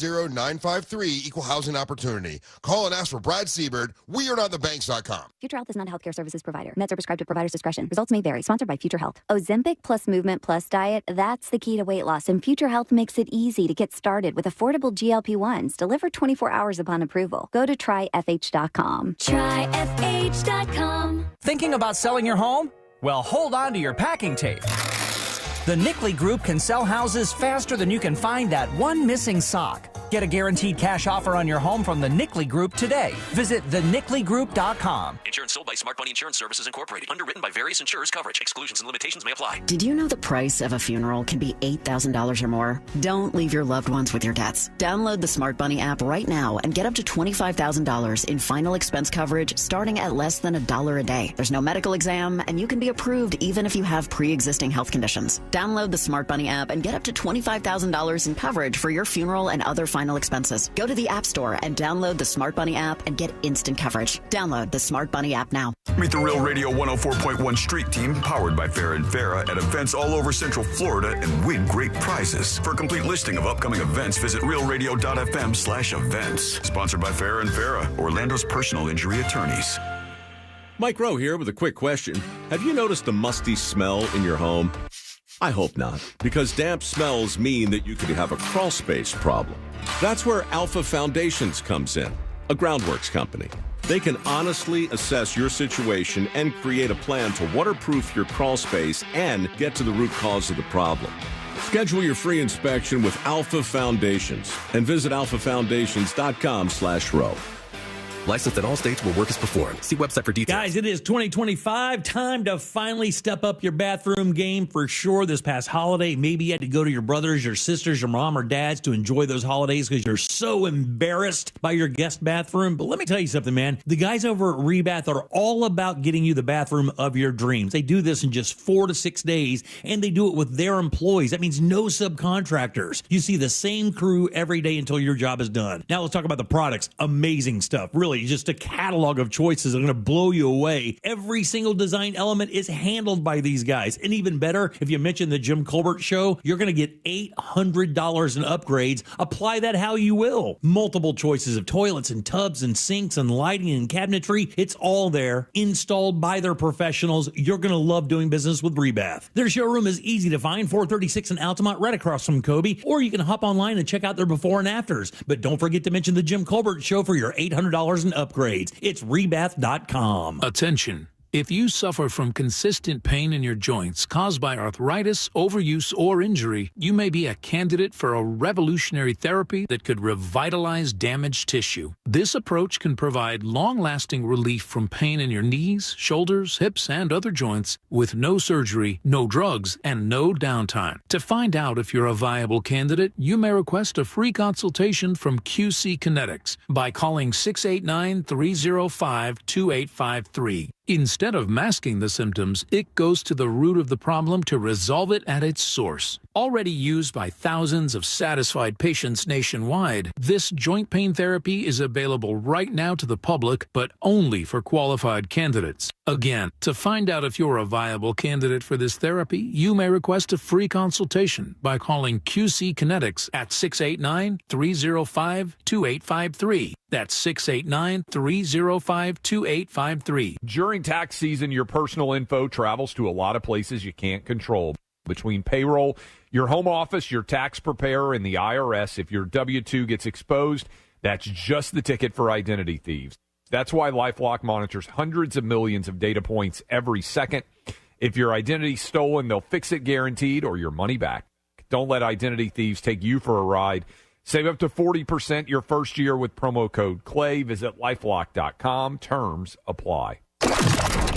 0953 Equal Housing Opportunity. Call and ask for Brad Seabird. WeAreNotTheBanks.com. Future Health is not a healthcare services provider. Meds are prescribed at provider's discretion. Results may vary. Sponsored by Future Health. Ozempic plus movement plus diet, that's the key to weight loss. And Future Health makes it easy to get started with affordable GLP-1s delivered 24 hours upon approval. Go to tryfh.com. Tryfh.com. Thinking about selling your home? Well, hold on to your packing tape. The Nickley Group can sell houses faster than you can find that one missing sock. Get a guaranteed cash offer on your home from the Nickley Group today. Visit thenickley.group.com. Insurance sold by Smart Money Insurance Services Incorporated. Underwritten by various insurers. Coverage, exclusions, and limitations may apply. Did you know the price of a funeral can be $8,000 or more? Don't leave your loved ones with your debts. Download the Smart Money app right now and get up to $25,000 in final expense coverage starting at less than $1 a day. There's no medical exam, and you can be approved even if you have pre-existing health conditions. Download the Smart Money app and get up to $25,000 in coverage for your funeral and other final expenses. Go to the App Store and download the Smart Bunny app and get instant coverage. Download the Smart Bunny app now. Meet the Real Radio 104.1 Street Team, powered by Farrah & Farrah, at events all over Central Florida and win great prizes. For a complete listing of upcoming events, visit realradio.fm/events. Sponsored by Farrah & Farrah, Orlando's personal injury attorneys. Mike Rowe here with a quick question. Have you noticed a musty smell in your home? I hope not, because damp smells mean that you could have a crawl space problem. That's where Alpha Foundations comes in, a groundworks company. They can honestly assess your situation and create a plan to waterproof your crawl space and get to the root cause of the problem. Schedule your free inspection with Alpha Foundations and visit alphafoundations.com/row. Licensed in all states where work is performed. See website for details. Guys, it is 2025. Time to finally step up your bathroom game for sure. This past holiday, maybe you had to go to your brothers, your sisters, your mom, or dads to enjoy those holidays because you're so embarrassed by your guest bathroom. But let me tell you something, man. The guys over at Rebath are all about getting you the bathroom of your dreams. They do this in just 4 to 6 days, and they do it with their employees. That means no subcontractors. You see the same crew every day until your job is done. Now let's talk about the products. Amazing stuff. Really, just a catalog of choices that are going to blow you away. Every single design element is handled by these guys. And even better, if you mention the Jim Colbert Show, you're going to get $800 in upgrades. Apply that how you will. Multiple choices of toilets and tubs and sinks and lighting and cabinetry. It's all there, installed by their professionals. You're going to love doing business with Rebath. Their showroom is easy to find, 436 in Altamont, right across from Kobe. Or you can hop online and check out their before and afters. But don't forget to mention the Jim Colbert Show for your $800 in upgrades. It's rebath.com. Attention. If you suffer from consistent pain in your joints caused by arthritis, overuse, or injury, you may be a candidate for a revolutionary therapy that could revitalize damaged tissue. This approach can provide long-lasting relief from pain in your knees, shoulders, hips, and other joints with no surgery, no drugs, and no downtime. To find out if you're a viable candidate, you may request a free consultation from QC Kinetics by calling 689-305-2853. Instead of masking the symptoms, it goes to the root of the problem to resolve it at its source. Already used by thousands of satisfied patients nationwide, this joint pain therapy is available right now to the public, but only for qualified candidates. Again, to find out if you're a viable candidate for this therapy, you may request a free consultation by calling QC Kinetics at 689-305-2853. That's 689-305-2853. During tax season, your personal info travels to a lot of places you can't control. Between payroll, your home office, your tax preparer, and the IRS, if your W-2 gets exposed, that's just the ticket for identity thieves. That's why LifeLock monitors hundreds of millions of data points every second. If your identity's stolen, they'll fix it guaranteed or your money back. Don't let identity thieves take you for a ride. Save up to 40% your first year with promo code CLAY. Visit lifelock.com. Terms apply.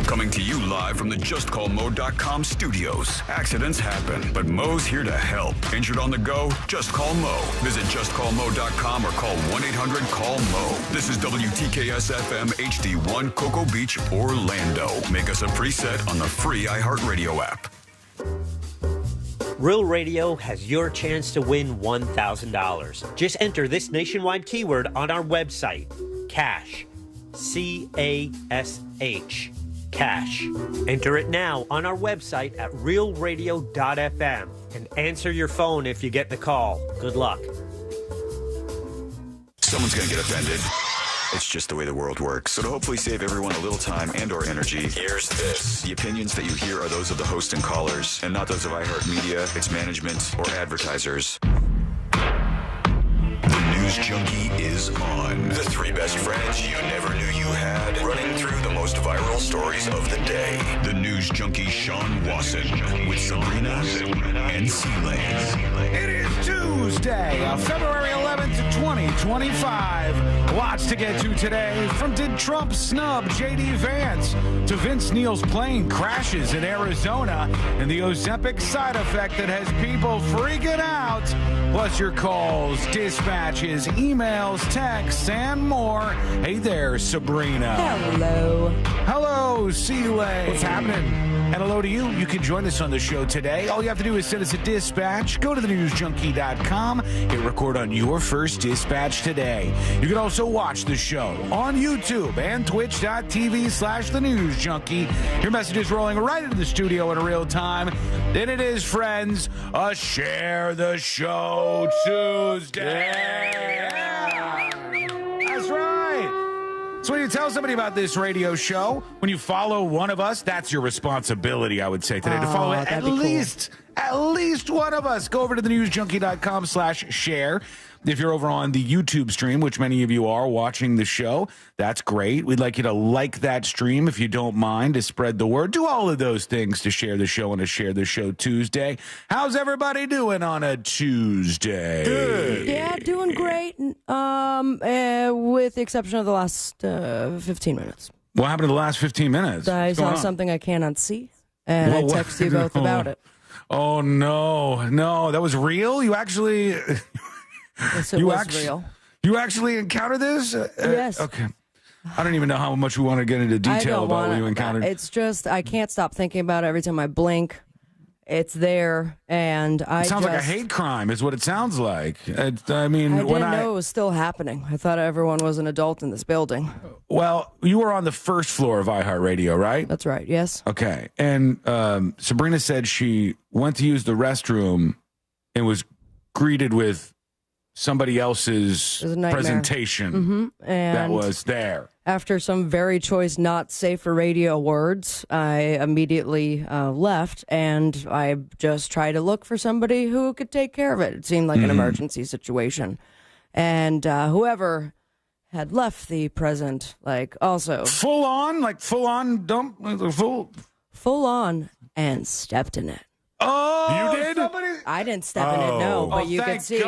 Coming to you live from the JustCallMo.com studios. Accidents happen, but Mo's here to help. Injured on the go? Just call Mo. Visit JustCallMo.com or call 1-800-CALL-MO. This is WTKS-FM HD1 Cocoa Beach, Orlando. Make us a preset on the free iHeartRadio app. Real Radio has your chance to win $1,000. Just enter this nationwide keyword on our website, CASH. C-A-S-H. Cash. Enter it now on our website at realradio.fm and answer your phone if you get the call. Good luck. Someone's going to get offended. It's just the way the world works. So to hopefully save everyone a little time and or energy, here's this. The opinions that you hear are those of the host and callers, and not those of iHeartMedia, its management, or advertisers. The News Junkie is on. The three best friends you never knew you had, running through the most viral stories of the day. The News Junkie Sean Wasson with Sabrina and C-Lane. It is Tuesday, February 11th, 2025. Lots to get to today. From did Trump snub JD Vance to Vince Neil's plane crashes in Arizona and the Ozempic side effect that has people freaking out. Plus your calls, dispatches, emails, texts, and more. Hey there, Sabrina. Hello. Hello, C-Lane. What's happening? And hello to you. You can join us on the show today. All you have to do is send us a dispatch. Go to thenewsjunkie.com. Hit record on your first dispatch today. You can also watch the show on YouTube and twitch.tv/thenewsjunkie. Your message is rolling right into the studio in real time. And it is, friends, a Share the Show Tuesday. That's right. So when you tell somebody about this radio show, when you follow one of us, that's your responsibility, I would say today, to follow at least one of us. Go over to thenewsjunkie.com/share. If you're over on the YouTube stream, which many of you are watching the show, that's great. We'd like you to like that stream if you don't mind, to spread the word. Do all of those things to share the show on a Share the Show Tuesday. How's everybody doing on a Tuesday? Good. Yeah, doing great. With the exception of the last 15 minutes. What happened to the last 15 minutes? I saw something I cannot see, and I texted you both about it. Oh, no, that was real? You actually... Yes, it was real. You actually encountered this? Yes. Okay. I don't even know how much we want to get into detail about what you encountered. It's just, I can't stop thinking about it every time I blink. It's there, and It sounds like a hate crime is what it sounds like. I didn't know it was still happening. I thought everyone was an adult in this building. Well, you were on the first floor of iHeartRadio, right? That's right, yes. Okay. And Sabrina said she went to use the restroom and was greeted with somebody else's presentation that was there. After some very choice, not safe for radio words, I immediately left, and I just tried to look for somebody who could take care of it. It seemed like an emergency situation. And whoever had left the present, also... Full on, and stepped in it. Oh, you did? I didn't step in it, no. But you could see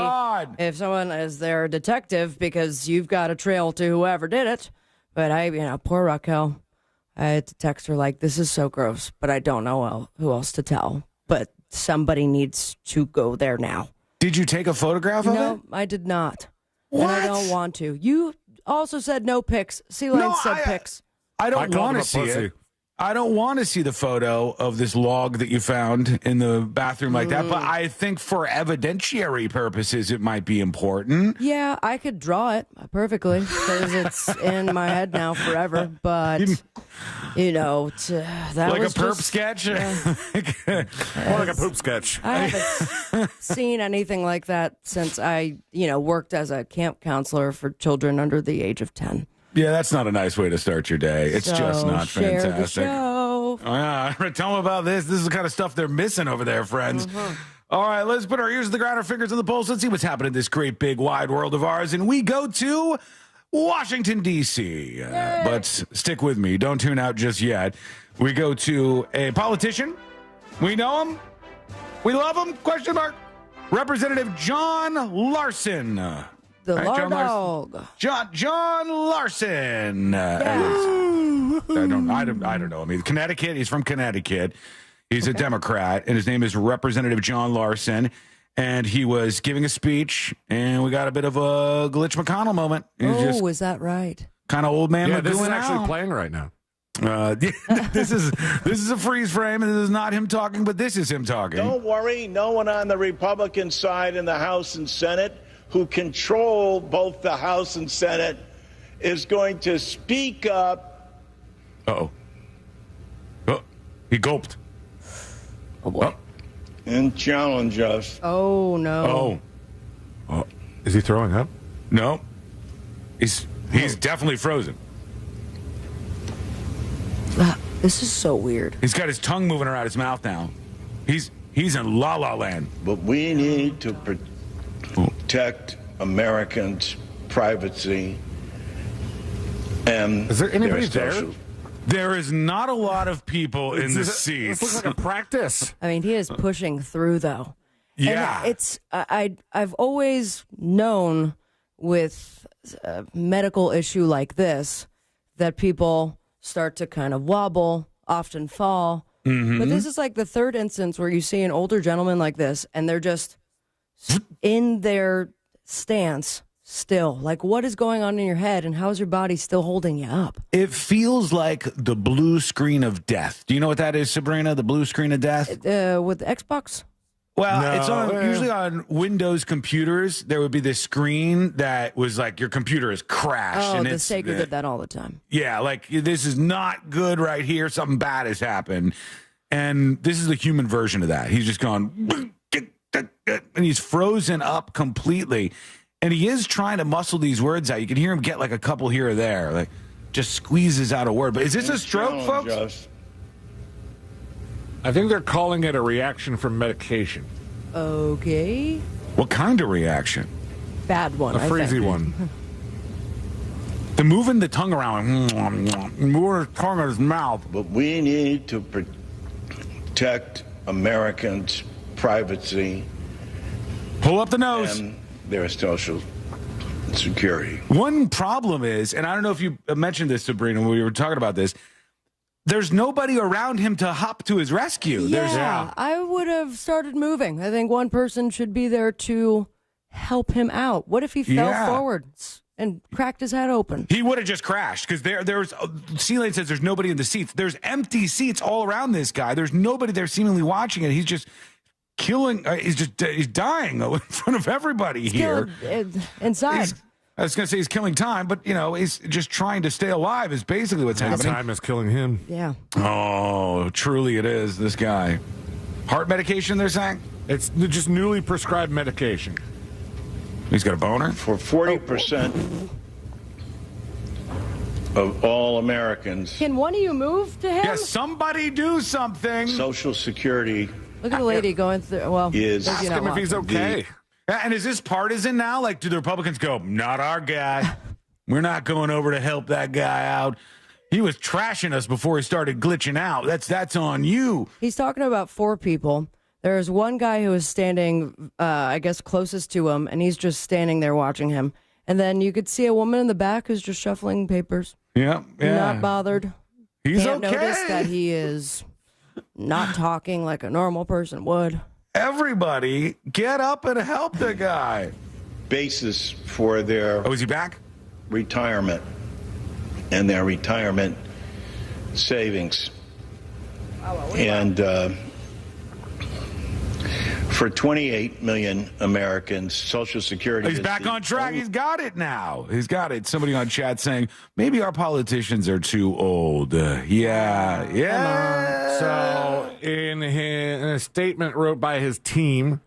if someone is their detective, because you've got a trail to whoever did it. But poor Raquel, I had to text her this is so gross, but I don't know who else to tell. But somebody needs to go there now. Did you take a photograph of it? No, I did not. What? And I don't want to. You also said no pics. C-Lane said pics. I don't want to see it. I don't want to see the photo of this log that you found in the bathroom like that, but I think for evidentiary purposes, it might be important. Yeah, I could draw it perfectly because it's in my head now forever, but, that like was a perp sketch? More like a poop sketch. I haven't seen anything like that since I, worked as a camp counselor for children under the age of 10. Yeah, that's not a nice way to start your day. It's just not share fantastic. The show. Oh, yeah. Tell them about this. This is the kind of stuff they're missing over there, friends. All right, let's put our ears to the ground, our fingers on the pulse. Let's see what's happening in this great, big, wide world of ours. And we go to Washington, D.C. But stick with me. Don't tune out just yet. We go to a politician. We know him. We love him. Question mark. Representative John Larson. The Lardog. John Larson. I don't know. I mean, Connecticut. He's from Connecticut. He's a Democrat, and his name is Representative John Larson. And he was giving a speech, and we got a bit of a Glitch McConnell moment. Is that right? Kind of old man. Yeah, this is actually playing right now. This is a freeze frame, and this is not him talking, but this is him talking. Don't worry. No one on the Republican side in the House and Senate who control both the House and Senate is going to speak up. Oh, he gulped. Oh, boy. And challenge us. Oh, no. Oh. Is he throwing up? No. He's definitely frozen. This is so weird. He's got his tongue moving around his mouth now. He's in La La Land. But we need to protect Americans' privacy and is there anybody there? There is not a lot of people in the seats. This looks like a practice. I mean, he is pushing through, though. Yeah. And it's I've always known with a medical issue like this that people start to kind of wobble, often fall. Mm-hmm. But this is like the third instance where you see an older gentleman like this, and they're just in their stance still. Like, what is going on in your head, and how is your body still holding you up? It feels like the blue screen of death. Do you know what that is, Sabrina? The blue screen of death? With Xbox? Well, No. it's usually on Windows computers. There would be this screen that was like your computer has crashed. Oh, and the it's Sacred did that all the time. Yeah, like this is not good right here. Something bad has happened. And this is the human version of that. He's just gone, and he's frozen up completely. And he is trying to muscle these words out. You can hear him get like a couple here or there, like just squeezes out a word. But is this a stroke, folks? I think they're calling it a reaction from medication. Okay. What kind of reaction? Bad one. A freezy one. The moving the tongue around, moving his tongue in his mouth. But we need to protect Americans' privacy. Pull up the nose. And their social security. One problem is, and I don't know if you mentioned this, Sabrina, when we were talking about this, there's nobody around him to hop to his rescue. Yeah, I would have started moving. I think one person should be there to help him out. What if he fell forward and cracked his head open? He would have just crashed because there's C-Lane says there's nobody in the seats. There's empty seats all around this guy. There's nobody there seemingly watching it. He's just killing. He's dying in front of everybody here. Inside. I was going to say he's killing time, but, he's just trying to stay alive is basically what's happening. Time is killing him. Yeah. Oh, truly it is, this guy. Heart medication, they're saying? It's just newly prescribed medication. He's got a boner? For 40% of all Americans. Can one of you move to him? Yeah, somebody do something. Social Security. Look at the lady going through. Well, ask him if he's okay. And is this partisan now? Like, do the Republicans go, not our guy. We're not going over to help that guy out. He was trashing us before he started glitching out. That's on you. He's talking about 4 people. There's one guy who is standing, I guess, closest to him, and he's just standing there watching him. And then you could see a woman in the back who's just shuffling papers. Yeah. Not bothered. He's Can't okay. notice that he is not talking like a normal person would. Everybody, get up and help the guy. Basis for their is he back? Retirement and their retirement savings. And for 28 million Americans, Social Security He's is back the on track. He's got it now. He's got it. Somebody on chat saying, maybe our politicians are too old. Yeah. So in a statement wrote by his team,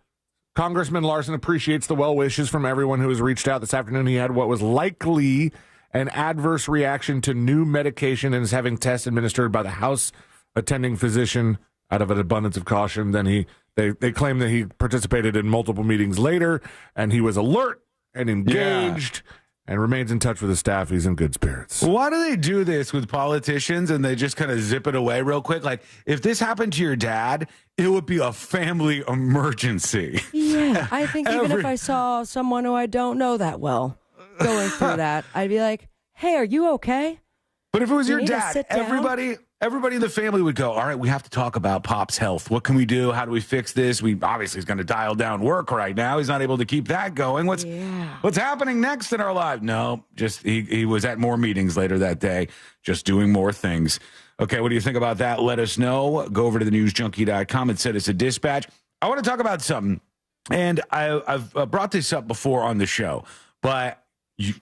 Congressman Larson appreciates the well wishes from everyone who has reached out this afternoon. He had what was likely an adverse reaction to new medication and is having tests administered by the House attending physician out of an abundance of caution. Then they claim that he participated in multiple meetings later and he was alert and engaged and remains in touch with his staff. He's in good spirits. Why do they do this with politicians and they just kind of zip it away real quick? Like, if this happened to your dad, it would be a family emergency. Yeah, I think even if I saw someone who I don't know that well going through that, I'd be like, hey, are you okay? But if it was You your need to dad, sit down? everybody in the family would go, all right, we have to talk about Pop's health. What can we do? How do we fix this? We obviously he's going to dial down work right now. He's not able to keep that going. What's happening next in our life? No, just he was at more meetings later that day, just doing more things. Okay, what do you think about that? Let us know. Go over to thenewsjunkie.com and send us a dispatch. I want to talk about something, and I've brought this up before on the show, but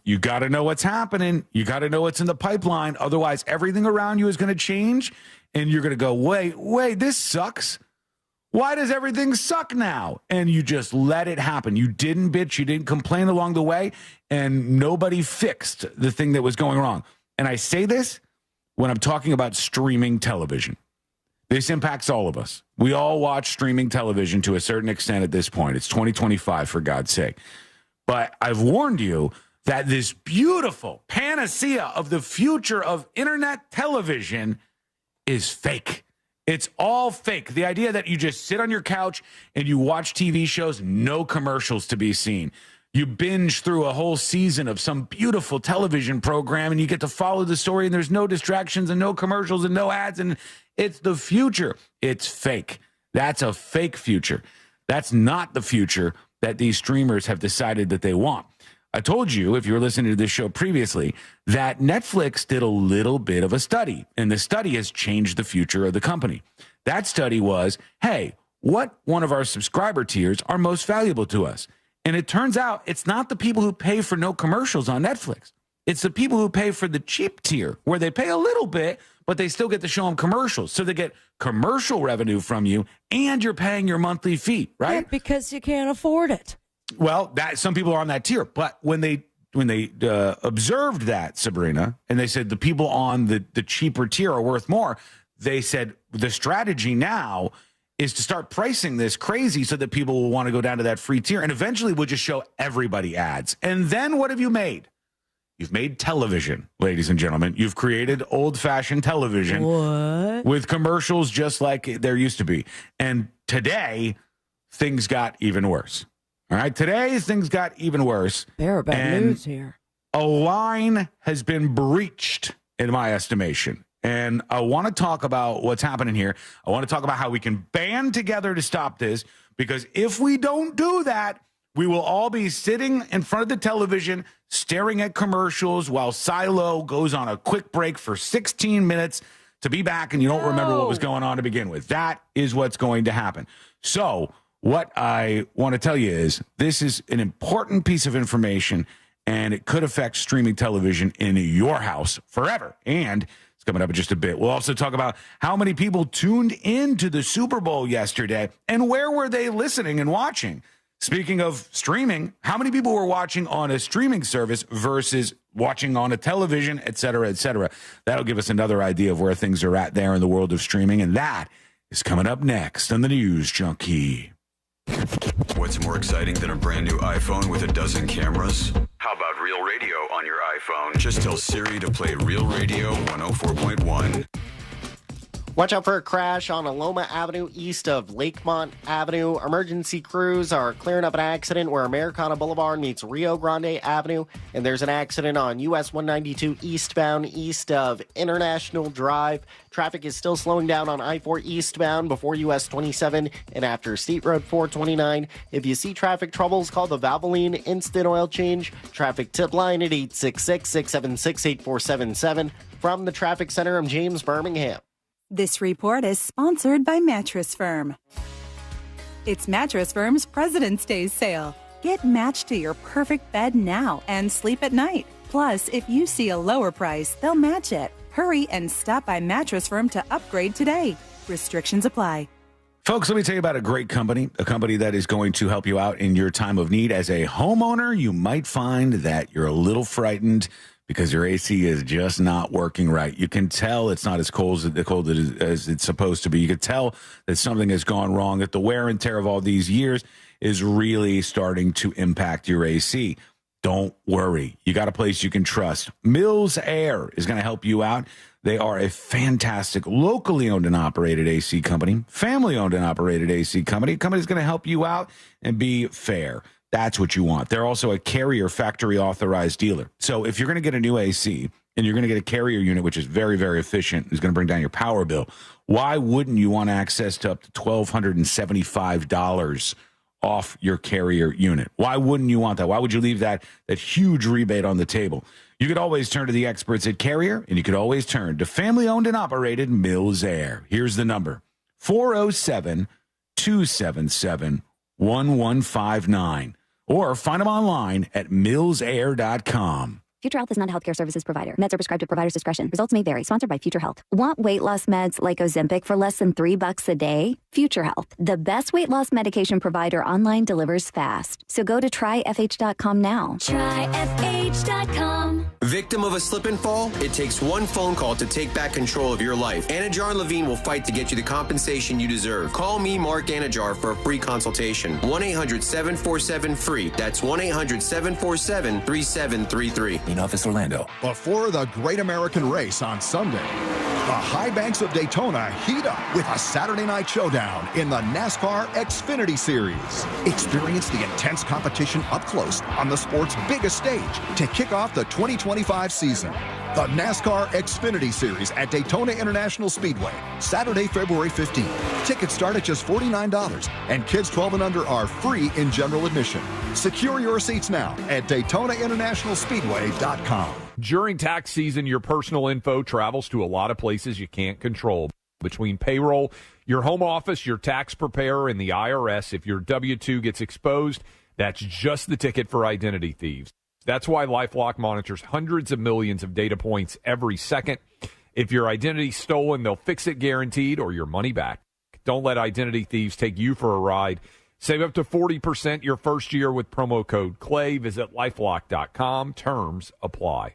you got to know what's happening. You got to know what's in the pipeline. Otherwise, everything around you is going to change, and you're going to go, wait, this sucks. Why does everything suck now? And you just let it happen. You didn't bitch. You didn't complain along the way. And nobody fixed the thing that was going wrong. And I say this when I'm talking about streaming television. This impacts all of us. We all watch streaming television to a certain extent at this point. It's 2025, for God's sake. But I've warned you that this beautiful panacea of the future of internet television is fake. It's all fake. The idea that you just sit on your couch and you watch TV shows, no commercials to be seen. You binge through a whole season of some beautiful television program and you get to follow the story and there's no distractions and no commercials and no ads, and it's the future. It's fake. That's a fake future. That's not the future that these streamers have decided that they want. I told you, if you were listening to this show previously, that Netflix did a little bit of a study, and the study has changed the future of the company. That study was, hey, what one of our subscriber tiers are most valuable to us? And it turns out it's not the people who pay for no commercials on Netflix. It's the people who pay for the cheap tier, where they pay a little bit, but they still get to show them commercials. So they get commercial revenue from you, and you're paying your monthly fee, right? Yeah, because you can't afford it. Well, that some people are on that tier, but when they observed that, Sabrina, and they said the people on the cheaper tier are worth more, they said the strategy now is to start pricing this crazy so that people will want to go down to that free tier, and eventually we'll just show everybody ads. And then what have you made? You've made television, ladies and gentlemen. You've created old-fashioned television with commercials just like there used to be. And today, things got even worse. All right, today things got even worse. Bear bad news here. A line has been breached, in my estimation. And I want to talk about what's happening here. I want to talk about how we can band together to stop this, because if we don't do that, we will all be sitting in front of the television, staring at commercials while Silo goes on a quick break for 16 minutes to be back, and you don't remember what was going on to begin with. That is what's going to happen. So what I want to tell you is this is an important piece of information, and it could affect streaming television in your house forever. And it's coming up in just a bit. We'll also talk about how many people tuned into the Super Bowl yesterday and where were they listening and watching. Speaking of streaming, how many people were watching on a streaming service versus watching on a television, et cetera, et cetera. That'll give us another idea of where things are at there in the world of streaming. And that is coming up next on the News Junkie. What's more exciting than a brand new iPhone with a dozen cameras? How about Real Radio on your iPhone? Just tell Siri to play Real Radio 104.1. Watch out for a crash on Aloma Avenue east of Lakemont Avenue. Emergency crews are clearing up an accident where Americana Boulevard meets Rio Grande Avenue. And there's an accident on US 192 eastbound east of International Drive. Traffic is still slowing down on I-4 eastbound before US 27 and after State Road 429. If you see traffic troubles, call the Valvoline Instant Oil Change traffic tip line at 866-676-8477. From the Traffic Center, I'm James Birmingham. This report is sponsored by Mattress Firm. It's Mattress Firm's President's Day sale. Get matched to your perfect bed now and sleep at night. Plus, if you see a lower price, they'll match it. Hurry and stop by Mattress Firm to upgrade today. Restrictions apply. Folks, let me tell you about a great company, a company that is going to help you out in your time of need. As a homeowner, you might find that you're a little frightened because your AC is just not working right. You can tell it's not as cold as it's supposed to be. You can tell that something has gone wrong, that the wear and tear of all these years is really starting to impact your AC. Don't worry. You got a place you can trust. Mills Air is going to help you out. They are a fantastic locally owned and operated AC company, family owned and operated AC company. Company's going to help you out and be fair. That's what you want. They're also a Carrier factory authorized dealer. So if you're going to get a new AC and you're going to get a Carrier unit, which is very, very efficient, is going to bring down your power bill, why wouldn't you want access to up to $1,275 off your Carrier unit? Why wouldn't you want that? Why would you leave that huge rebate on the table? You could always turn to the experts at Carrier, and you could always turn to family-owned and operated Mills Air. Here's the number, 407-277-1159. Or find them online at millsair.com. Future Health is not a healthcare services provider. Meds are prescribed at provider's discretion. Results may vary. Sponsored by Future Health. Want weight loss meds like Ozempic for less than $3 a day? Future Health, the best weight loss medication provider online, delivers fast. So go to tryfh.com now. Tryfh.com. Victim of a slip and fall? It takes one phone call to take back control of your life. Anajar and Levine will fight to get you the compensation you deserve. Call me, Mark Anajar, for a free consultation. 1-800-747-FREE. That's 1-800-747-3733. In office, Orlando. Before the Great American Race on Sunday, the high banks of Daytona heat up with a Saturday night showdown in the NASCAR Xfinity Series. Experience the intense competition up close on the sport's biggest stage to kick off the 2025 season. The NASCAR Xfinity Series at Daytona International Speedway, Saturday, February 15th. Tickets start at just $49, and kids 12 and under are free in general admission. Secure your seats now at DaytonaInternationalSpeedway.com. During tax season, your personal info travels to a lot of places you can't control. Between payroll, your home office, your tax preparer, and the IRS, if your W-2 gets exposed, that's just the ticket for identity thieves. That's why LifeLock monitors hundreds of millions of data points every second. If your identity's stolen, they'll fix it guaranteed or your money back. Don't let identity thieves take you for a ride. Save up to 40% your first year with promo code CLAY. Visit lifelock.com. Terms apply.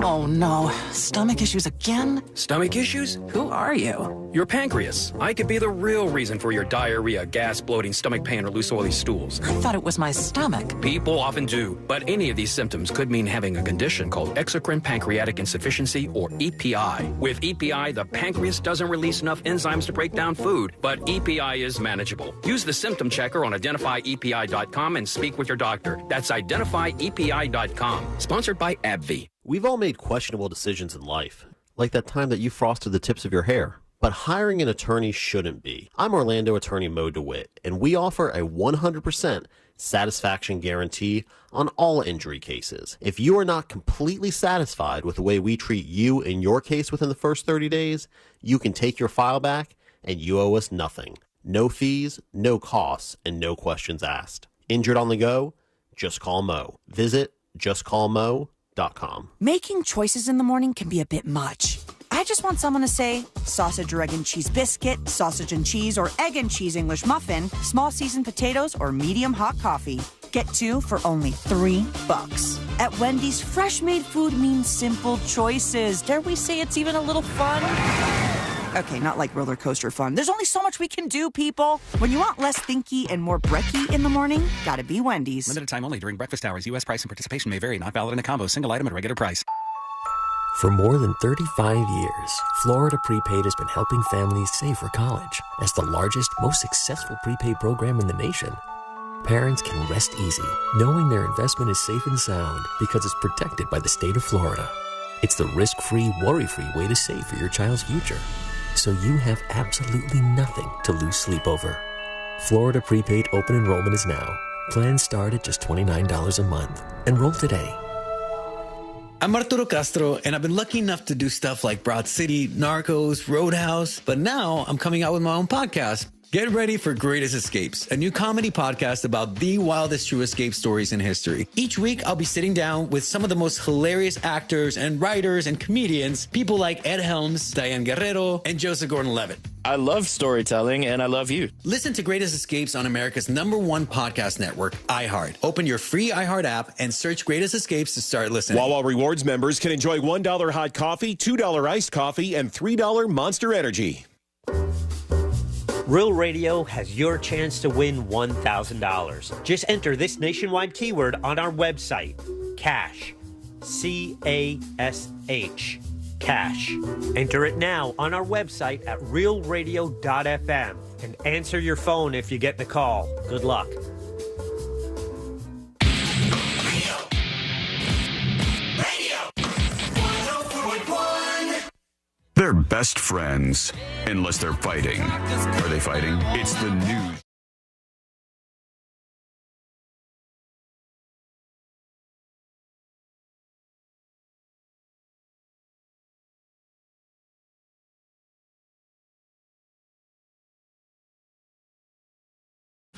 Oh no, stomach issues again? Stomach issues? Who are you? Your pancreas. I could be the real reason for your diarrhea, gas, bloating, stomach pain, or loose oily stools. I thought it was my stomach. People often do, but any of these symptoms could mean having a condition called exocrine pancreatic insufficiency, or EPI. With EPI, the pancreas doesn't release enough enzymes to break down food, but EPI is manageable. Use the symptom checker on identifyepi.com and speak with your doctor. That's identifyepi.com. Sponsored by AbbVie. We've all made questionable decisions in life, like that time that you frosted the tips of your hair. But hiring an attorney shouldn't be. I'm Orlando attorney Mo DeWitt, and we offer a 100% satisfaction guarantee on all injury cases. If you are not completely satisfied with the way we treat you in your case within the first 30 days, you can take your file back and you owe us nothing. No fees, no costs, and no questions asked. Injured on the go? Just call Mo. Visit justcallmo.com. Making choices in the morning can be a bit much. I just want someone to say sausage or egg and cheese biscuit, sausage and cheese or egg and cheese English muffin, small seasoned potatoes, or medium hot coffee. Get 2 for only $3. At Wendy's, fresh made food means simple choices. Dare we say it's even a little fun? Okay, not like roller coaster fun. There's only so much we can do, people. When you want less thinky and more brekky in the morning, gotta be Wendy's. Limited time only during breakfast hours. U.S. price and participation may vary. Not valid in a combo. Single item at regular price. For more than 35 years, Florida Prepaid has been helping families save for college. As the largest, most successful prepaid program in the nation, parents can rest easy knowing their investment is safe and sound because it's protected by the state of Florida. It's the risk-free, worry-free way to save for your child's future, so you have absolutely nothing to lose sleep over. Florida Prepaid open enrollment is now. Plans start at just $29 a month. Enroll today. I'm Arturo Castro, and I've been lucky enough to do stuff like Broad City, Narcos, Roadhouse, but now I'm coming out with my own podcast. Get ready for Greatest Escapes, a new comedy podcast about the wildest true escape stories in history. Each week, I'll be sitting down with some of the most hilarious actors and writers and comedians, people like Ed Helms, Diane Guerrero, and Joseph Gordon-Levitt. I love storytelling, and I love you. Listen to Greatest Escapes on America's #1 podcast network, iHeart. Open your free iHeart app and search Greatest Escapes to start listening. Wawa Rewards members can enjoy $1 hot coffee, $2 iced coffee, and $3 Monster Energy. Real Radio has your chance to win $1,000. Just enter this nationwide keyword on our website, CASH. C-A-S-H. Cash. Enter it now on our website at realradio.fm and answer your phone if you get the call. Good luck. They're best friends, unless they're fighting. Are they fighting? It's the news.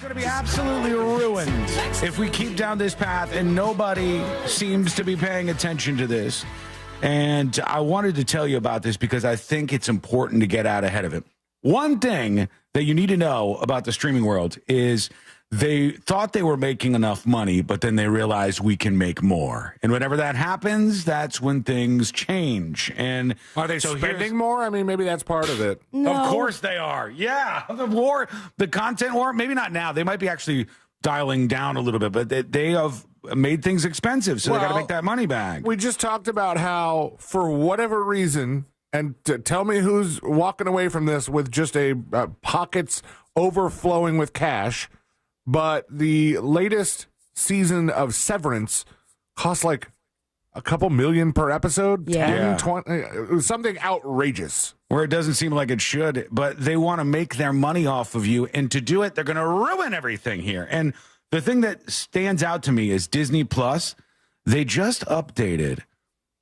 Going to be absolutely ruined if we keep down this path, and nobody seems to be paying attention to this. And I wanted to tell you about this because I think it's important to get out ahead of it. One thing that you need to know about the streaming world is they thought they were making enough money, but then they realized we can make more. And whenever that happens, that's when things change. And are they spending more? I mean, maybe that's part of it. No. Of course they are. Yeah. The content war, maybe not now. They might be actually dialing down a little bit, but they have made things expensive, so they got to make that money back. We just talked about how, for whatever reason, and tell me who's walking away from this with just a pockets overflowing with cash, but the latest season of Severance cost like a couple million per episode, 10, 20, it was something outrageous. Where it doesn't seem like it should, but they want to make their money off of you, and to do it, they're going to ruin everything here. And the thing that stands out to me is Disney Plus. They just updated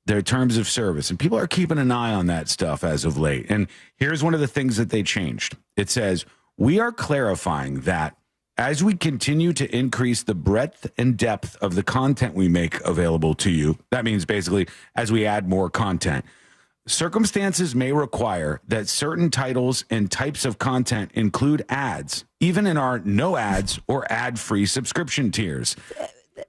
their terms of service, and people are keeping an eye on that stuff as of late. And here's one of the things that they changed. It says, we are clarifying that as we continue to increase the breadth and depth of the content we make available to you, that means basically as we add more content, circumstances may require that certain titles and types of content include ads, even in our no ads or ad-free subscription tiers.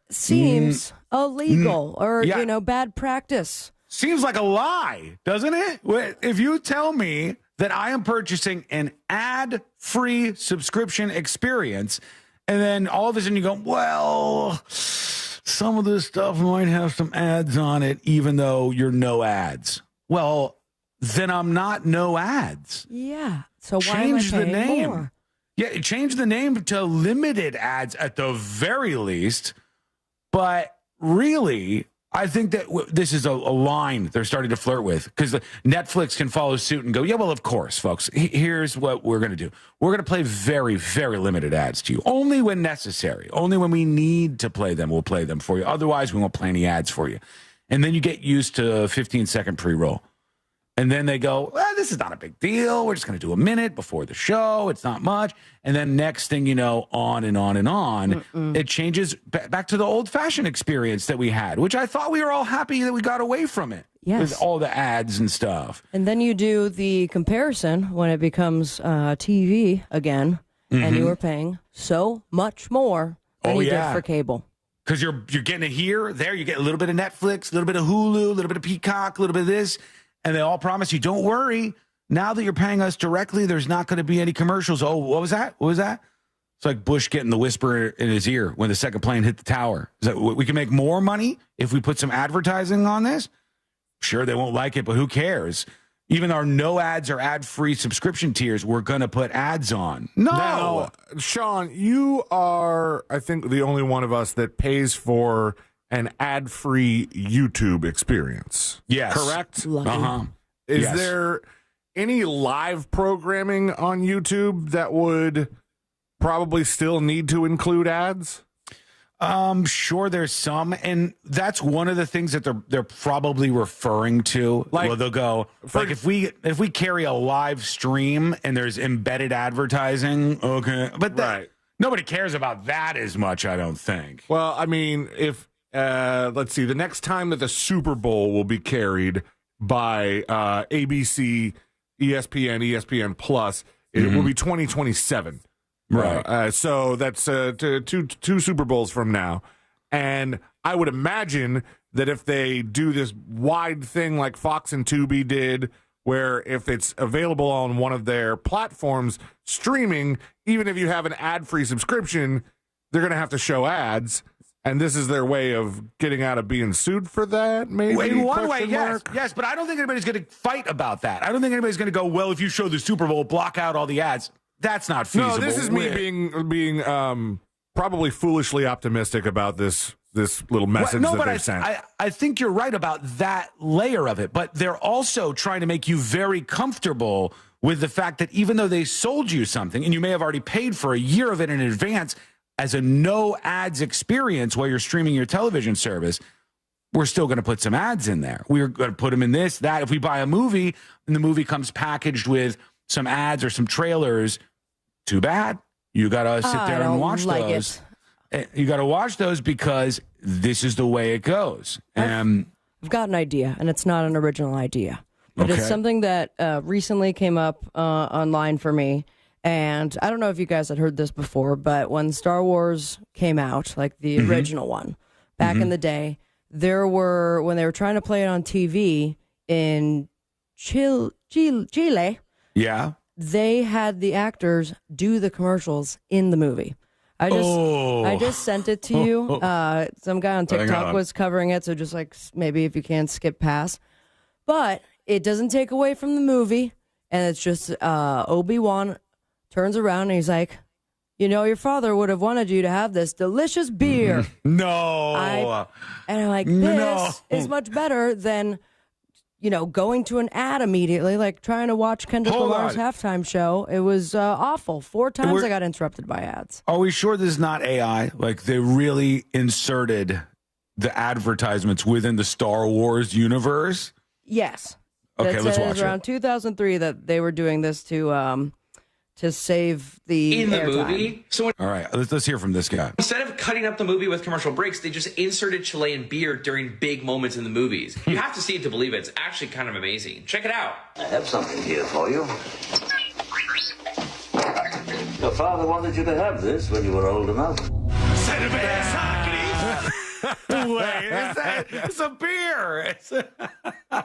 Seems illegal or, bad practice. Seems like a lie, doesn't it? If you tell me that I am purchasing an ad-free subscription experience, and then all of a sudden you go, well, some of this stuff might have some ads on it, even though you're no ads. Well, then I'm not no ads. Yeah. So why am I paying the name? More? Yeah, change the name to limited ads at the very least. But really, I think that this is a line they're starting to flirt with, because Netflix can follow suit and go, yeah, well, of course, folks, here's what we're going to do. We're going to play very, very limited ads to you, only when necessary. Only when we need to play them, we'll play them for you. Otherwise, we won't play any ads for you. And then you get used to a 15-second pre-roll. And then they go, well, this is not a big deal. We're just going to do a minute before the show. It's not much. And then next thing you know, on and on and on, it changes back to the old-fashioned experience that we had, which I thought we were all happy that we got away from it. Yes. With all the ads and stuff. And then you do the comparison when it becomes TV again, and you are paying so much more than you did for cable. Because you're getting it here, there. You get a little bit of Netflix, a little bit of Hulu, a little bit of Peacock, a little bit of this. And they all promise you, don't worry. Now that you're paying us directly, there's not going to be any commercials. Oh, what was that? What was that? It's like Bush getting the whisper in his ear when the second plane hit the tower. Is that we can make more money if we put some advertising on this? Sure, they won't like it, but who cares? Even our no ads or ad-free subscription tiers, we're going to put ads on. No. Now, Sean, you are, I think, the only one of us that pays for an ad-free YouTube experience. Yes. Correct? Uh-huh. Is there any live programming on YouTube that would probably still need to include ads? Sure, there's some, and that's one of the things that they're probably referring to. Like, they'll go, like, if we carry a live stream and there's embedded advertising, okay, but nobody cares about that as much, I don't think. Well, I mean, if let's see, the next time that the Super Bowl will be carried by ABC, ESPN, ESPN Plus, it will be 2027. Right. So that's two Super Bowls from now. And I would imagine that if they do this wide thing like Fox and Tubi did, where if it's available on one of their platforms streaming, even if you have an ad-free subscription, they're going to have to show ads. And this is their way of getting out of being sued for that, maybe? In one way, yes, but I don't think anybody's going to fight about that. I don't think anybody's going to go, well, if you show the Super Bowl, block out all the ads. That's not feasible. No, this is me being probably foolishly optimistic about this little message that they sent. I think you're right about that layer of it, but they're also trying to make you very comfortable with the fact that even though they sold you something, and you may have already paid for a year of it in advance as a no ads experience while you're streaming your television service, we're still going to put some ads in there. We're going to put them in this, that. If we buy a movie and the movie comes packaged with some ads or some trailers, too bad. You got to sit there and watch like those. You got to watch those because this is the way it goes. I've got an idea, and it's not an original idea. But it's something that recently came up online for me. And I don't know if you guys had heard this before, but when Star Wars came out, like the original one, back in the day, when they were trying to play it on TV in Chile, yeah, they had the actors do the commercials in the movie. I just sent it to you. Some guy on TikTok was covering it, so just like maybe if you can skip past. But it doesn't take away from the movie, and it's just Obi-Wan turns around and he's like, your father would have wanted you to have this delicious beer. No. And I'm like, this is much better than, going to an ad immediately, like trying to watch Kendrick Lamar's halftime show. It was awful. 4 times I got interrupted by ads. Are we sure this is not AI? Like they really inserted the advertisements within the Star Wars universe? Yes. Okay, let's watch it. Around 2003 that they were doing this to save the in the airtime. movie. So all right, let's hear from this guy. Instead of cutting up the movie with commercial breaks, they just inserted Chilean beer during big moments in the movies. You have to see it to believe it. It's actually kind of amazing. Check it out. I have something here for you. Your father wanted you to have this when you were old enough. Wait, it's a beer.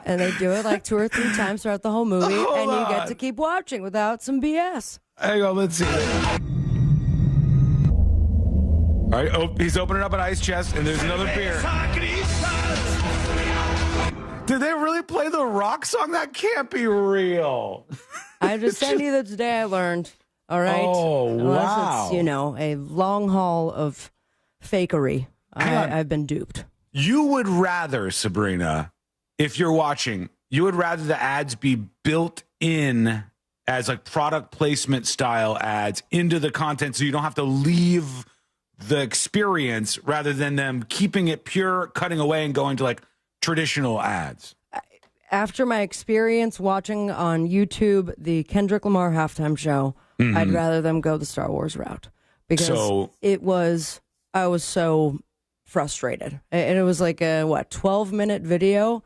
And they do it like 2 or 3 times throughout the whole movie, Hold and you get on. to keep watching without some BS. Hang on, let's see. All right, he's opening up an ice chest, and there's another beer. Did they really play the rock song? That can't be real. I just sent you that today I learned. All right? Oh, Unless it's, a long haul of fakery. I've been duped. You would rather, Sabrina, if you're watching, you would rather the ads be built in as like product placement style ads into the content so you don't have to leave the experience rather than them keeping it pure, cutting away and going to like traditional ads. After my experience watching on YouTube the Kendrick Lamar halftime show, I'd rather them go the Star Wars route because I was so frustrated. And it was like a 12-minute video,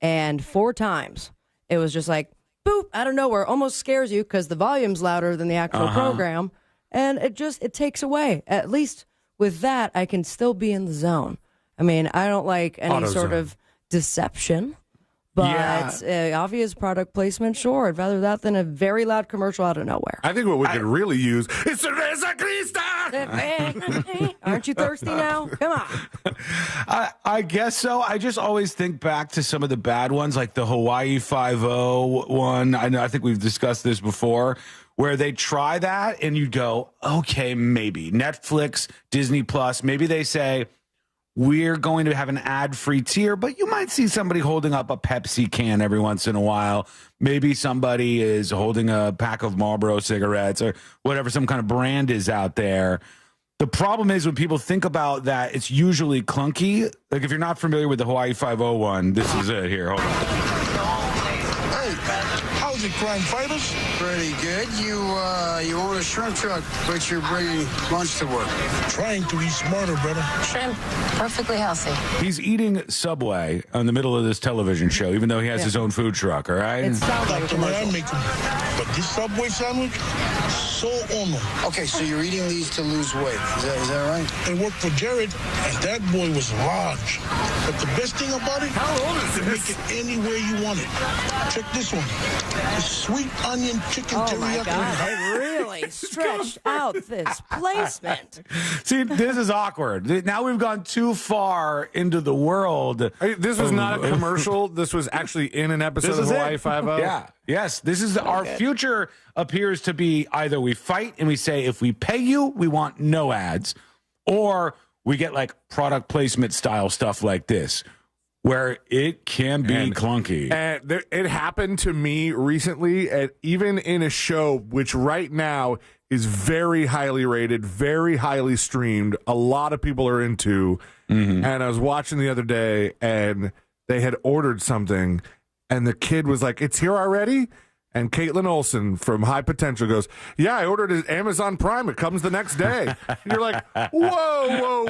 and 4 times it was just like boop out of nowhere, almost scares you because the volume's louder than the actual program, and it takes away. At least with that, I can still be in the zone. I mean, I don't like any sort of deception, but obvious product placement, sure. I'd rather that than a very loud commercial out of nowhere. I think what we could really use is Cerveza Crista. Aren't you thirsty now? Come on. I guess so. I just always think back to some of the bad ones, like the Hawaii Five-0 one. I think we've discussed this before, where they try that and you go, okay, maybe. Netflix, Disney Plus, maybe they say, we're going to have an ad-free tier, but you might see somebody holding up a Pepsi can every once in a while. Maybe somebody is holding a pack of Marlboro cigarettes or whatever some kind of brand is out there. The problem is when people think about that, it's usually clunky. Like if you're not familiar with the Hawaii Five-0 one, this is it here. Hold on. How's it, crime fighters? Pretty good. You own a shrimp truck, but you're bringing lunch to work. Trying to be smarter, brother. Shrimp, perfectly healthy. He's eating Subway in the middle of this television show, even though he has his own food truck, all right? It sounds like a commercial. But this Subway sandwich, so uno. Okay, so you're eating these to lose weight. Is that right? I worked for Jared, and that boy was large. But the best thing about it, how old is it? Make it any way you want it. Check this one. The sweet onion chicken teriyaki. Oh my God, they really stretched out this placement. See, this is awkward. Now we've gone too far into the world. This was not a commercial. This was actually in an episode of Hawaii Five-0. Yeah. Yes. This is our future appears to be either we fight and we say, if we pay you, we want no ads, or we get like product placement style stuff like this, where it can be clunky. And it happened to me recently, even in a show which right now is very highly rated, very highly streamed. A lot of people are into. And I was watching the other day, and they had ordered something, and the kid was like, "It's here already?" And Caitlin Olsen from High Potential goes, yeah, I ordered it Amazon Prime. It comes the next day. You're like, whoa.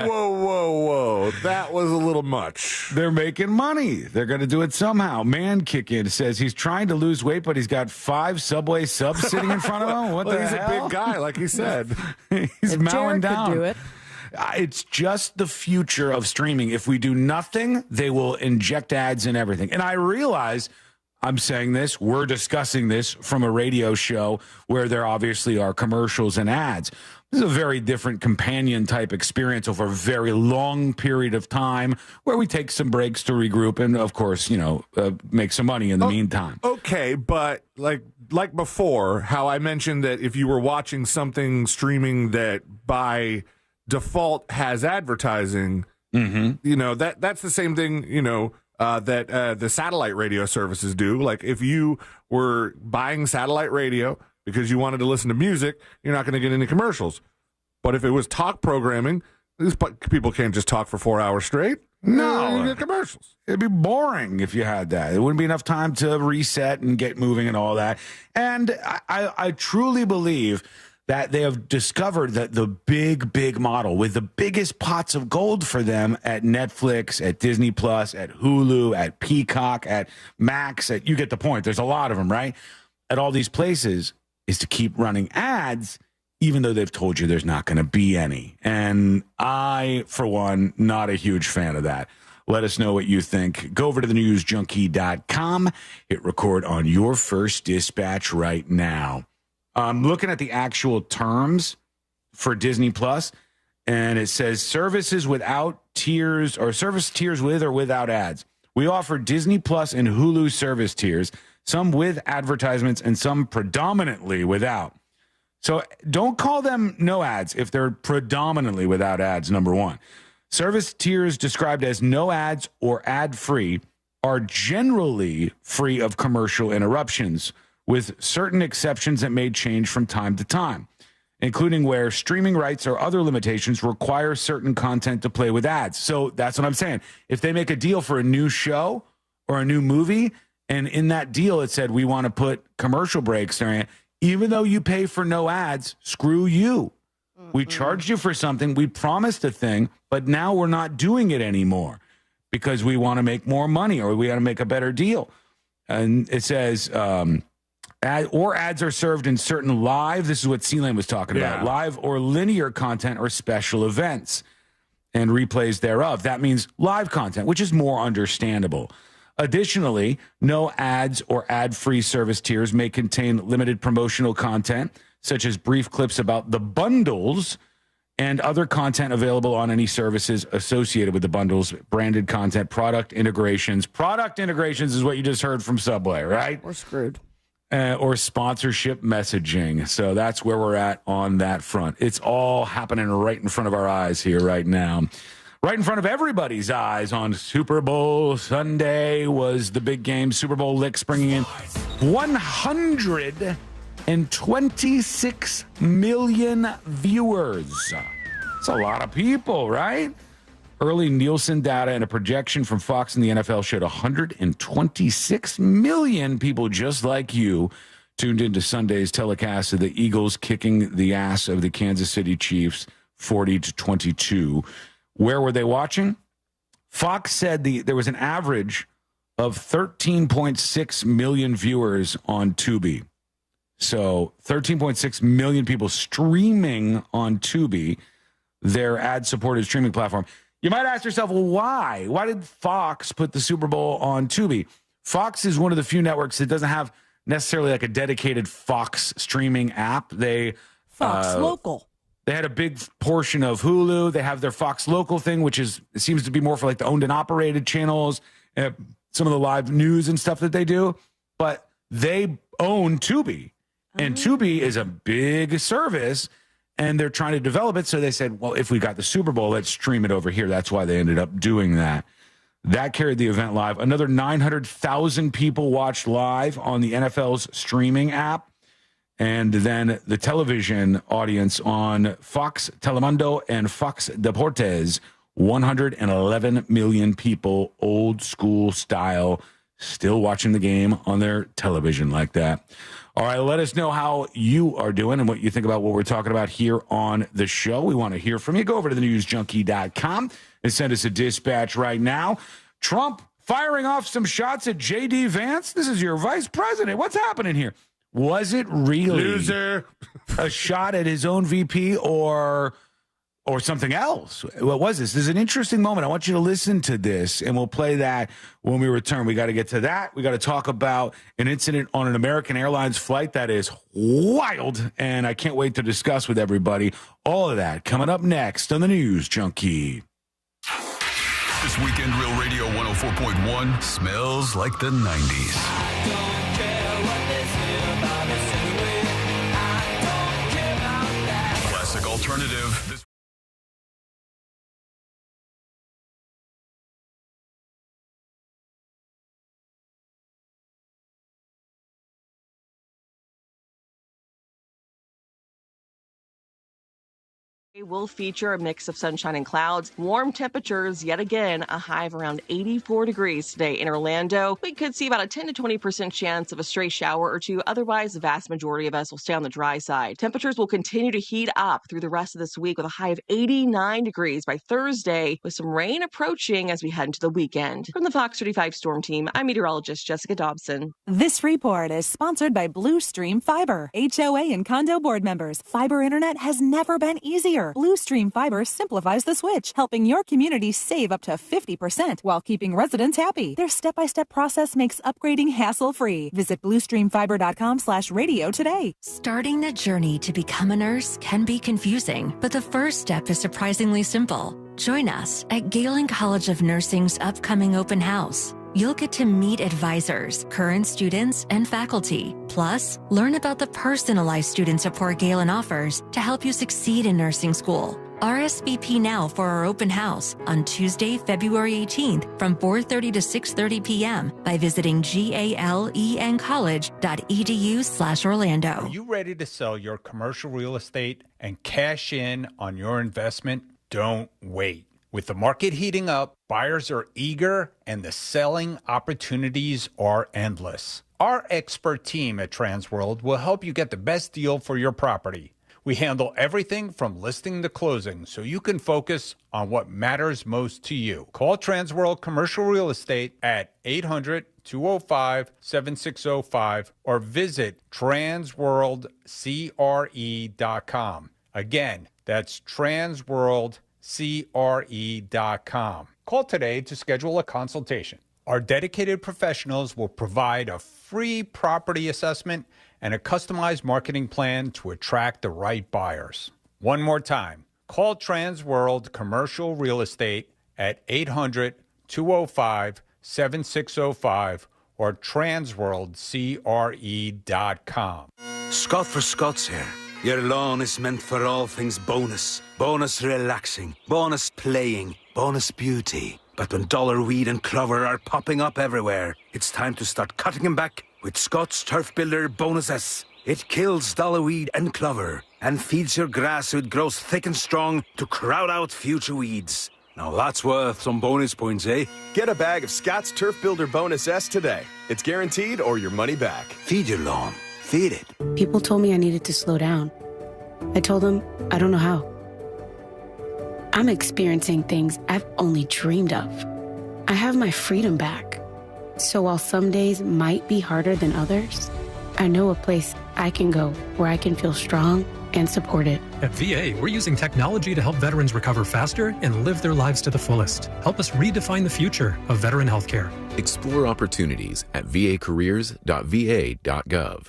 That was a little much. They're making money. They're going to do it somehow. Man Kick In says he's trying to lose weight, but he's got 5 Subway subs sitting in front of him. What the he's hell? a big guy, like he said. He's if mowing Jared down. could do it. It's just the future of streaming. If we do nothing, they will inject ads in everything. And I realize I'm saying this, we're discussing this from a radio show where there obviously are commercials and ads. This is a very different companion type experience over a very long period of time where we take some breaks to regroup and, of course, make some money in the meantime. Okay, but like before, how I mentioned that if you were watching something streaming that by default has advertising, that's the same thing, that the satellite radio services do. Like if you were buying satellite radio because you wanted to listen to music, you're not going to get any commercials. But if it was talk programming, these people can't just talk for 4 hours straight. No. You get commercials. It'd be boring if you had that. It wouldn't be enough time to reset and get moving and all that. And I truly believe that they have discovered that the big model with the biggest pots of gold for them at Netflix, at Disney Plus, at Hulu, at Peacock, at Max, you get the point. There's a lot of them, right? At all these places is to keep running ads, even though they've told you there's not going to be any. And I, for one, not a huge fan of that. Let us know what you think. Go over to thenewsjunkie.com. Hit record on your first dispatch right now. I'm looking at the actual terms for Disney Plus, and it says services without tiers or service tiers with or without ads. We offer Disney Plus and Hulu service tiers, some with advertisements and some predominantly without. So don't call them no ads if they're predominantly without ads, number one. Service tiers described as no ads or ad-free are generally free of commercial interruptions, with certain exceptions that may change from time to time, including where streaming rights or other limitations require certain content to play with ads. So that's what I'm saying. If they make a deal for a new show or a new movie, and in that deal it said we want to put commercial breaks during it, even though you pay for no ads, screw you. We charged you for something, we promised a thing, but now we're not doing it anymore because we want to make more money or we want to make a better deal. And it says... ads are served in certain live, this is what C-Lane was talking about, live or linear content or special events and replays thereof. That means live content, which is more understandable. Additionally, no ads or ad-free service tiers may contain limited promotional content, such as brief clips about the bundles and other content available on any services associated with the bundles, branded content, product integrations. Product integrations is what you just heard from Subway, right? We're screwed. Or sponsorship messaging. So that's where we're at on that front. It's all happening right in front of our eyes here right now. Right in front of everybody's eyes on Super Bowl Sunday was the big game. Super Bowl licks bringing in 126 million viewers. That's a lot of people, right? Early Nielsen data and a projection from Fox and the NFL showed 126 million people just like you tuned into Sunday's telecast of the Eagles kicking the ass of the Kansas City Chiefs 40-22. Where were they watching? Fox said there was an average of 13.6 million viewers on Tubi. So 13.6 million people streaming on Tubi, their ad-supported streaming platform. You might ask yourself, well, why? Why did Fox put the Super Bowl on Tubi? Fox is one of the few networks that doesn't have necessarily like a dedicated Fox streaming app. Fox Local. They had a big portion of Hulu. They have their Fox Local thing, which seems to be more for like the owned and operated channels, some of the live news and stuff that they do. But they own Tubi. And Tubi is a big service. And they're trying to develop it. So they said, well, if we got the Super Bowl, let's stream it over here. That's why they ended up doing that. That carried the event live. Another 900,000 people watched live on the NFL's streaming app. And then the television audience on Fox Telemundo and Fox Deportes, 111 million people, old school style, still watching the game on their television like that. All right, let us know how you are doing and what you think about what we're talking about here on the show. We want to hear from you. Go over to thenewsjunkie.com and send us a dispatch right now. Trump firing off some shots at JD Vance. This is your vice president. What's happening here? Was it really loser a shot at his own VP or something else? What was this? This is an interesting moment. I want you to listen to this, and we'll play that when we return. We got to get to that. We got to talk about an incident on an American Airlines flight that is wild, and I can't wait to discuss with everybody all of that coming up next on the News Junkie. This weekend, Real Radio 104.1 smells like the 90s. Classic alternative. Will feature a mix of sunshine and clouds. Warm temperatures yet again, a high of around 84 degrees today in Orlando. We could see about a 10 to 20% chance of a stray shower or two. Otherwise, the vast majority of us will stay on the dry side. Temperatures will continue to heat up through the rest of this week with a high of 89 degrees by Thursday, with some rain approaching as we head into the weekend. From the Fox 35 Storm Team, I'm meteorologist Jessica Dobson. This report is sponsored by Blue Stream Fiber. HOA and condo board members. Fiber internet has never been easier. Blue Stream Fiber simplifies the switch, helping your community save up to 50% while keeping residents happy. Their step-by-step process makes upgrading hassle-free. Visit bluestreamfiber.com/radio today. Starting the journey to become a nurse can be confusing, but the first step is surprisingly simple. Join us at Galen College of Nursing's upcoming open house. You'll get to meet advisors, current students, and faculty. Plus, learn about the personalized student support Galen offers to help you succeed in nursing school. RSVP now for our open house on Tuesday, February 18th from 4:30 to 6:30 p.m. by visiting galencollege.edu/Orlando. Are you ready to sell your commercial real estate and cash in on your investment? Don't wait. With the market heating up, buyers are eager and the selling opportunities are endless. Our expert team at Transworld will help you get the best deal for your property. We handle everything from listing to closing so you can focus on what matters most to you. Call Transworld Commercial Real Estate at 800-205-7605 or visit transworldcre.com. Again, that's transworldcre.com. Call today to schedule a consultation. Our dedicated professionals will provide a free property assessment and a customized marketing plan to attract the right buyers. One more time, call Transworld Commercial Real Estate at 800-205-7605 or transworldcre.com. Scott for Scott's here. Your lawn is meant for all things bonus. Bonus relaxing, bonus playing, bonus beauty. But when dollar weed and clover are popping up everywhere, it's time to start cutting them back with Scott's Turf Builder Bonus S. It kills dollar weed and clover and feeds your grass so it grows thick and strong to crowd out future weeds. Now that's worth some bonus points, eh? Get a bag of Scott's Turf Builder Bonus S today. It's guaranteed or your money back. Feed your lawn. Feed it. People told me I needed to slow down. I told them I don't know how. I'm experiencing things I've only dreamed of. I have my freedom back. So while some days might be harder than others, I know a place I can go where I can feel strong and supported. At VA, we're using technology to help veterans recover faster and live their lives to the fullest. Help us redefine the future of veteran healthcare. Explore opportunities at vacareers.va.gov.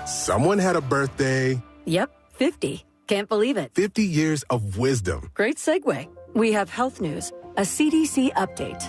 Someone had a birthday. Yep, 50. Can't believe it. 50 years of wisdom. Great segue. We have health news, a CDC update.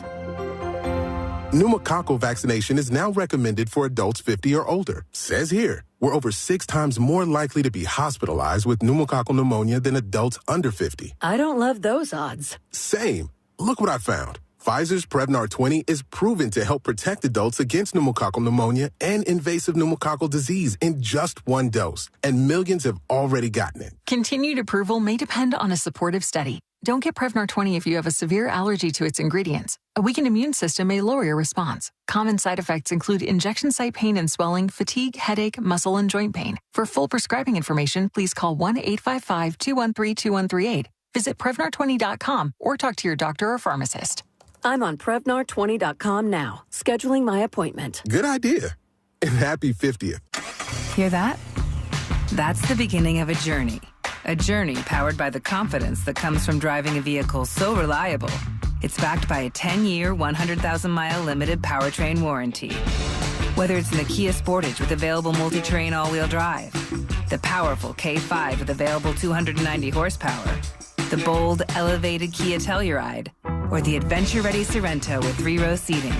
Pneumococcal vaccination is now recommended for adults 50 or older. Says here, we're over 6 times more likely to be hospitalized with pneumococcal pneumonia than adults under 50. I don't love those odds. Same. Look what I found. Pfizer's Prevnar 20 is proven to help protect adults against pneumococcal pneumonia and invasive pneumococcal disease in just 1 dose, and millions have already gotten it. Continued approval may depend on a supportive study. Don't get Prevnar 20 if you have a severe allergy to its ingredients. A weakened immune system may lower your response. Common side effects include injection site pain and swelling, fatigue, headache, muscle, and joint pain. For full prescribing information, please call 1-855-213-2138. Visit Prevnar20.com or talk to your doctor or pharmacist. I'm on Prevnar20.com now, scheduling my appointment. Good idea. And happy 50th. Hear that? That's the beginning of a journey. A journey powered by the confidence that comes from driving a vehicle so reliable. It's backed by a 10-year, 100,000-mile limited powertrain warranty. Whether it's in the Kia Sportage with available multi-terrain all-wheel drive, the powerful K5 with available 290 horsepower, the bold, elevated Kia Telluride, or the adventure-ready Sorento with 3-row seating.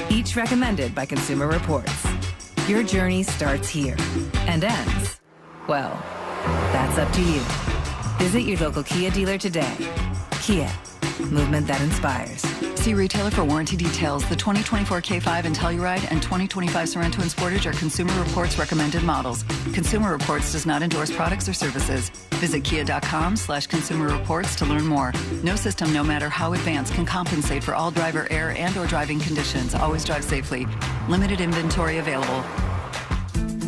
Each recommended by Consumer Reports. Your journey starts here and ends, well, that's up to you. Visit your local Kia dealer today. Kia, movement that inspires. See retailer for warranty details. The 2024 K5 and Telluride and 2025 Sorento and Sportage are Consumer Reports recommended models. Consumer Reports does not endorse products or services. Visit kia.com/Consumer Reports to learn more. No system, no matter how advanced, can compensate for all driver error and or driving conditions. Always drive safely. Limited inventory available.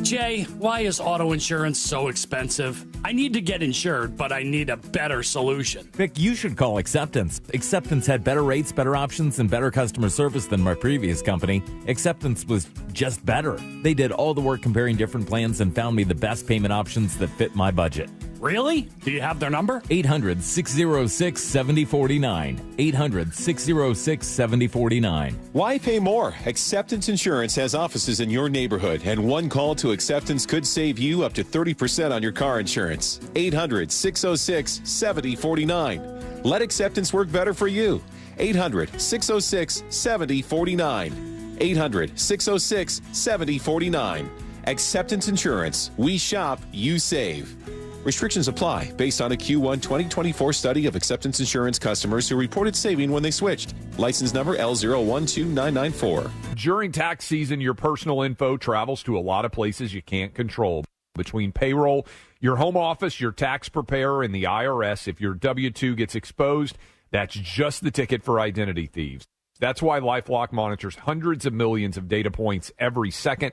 Jay, why is auto insurance so expensive? I need to get insured, but I need a better solution. Vic, you should call Acceptance. Acceptance had better rates, better options, and better customer service than my previous company. Acceptance was just better. They did all the work comparing different plans and found me the best payment options that fit my budget. Really? Do you have their number? 800-606-7049. 800-606-7049. Why pay more? Acceptance Insurance has offices in your neighborhood, and one call to Acceptance could save you up to 30% on your car insurance. 800-606-7049. Let Acceptance work better for you. 800-606-7049. 800-606-7049. Acceptance Insurance. We shop, you save. Restrictions apply based on a Q1 2024 study of Acceptance Insurance customers who reported saving when they switched. License number L012994. During tax season, your personal info travels to a lot of places you can't control. Between payroll, your home office, your tax preparer, and the IRS, if your W-2 gets exposed, that's just the ticket for identity thieves. That's why LifeLock monitors hundreds of millions of data points every second.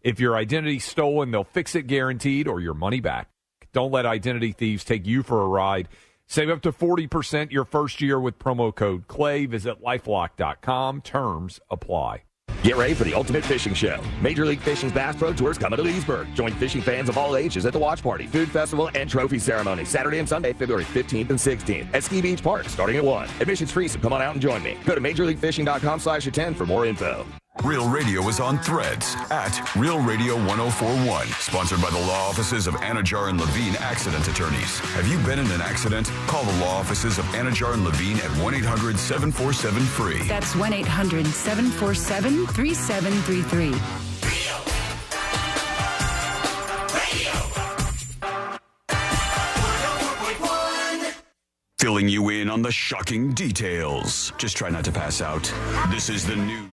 If your identity's stolen, they'll fix it guaranteed or your money back. Don't let identity thieves take you for a ride. Save up to 40% your first year with promo code CLAY. Visit lifelock.com. Terms apply. Get ready for the ultimate fishing show. Major League Fishing's Bass Pro Tours coming to Leesburg. Join fishing fans of all ages at the watch party, food festival, and trophy ceremony Saturday and Sunday, February 15th and 16th at Ski Beach Park, starting at 1. Admission's free, so come on out and join me. Go to majorleaguefishing.com/attend for more info. Real Radio is on Threads at Real Radio 1041. Sponsored by the law offices of Anajar and Levine Accident Attorneys. Have you been in an accident? Call the law offices of Anajar and Levine at 1-800-747-FREE. That's 1-800-747-3733. Filling you in on the shocking details. Just try not to pass out. This is the news.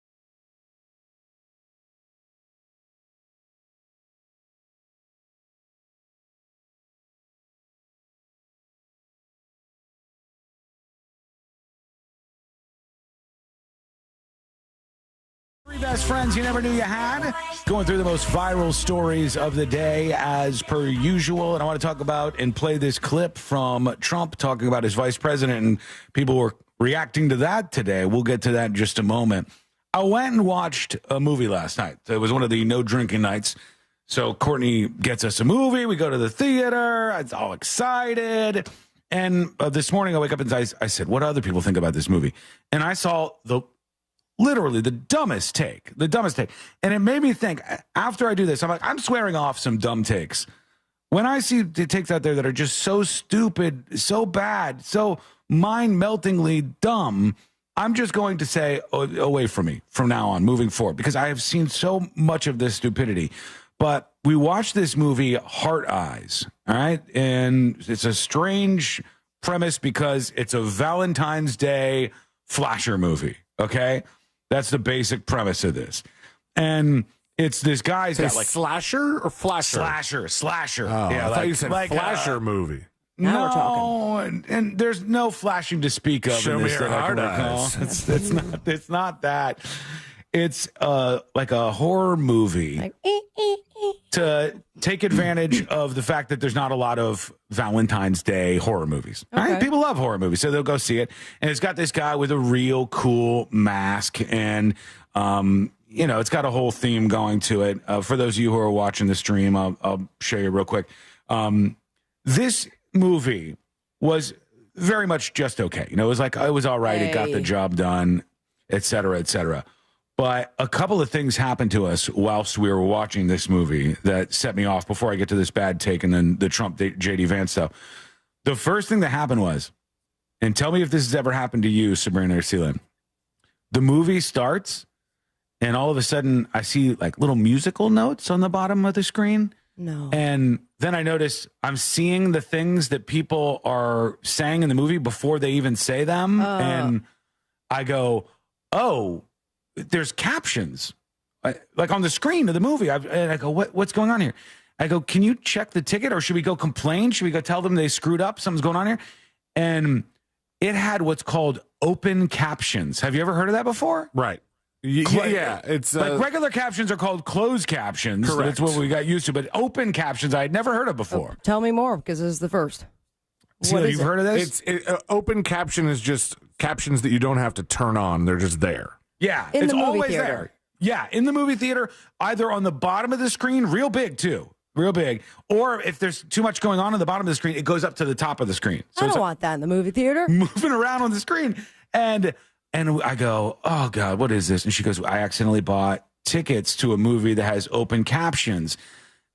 Three best friends you never knew you had. Going through the most viral stories of the day as per usual. And I want to talk about and play this clip from Trump talking about his vice president. And people were reacting to that today. We'll get to that in just a moment. I went and watched a movie last night. It was one of the no drinking nights. So Courtney gets us a movie. We go to the theater. I was all excited. And this morning I wake up and I said, what do other people think about this movie? And I saw literally the dumbest take. And it made me think, after I do this, I'm like, I'm swearing off some dumb takes. When I see the takes out there that are just so stupid, so bad, so mind-meltingly dumb, I'm just going to say, away from me from now on, moving forward, because I have seen so much of this stupidity. But we watched this movie, Heart Eyes, all right? And it's a strange premise because it's a Valentine's Day flasher movie, okay? That's the basic premise of this. And it's this guy's got like slasher or flasher? Slasher. Oh, Yeah, I thought you said flasher movie. Now we're talking. And there's no flashing to speak of. Show in me this your that I can hard recall. eyes. It's not that. It's like a horror movie Like, to take advantage of the fact that there's not a lot of Valentine's Day horror movies. Okay. Right? People love horror movies, so they'll go see it. And it's got this guy with a real cool mask, and it's got a whole theme going to it. For those of you who are watching the stream, I'll show you real quick. This movie was very much just okay. It was like, it was all right. It got the job done, et cetera, et cetera. But a couple of things happened to us whilst we were watching this movie that set me off before I get to this bad take and then the Trump JD Vance stuff. The first thing that happened was, and tell me if this has ever happened to you, Sabrina or Celine, the movie starts and all of a sudden I see like little musical notes on the bottom of the screen. No. And then I notice I'm seeing the things that people are saying in the movie before they even say them. And I go, oh, there's captions like on the screen of the movie. And I go, what's going on here? I go, can you check the ticket or should we go complain? Should we go tell them they screwed up? Something's going on here. And it had what's called open captions. Have you ever heard of that before? Right. Yeah, it's like regular captions are called closed captions. Correct. That's what we got used to. But open captions, I had never heard of before. Tell me more, because this is the first. Celia, you've heard of this? Open caption is just captions that you don't have to turn on. They're just there. Yeah, In it's the movie always theater. there. Yeah, in the movie theater, either on the bottom of the screen, real big too, real big, or if there's too much going on the bottom of the screen, it goes up to the top of the screen. So I it's don't like want that in the movie theater. moving around on the screen. And I go, oh God, what is this? And she goes, I accidentally bought tickets to a movie that has open captions.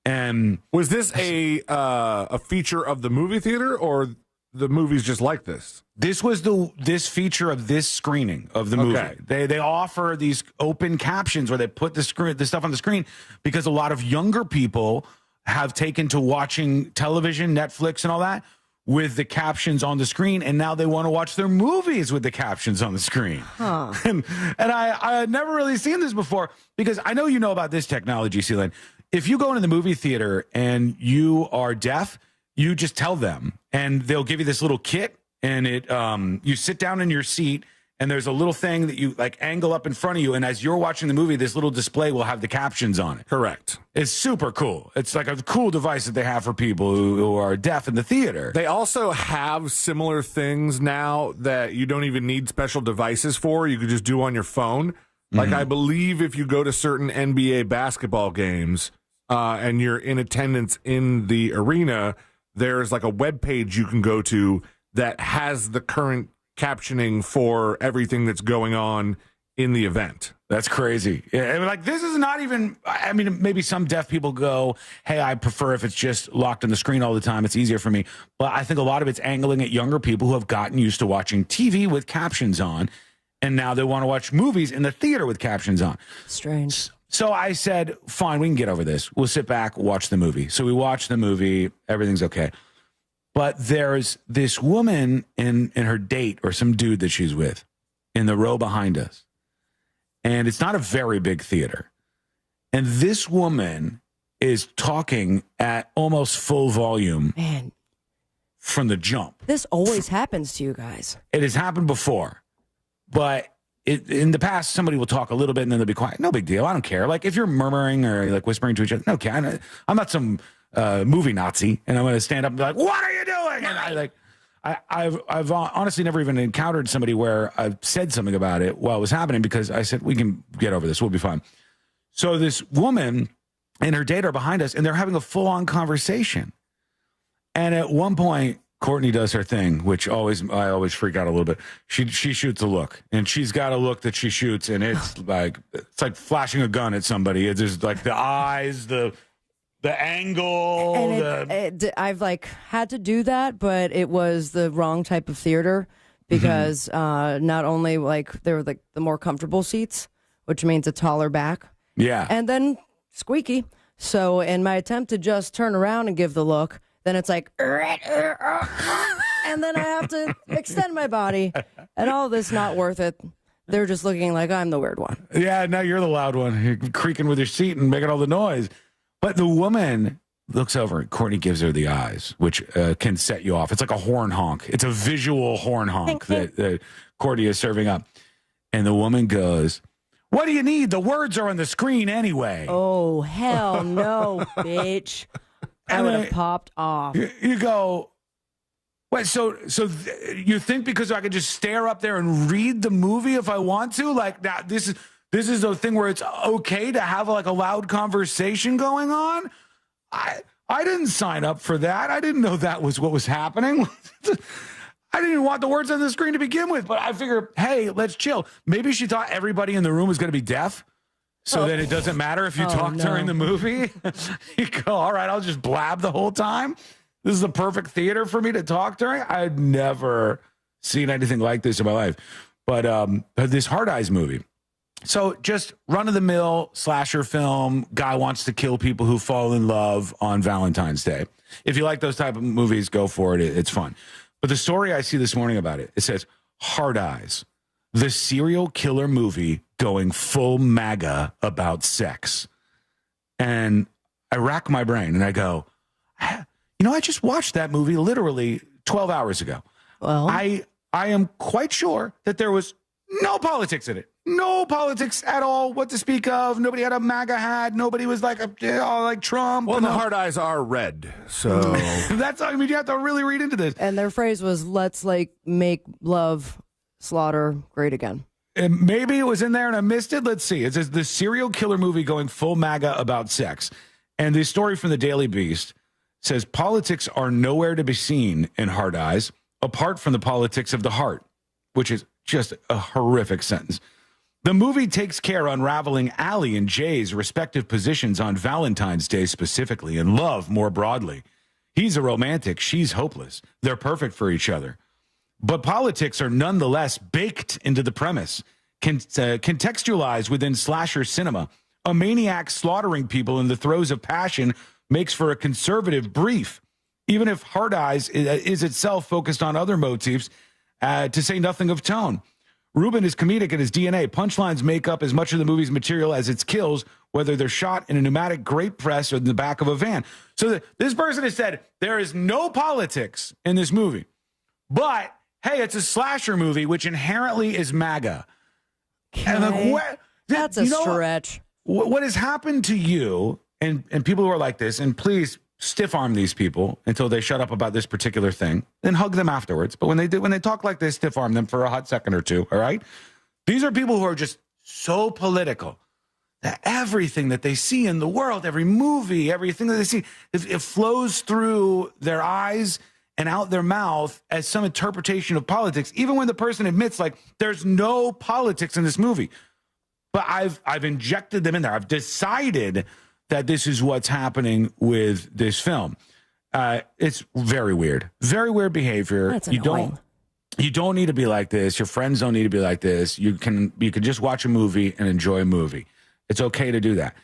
And was this a feature of the movie theater, or the movie's just like this? This was this feature of this screening of the movie. Okay. They offer these open captions where they put the stuff on the screen because a lot of younger people have taken to watching television, Netflix, and all that with the captions on the screen, and now they want to watch their movies with the captions on the screen. Huh. And I had never really seen this before, because I know you know about this technology, Celine. If you go into the movie theater and you are deaf, you just tell them, and they'll give you this little kit, and you sit down in your seat, and there's a little thing that you like angle up in front of you, and as you're watching the movie, this little display will have the captions on it. Correct. It's super cool. It's like a cool device that they have for people who are deaf in the theater. They also have similar things now that you don't even need special devices for. You could just do on your phone. Like, I believe if you go to certain NBA basketball games and you're in attendance in the arena, there's like a web page you can go to that has the current captioning for everything that's going on in the event. That's crazy. Yeah, like, this is not even, I mean, maybe some deaf people go, hey, I prefer if it's just locked on the screen all the time. It's easier for me. But I think a lot of it's angling at younger people who have gotten used to watching TV with captions on, and now they want to watch movies in the theater with captions on. Strange. So I said, fine, we can get over this. We'll sit back, watch the movie. So we watch the movie. Everything's okay. But there's this woman in her date or some dude that she's with in the row behind us. And it's not a very big theater. And this woman is talking at almost full volume. Man, from the jump. This always happens to you guys. It has happened before. But in the past, somebody will talk a little bit and then they'll be quiet. No big deal. I don't care. Like, if you're murmuring or like whispering to each other, okay, I'm not some movie Nazi, and I'm going to stand up and be like, what are you doing? And I've honestly never even encountered somebody where I've said something about it while it was happening, because I said, we can get over this. We'll be fine. So this woman and her date are behind us, and they're having a full-on conversation. And at one point, Courtney does her thing, which I always freak out a little bit. She shoots a look, and she's got a look that she shoots, and it's like flashing a gun at somebody. It's just like the eyes, the angle. And I've like had to do that, but it was the wrong type of theater, because not only like they were like the more comfortable seats, which means a taller back. Yeah. And then squeaky. So in my attempt to just turn around and give the look, then it's like, and then I have to extend my body, and all this not worth it. They're just looking like I'm the weird one. Yeah, now you're the loud one. You're creaking with your seat and making all the noise. But the woman looks over, and Courtney gives her the eyes, which can set you off. It's like a horn honk. It's a visual horn honk that Courtney is serving up. And the woman goes, "What do you need? The words are on the screen anyway." Oh, hell no, bitch. I would have popped off. You go, wait, so you think because I could just stare up there and read the movie if I want to? Like, now this is a thing where it's okay to have like a loud conversation going on? I didn't sign up for that. I didn't know that was what was happening. I didn't even want the words on the screen to begin with, but I figured, hey, let's chill. Maybe she thought everybody in the room was going to be deaf, so then it doesn't matter if you talk during the movie. You go, all right, I'll just blab the whole time. This is the perfect theater for me to talk during. I'd never seen anything like this in my life. But this Hard Eyes movie. So just run-of-the-mill slasher film, guy wants to kill people who fall in love on Valentine's Day. If you like those type of movies, go for it. It's fun. But the story I see this morning about it says, Hard Eyes, the serial killer movie going full MAGA about sex. And I rack my brain and I go, I just watched that movie literally 12 hours ago. Well, I am quite sure that there was no politics in it. No politics at all, what to speak of. Nobody had a MAGA hat. Nobody was like Trump. Well, the hard eyes are red, so you have to really read into this. And their phrase was, let's make love, slaughter great again. And maybe it was in there and I missed it. Let's see. It says the serial killer movie going full MAGA about sex. And the story from the Daily Beast says politics are nowhere to be seen in Hard Eyes apart from the politics of the heart, which is just a horrific sentence. The movie takes care unraveling Allie and Jay's respective positions on Valentine's Day specifically and love more broadly. He's a romantic. She's hopeless. They're perfect for each other. But politics are nonetheless baked into the premise, contextualized within slasher cinema. A maniac slaughtering people in the throes of passion makes for a conservative brief, even if Hard Eyes is itself focused on other motifs, to say nothing of tone. Rubin is comedic in his DNA. Punchlines make up as much of the movie's material as its kills, whether they're shot in a pneumatic grape press or in the back of a van. So this person has said there is no politics in this movie, but hey, it's a slasher movie, which inherently is MAGA. Okay. And that's a stretch. What has happened to you and people who are like this, and please stiff arm these people until they shut up about this particular thing, then hug them afterwards. But when they talk like this, stiff arm them for a hot second or two. All right. These are people who are just so political that everything that they see in the world, every movie, everything that they see, it flows through their eyes and out their mouth as some interpretation of politics, even when the person admits like there's no politics in this movie. But I've injected them in there. I've decided that this is what's happening with this film. It's very weird behavior. That's annoying. You don't need to be like this. Your friends don't need to be like this. You can just watch a movie and enjoy a movie. It's okay to do that.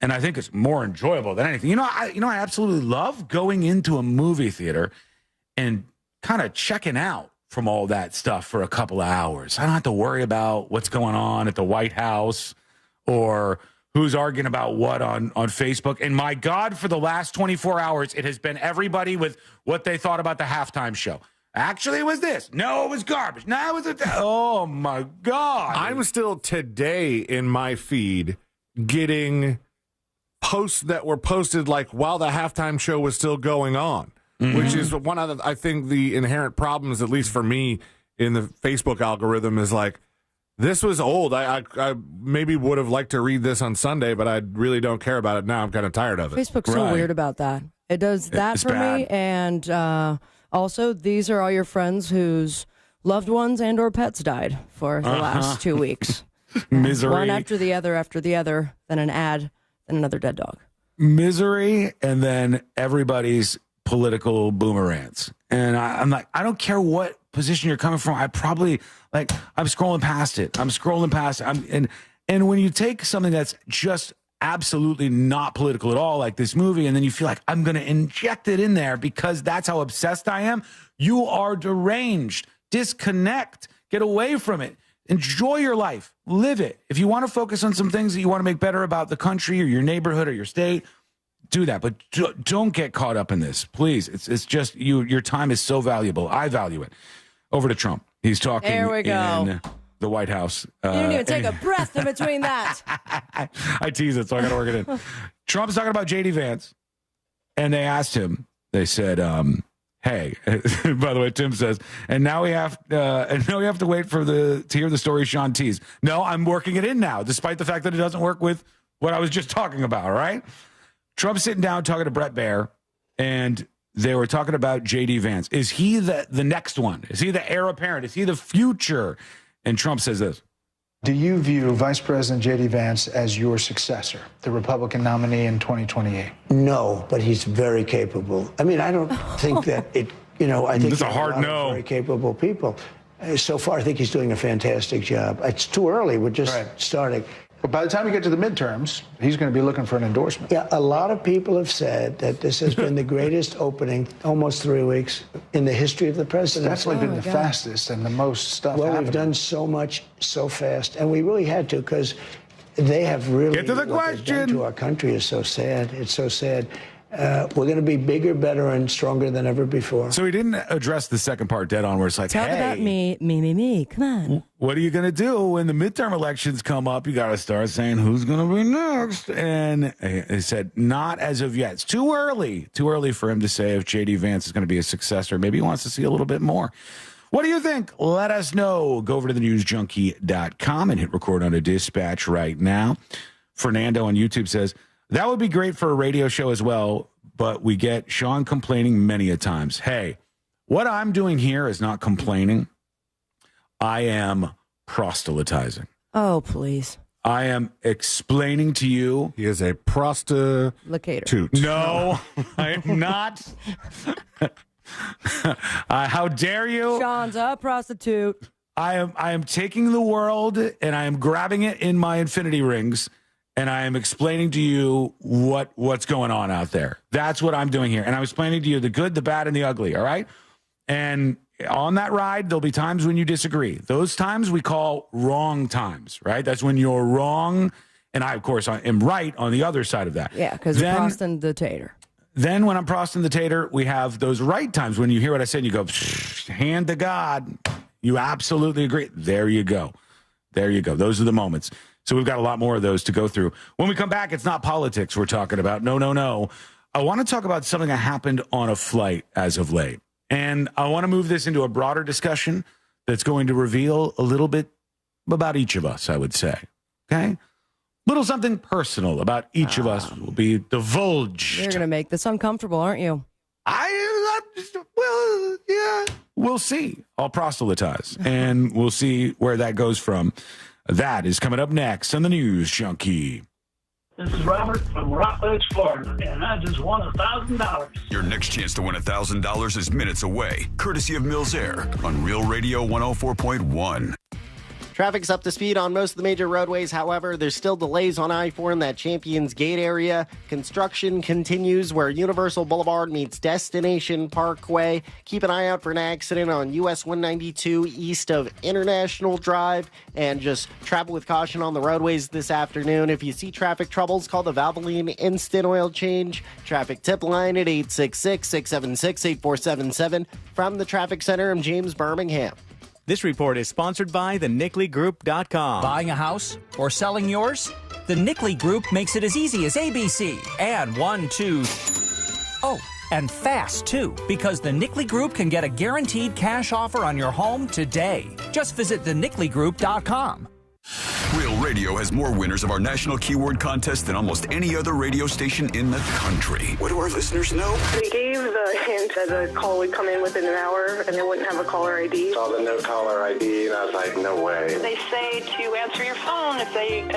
And I think it's more enjoyable than anything. I absolutely love going into a movie theater and kind of checking out from all that stuff for a couple of hours. I don't have to worry about what's going on at the White House or who's arguing about what on Facebook. And my God, for the last 24 hours, it has been everybody with what they thought about the halftime show. Actually, it was this. No, it was garbage. No, it was oh, my God. I'm still today in my feed getting posts that were posted like while the halftime show was still going on, which is one of the, I think the inherent problems, at least for me, in the Facebook algorithm is like, this was old. I maybe would have liked to read this on Sunday, but I really don't care about it now. I'm kind of tired of it. Facebook's so weird about that. It does that for me. And also, these are all your friends whose loved ones and or pets died for the last 2 weeks. Misery. One after the other, then an ad, then another dead dog. Misery, and then everybody's political boomerangs. And I'm like, I don't care what position you're coming from. I probably I'm scrolling past it. And when you take something that's just absolutely not political at all, like this movie, and then you feel like I'm going to inject it in there because that's how obsessed I am, you are deranged. Disconnect. Get away from it. Enjoy your life. Live it. If you want to focus on some things that you want to make better about the country or your neighborhood or your state, do that. But don't get caught up in this, please. It's just your time is so valuable. I value it. Over to Trump. He's talking There we go. in the White House. You didn't even take a breath in between that. I tease it, so I got to work it in. Trump's talking about JD Vance, and they asked him. They said, "Hey," by the way, Tim says, and now we have to wait to hear the story Sean teased. No, I'm working it in now, despite the fact that it doesn't work with what I was just talking about. All right, Trump's sitting down talking to Brett Baer, and they were talking about JD Vance. Is he the next one? Is he the heir apparent? Is he the future? And Trump says this. Do you view Vice President JD Vance as your successor, the Republican nominee in 2028? No, but he's very capable. I mean, I don't think that it, I think it's a hard no. Very capable people. So far, I think he's doing a fantastic job. It's too early. We're just starting. But by the time we get to the midterms, he's going to be looking for an endorsement. Yeah, a lot of people have said that this has been the greatest opening, almost 3 weeks, in the history of the presidency. It's definitely been the fastest and the most stuff happening. We've done so much so fast, and we really had to, because they have really... Get to the question! To our country is so sad. It's so sad. We're going to be bigger, better, and stronger than ever before. So he didn't address the second part dead on, where it's like, Talk about me. Come on. What are you going to do when the midterm elections come up? You got to start saying who's going to be next. And he said, not as of yet. It's too early for him to say if JD Vance is going to be a successor. Maybe he wants to see a little bit more. What do you think? Let us know. Go over to thenewsjunkie.com and hit record on a dispatch right now. Fernando on YouTube says, that would be great for a radio show as well, but we get Sean complaining many a times. Hey, what I'm doing here is not complaining. I am proselytizing. Oh, please. I am explaining to you. He is a prostitute. No, I am not. How dare you? Sean's a prostitute. I am taking the world and I am grabbing it in my infinity rings. And I am explaining to you what's going on out there. That's what I'm doing here. And I'm explaining to you the good, the bad, and the ugly, all right? And on that ride, there'll be times when you disagree. Those times we call wrong times, right? That's when you're wrong. And I, of course, I am right on the other side of that. Yeah, because you're prosting the tater. Then when I'm prosting the tater, we have those right times when you hear what I said and you go, hand to God. You absolutely agree. There you go. Those are the moments. So we've got a lot more of those to go through. When we come back, it's not politics we're talking about. No. I want to talk about something that happened on a flight as of late. And I want to move this into a broader discussion that's going to reveal a little bit about each of us, I would say. Okay? Little something personal about each of us will be divulged. You're going to make this uncomfortable, aren't you? Well, yeah. We'll see. I'll proselytize. And we'll see where that goes from. That is coming up next on the News Junkie. This is Robert from Rockledge, Florida, and I just won $1,000. Your next chance to win $1,000 is minutes away, courtesy of Mills Air on Real Radio 104.1. Traffic's up to speed on most of the major roadways. However, there's still delays on I-4 in that Champions Gate area. Construction continues where Universal Boulevard meets Destination Parkway. Keep an eye out for an accident on US 192 east of International Drive. And just travel with caution on the roadways this afternoon. If you see traffic troubles, call the Valvoline Instant Oil Change Traffic Tip Line at 866-676-8477. From the Traffic Center, I'm James Birmingham. This report is sponsored by thenicklygroup.com. Buying a house or selling yours? The Nickley Group makes it as easy as ABC. And 1, 2... Oh, and fast, too, because the Nickley Group can get a guaranteed cash offer on your home today. Just visit thenicklygroup.com. Real Radio has more winners of our national keyword contest than almost any other radio station in the country. What do our listeners know? We gave the hint that the call would come in within an hour and they wouldn't have a caller ID. Saw the no caller ID and I was like, no way. They say to answer your phone if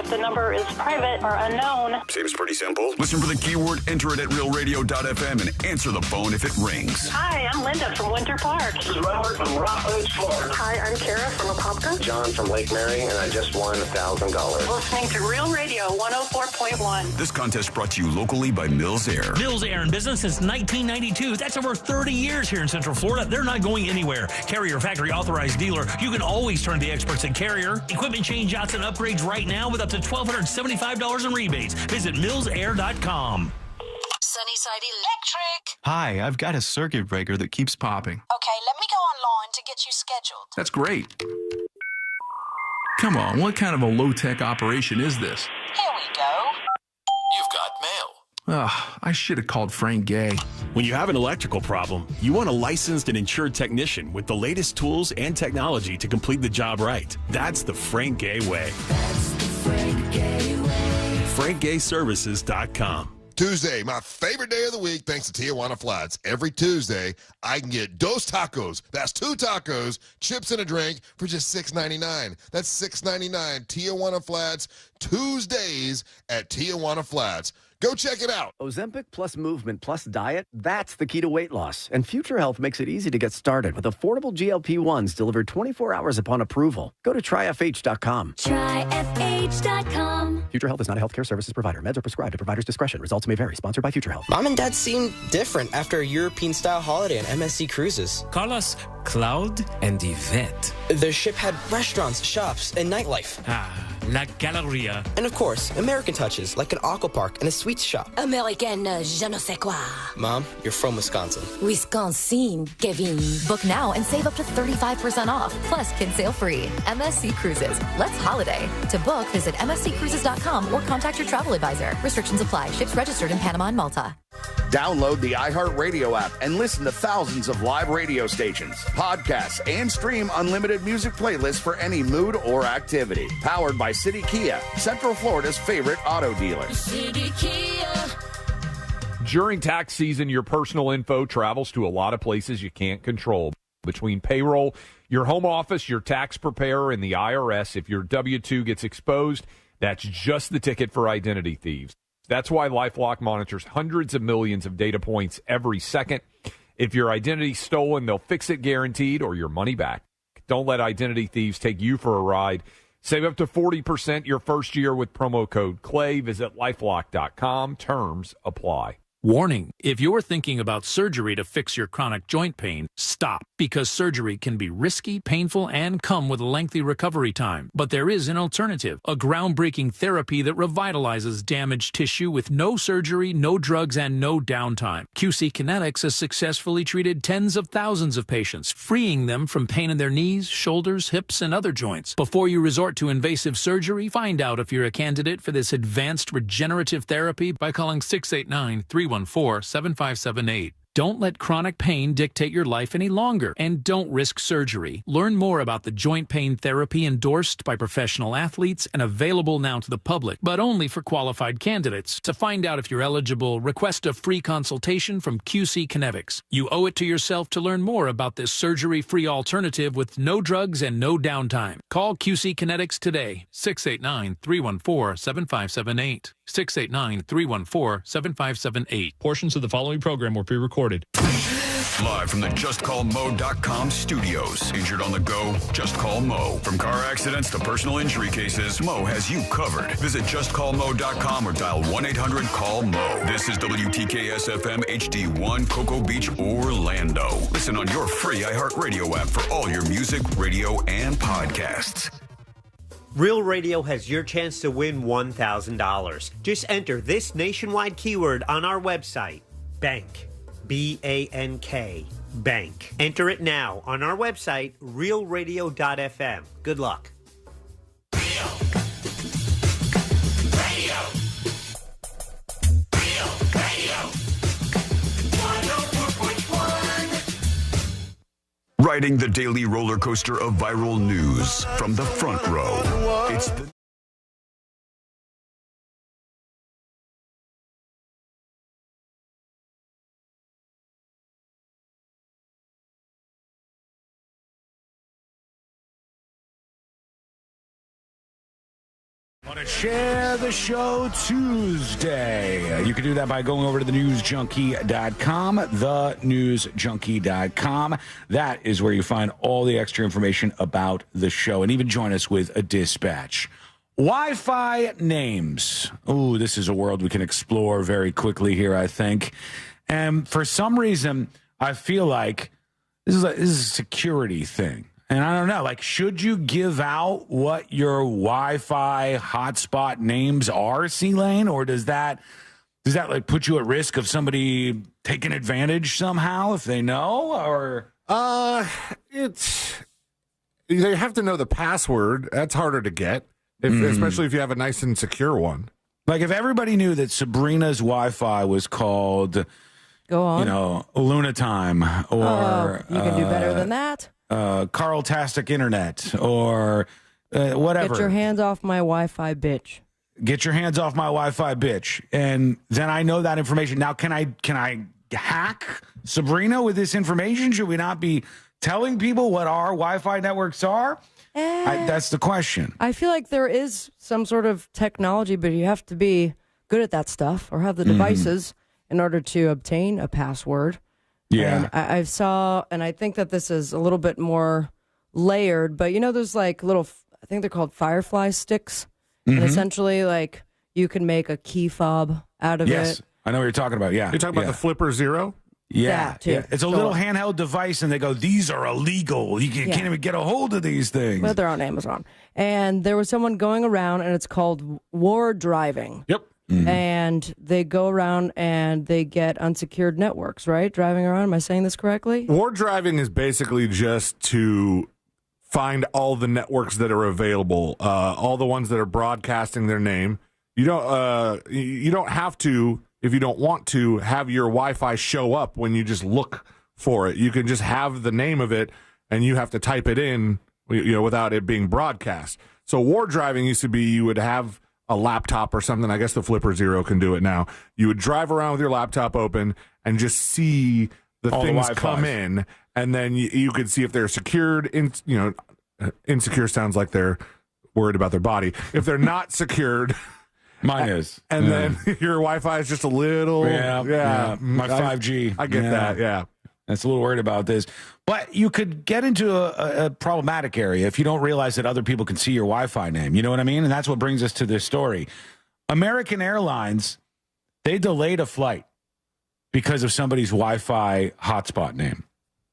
the number is private or unknown. Seems pretty simple. Listen for the keyword, enter it at realradio.fm, and answer the phone if it rings. Hi, I'm Linda from Winter Park. This is Robert from Rockledge, Florida. Hi, I'm Kara from Apopka. John from Lake Mary, and I just won $1,000. Listening to Real Radio 104.1. This contest brought to you locally by Mills Air. Mills Air in business since 1992. That's over 30 years here in Central Florida. They're not going anywhere. Carrier factory authorized dealer. You can always turn to the experts at Carrier. Equipment change-outs and upgrades right now with up to $1,275 in rebates. Visit millsair.com. Sunnyside Electric. Hi, I've got a circuit breaker that keeps popping. Okay, let me go online to get you scheduled. That's great. Come on, what kind of a low-tech operation is this? Here we go. You've got mail. Ugh, I should have called Frank Gay. When you have an electrical problem, you want a licensed and insured technician with the latest tools and technology to complete the job right. That's the Frank Gay way. That's the Frank Gay way. FrankGayServices.com. Tuesday, my favorite day of the week, thanks to Tijuana Flats. Every Tuesday, I can get dos tacos. That's 2 tacos, chips, and a drink for just $6.99. That's $6.99. Tijuana Flats, Tuesdays at Tijuana Flats. Go check it out. Ozempic plus movement plus diet, that's the key to weight loss. And Future Health makes it easy to get started with affordable GLP-1s delivered 24 hours upon approval. Go to tryfh.com. Tryfh.com. Future Health is not a healthcare services provider. Meds are prescribed at provider's discretion. Results may vary. Sponsored by Future Health. Mom and Dad seem different after a European-style holiday on MSC Cruises. Call us Cloud and Yvette. Their ship had restaurants, shops, and nightlife. La Galleria. And of course, American touches, like an aqua park and a sweets shop. American je ne sais quoi. Mom, you're from Wisconsin. Wisconsin, Kevin. Book now and save up to 35% off. Plus, kids sail free. MSC Cruises. Let's holiday. To book, visit msccruises.com or contact your travel advisor. Restrictions apply. Ships registered in Panama and Malta. Download the iHeartRadio app and listen to thousands of live radio stations, podcasts, and stream unlimited music playlists for any mood or activity. Powered by City Kia, Central Florida's favorite auto dealer. City Kia. During tax season, your personal info travels to a lot of places you can't control. Between payroll, your home office, your tax preparer, and the IRS, if your W-2 gets exposed, that's just the ticket for identity thieves. That's why LifeLock monitors hundreds of millions of data points every second. If your identity's stolen, they'll fix it guaranteed or your money back. Don't let identity thieves take you for a ride. Save up to 40% your first year with promo code CLAY. Visit lifelock.com. Terms apply. Warning, if you're thinking about surgery to fix your chronic joint pain, stop, because surgery can be risky, painful, and come with a lengthy recovery time. But there is an alternative, a groundbreaking therapy that revitalizes damaged tissue with no surgery, no drugs, and no downtime. QC Kinetics has successfully treated tens of thousands of patients, freeing them from pain in their knees, shoulders, hips, and other joints. Before you resort to invasive surgery, find out if you're a candidate for this advanced regenerative therapy by calling 689-314-7578. Don't let chronic pain dictate your life any longer, and don't risk surgery. Learn more about the joint pain therapy endorsed by professional athletes and available now to the public, but only for qualified candidates. To find out if you're eligible, request a free consultation from QC Kinetics. You owe it to yourself to learn more about this surgery-free alternative with no drugs and no downtime. Call QC Kinetics today, 689-314-7578. 689-314-7578. Portions of the following program were pre-recorded. Live from the JustCallMo.com studios. Injured on the go? Just call Mo. From car accidents to personal injury cases, Mo has you covered. Visit JustCallMo.com or dial 1-800-CALL-MO. This is WTKS-FM HD1, Cocoa Beach, Orlando. Listen on your free iHeartRadio app for all your music, radio, and podcasts. Real Radio has your chance to win $1,000. Just enter this nationwide keyword on our website, bank. B-A-N-K, bank. Enter it now on our website, realradio.fm. Good luck. Riding the daily roller coaster of viral news from the front row. It's the Want to share the show Tuesday? You can do that by going over to thenewsjunkie.com, thenewsjunkie.com. That is where you find all the extra information about the show, and even join us with a dispatch. Wi-Fi names. Ooh, this is a world we can explore very quickly here, I think. And for some reason, I feel like this is a security thing. And I don't know, like, should you give out what your Wi-Fi hotspot names are, C-Lane, or does that Does that like put you at risk of somebody taking advantage somehow if they know? Or you have to know the password. That's harder to get, especially if you have a nice and secure one. Like if everybody knew that Sabrina's Wi-Fi was called, go on, you know, Luna Time, or you can do better than that. Carl-tastic Internet, or whatever. Get your hands off my Wi-Fi, bitch. Get your hands off my Wi-Fi, bitch. And then I know that information. Now, can I hack Sabrina with this information? Should we not be telling people what our Wi-Fi networks are? That's the question. I feel like there is some sort of technology, but you have to be good at that stuff or have the devices in order to obtain a password. Yeah. And I saw, and I think that this is a little bit more layered, but you know, there's like little, I think they're called Firefly sticks. And essentially, like, you can make a key fob out of it. Yes, I know what you're talking about, yeah. You're talking about the Flipper Zero? Yeah, it's a little handheld device, and they go, these are illegal. You can't even get a hold of these things. But they're on Amazon. And there was someone going around, and it's called war driving. Yep. And they go around and they get unsecured networks, right? Driving around. Am I saying this correctly? War driving is basically just to find all the networks that are available, all the ones that are broadcasting their name. You don't have to, if you don't want to, have your Wi-Fi show up when you just look for it. You can just have the name of it, and you have to type it in, without it being broadcast. So war driving used to be you would have a laptop or something. I guess the Flipper Zero can do it now. You would drive around with your laptop open and just see all things come in, and then you could see if they're secured. Insecure sounds like they're worried about their body. If they're not secured, mine is, and then your Wi-Fi is just a little, my 5G. I get that. Yeah, that's a little worried about this, but you could get into a problematic area if you don't realize that other people can see your Wi-Fi name. You know what I mean? And that's what brings us to this story. American Airlines, they delayed a flight because of somebody's Wi-Fi hotspot name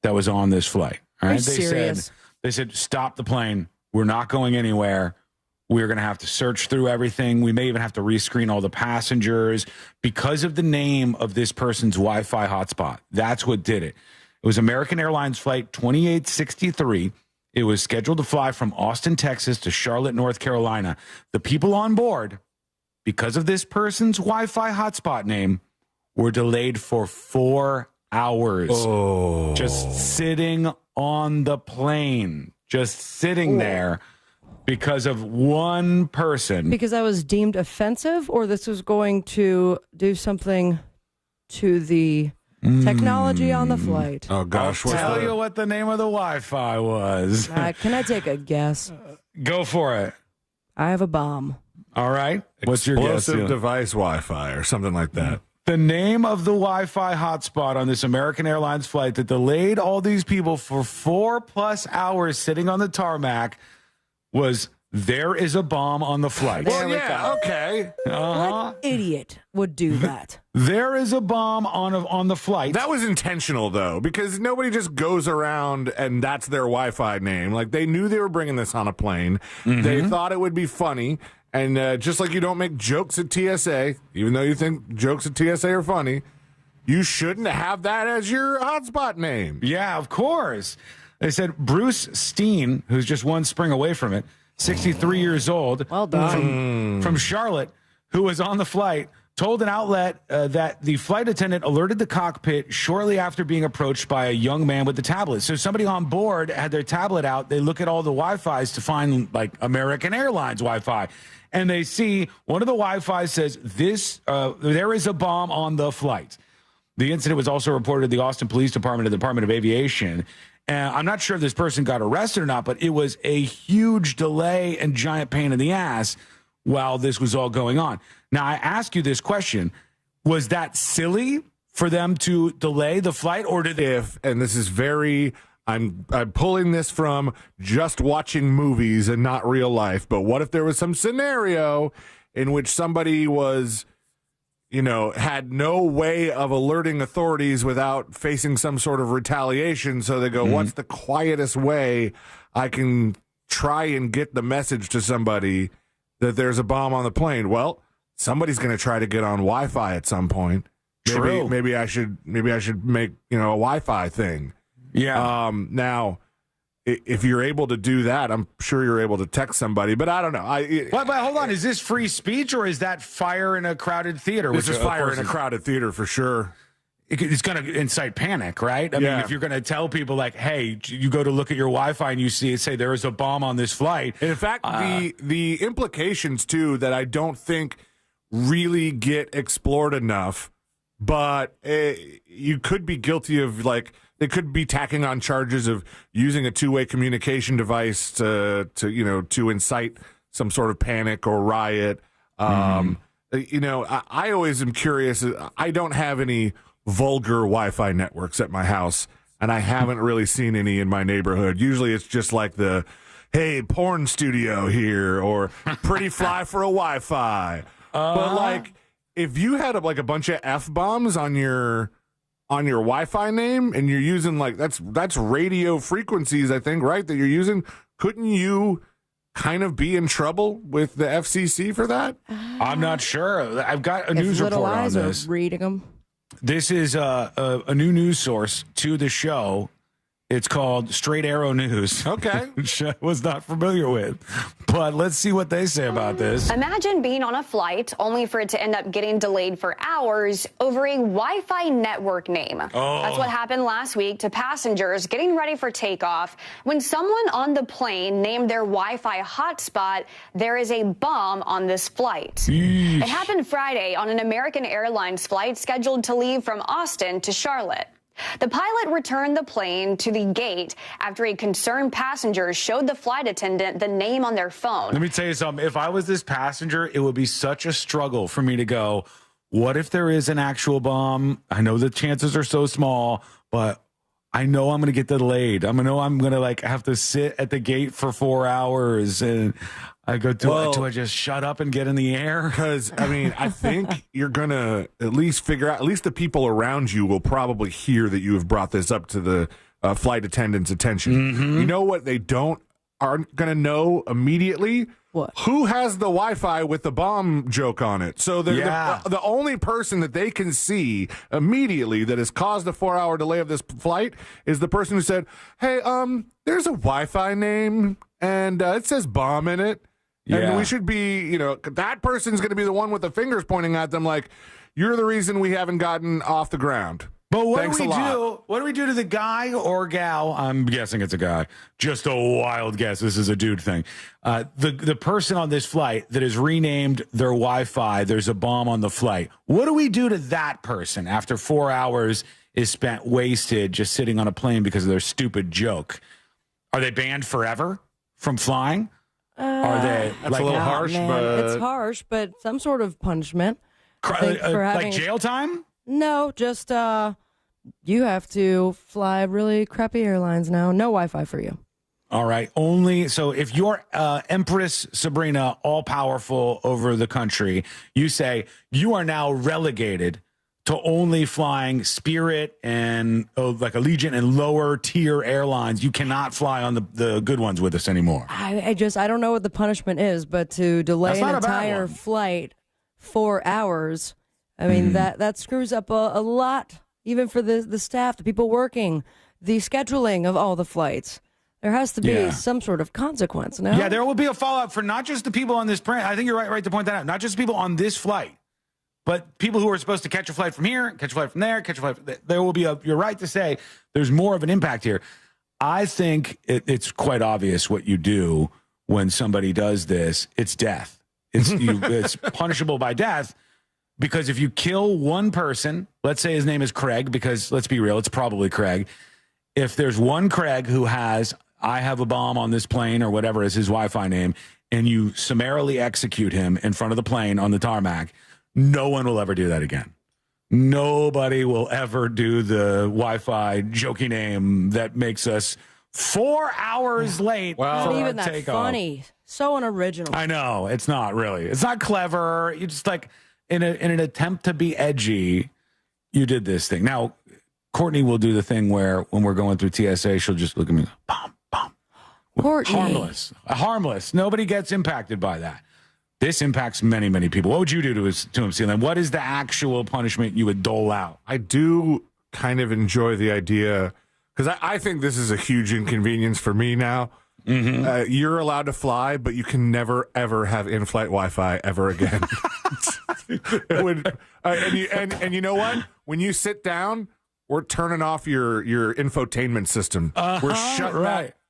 that was on this flight. All right, they said, stop the plane. We're not going anywhere. We're going to have to search through everything. We may even have to rescreen all the passengers because of the name of this person's Wi-Fi hotspot. That's what did it. It was American Airlines flight 2863. It was scheduled to fly from Austin, Texas to Charlotte, North Carolina. The people on board, because of this person's Wi-Fi hotspot name, were delayed for 4 hours. Oh. Just sitting on the plane. Just sitting there because of one person. Because I was deemed offensive, or this was going to do something to the technology on the flight? Oh, gosh. I'll tell you what the name of the Wi-Fi was. Can I take a guess? Go for it. I have a bomb. All right. What's your guess? Explosive device Wi-Fi or something like that. The name of the Wi-Fi hotspot on this American Airlines flight that delayed all these people for 4+ hours sitting on the tarmac was There Is a Bomb on the Flight. Well, yeah, okay. What idiot would do that? There is a bomb on the flight. That was intentional, though, because nobody just goes around and that's their Wi-Fi name. Like, they knew they were bringing this on a plane. They thought it would be funny. And just like you don't make jokes at TSA, even though you think jokes at TSA are funny, you shouldn't have that as your hotspot name. Yeah, of course. They said Bruce Steen, who's just one spring away from it, 63 years old, well done, from Charlotte, who was on the flight, told an outlet that the flight attendant alerted the cockpit shortly after being approached by a young man with the tablet. So somebody on board had their tablet out. They look at all the Wi-Fis to find, like, American Airlines Wi-Fi. And they see one of the Wi-Fi says, there is a bomb on the flight. The incident was also reported to the Austin Police Department and the Department of Aviation. And I'm not sure if this person got arrested or not, but it was a huge delay and giant pain in the ass while this was all going on. Now, I ask you this question. Was that silly for them to delay the flight, or did they? And this is very... I'm pulling this from just watching movies and not real life. But what if there was some scenario in which somebody was, had no way of alerting authorities without facing some sort of retaliation? So they go, what's the quietest way I can try and get the message to somebody that there's a bomb on the plane? Well, somebody's going to try to get on Wi-Fi at some point. True. Maybe I should make, a Wi-Fi thing. Yeah. Now, if you're able to do that, I'm sure you're able to text somebody, but I don't know. But hold on. Is this free speech or is that fire in a crowded theater? This is fire in a crowded theater for sure. It's going to incite panic, right? I mean, if you're going to tell people like, hey, you go to look at your Wi-Fi and you say there is a bomb on this flight. And in fact, the implications too that I don't think really get explored enough, but you could be guilty of they could be tacking on charges of using a two-way communication device to incite some sort of panic or riot. I always am curious. I don't have any vulgar Wi-Fi networks at my house, and I haven't really seen any in my neighborhood. Usually it's just like the, hey, porn studio here, or pretty fly for a Wi-Fi. But if you had a bunch of F-bombs on your Wi-Fi name, and you're using that's radio frequencies, I think, right, that you're using, couldn't you kind of be in trouble with the FCC for that? I'm not sure. I've got a news report on this. Reading them. This is a new news source to the show. It's called Straight Arrow News. Okay. Which I was not familiar with. But let's see what they say about this. Imagine being on a flight only for it to end up getting delayed for hours over a Wi-Fi network name. Oh. That's what happened last week to passengers getting ready for takeoff when someone on the plane named their Wi-Fi hotspot, there is a bomb on this flight. Yeesh. It happened Friday on an American Airlines flight scheduled to leave from Austin to Charlotte. The pilot returned the plane to the gate after a concerned passenger showed the flight attendant the name on their phone. Let me tell you something. If I was this passenger, it would be such a struggle for me to go, what if there is an actual bomb? I know the chances are so small, but I know I'm going to get delayed. I'm going to have to sit at the gate for 4 hours. And I go, do I just shut up and get in the air? Because, I think you're going to at least figure out, at least the people around you will probably hear that you have brought this up to the flight attendant's attention. Mm-hmm. You know what they aren't going to know immediately? What? Who has the Wi-Fi with the bomb joke on it? So the only person that they can see immediately that has caused a 4-hour delay of this flight is the person who said, hey, there's a Wi-Fi name and it says bomb in it. And we should be, that person's going to be the one with the fingers pointing at them like, you're the reason we haven't gotten off the ground. But what do we do to the guy or gal? I'm guessing it's a guy. Just a wild guess. This is a dude thing. The person on this flight that has renamed their Wi-Fi, there's a bomb on the flight. What do we do to that person after 4 hours is spent wasted just sitting on a plane because of their stupid joke? Are they banned forever from flying? Are they? That's a little harsh, but it's harsh, but some sort of punishment. Like jail time? No, just you have to fly really crappy airlines now. No Wi-Fi for you. All right. So if you're Empress Sabrina, all powerful over the country, you say you are now relegated to only flying Spirit and like Allegiant and lower tier airlines. You cannot fly on the good ones with us anymore. I don't know what the punishment is, but to delay an entire flight 4 hours, that screws up a lot, even for the staff, the people working, the scheduling of all the flights. There has to be some sort of consequence, no? Yeah, there will be a fallout for not just the people on this plane. I think you're right to point that out. Not just people on this flight, but people who are supposed to catch a flight from here, catch a flight from there, catch a flight. There will be you're right to say there's more of an impact here. I think it's quite obvious what you do when somebody does this. It's death. It's punishable by death. Because if you kill one person, let's say his name is Craig, because let's be real, it's probably Craig. If there's one Craig who has, I have a bomb on this plane or whatever is his Wi-Fi name, and you summarily execute him in front of the plane on the tarmac, no one will ever do that again. Nobody will ever do the Wi-Fi jokey name that makes us 4 hours late. Well, not even that takeoff. Funny. So unoriginal. I know. It's not really. It's not clever. You just in an attempt to be edgy, you did this thing. Now, Courtney will do the thing where when we're going through TSA, she'll just look at me, bomb. Courtney. Harmless. Nobody gets impacted by that. This impacts many, many people. What would you do to him, Celine? What is the actual punishment you would dole out? I do kind of enjoy the idea, because I think this is a huge inconvenience for me now. Mm-hmm. You're allowed to fly, but you can never, ever have in-flight Wi-Fi ever again. It would, and you know what? When you sit down, we're turning off your infotainment system. We're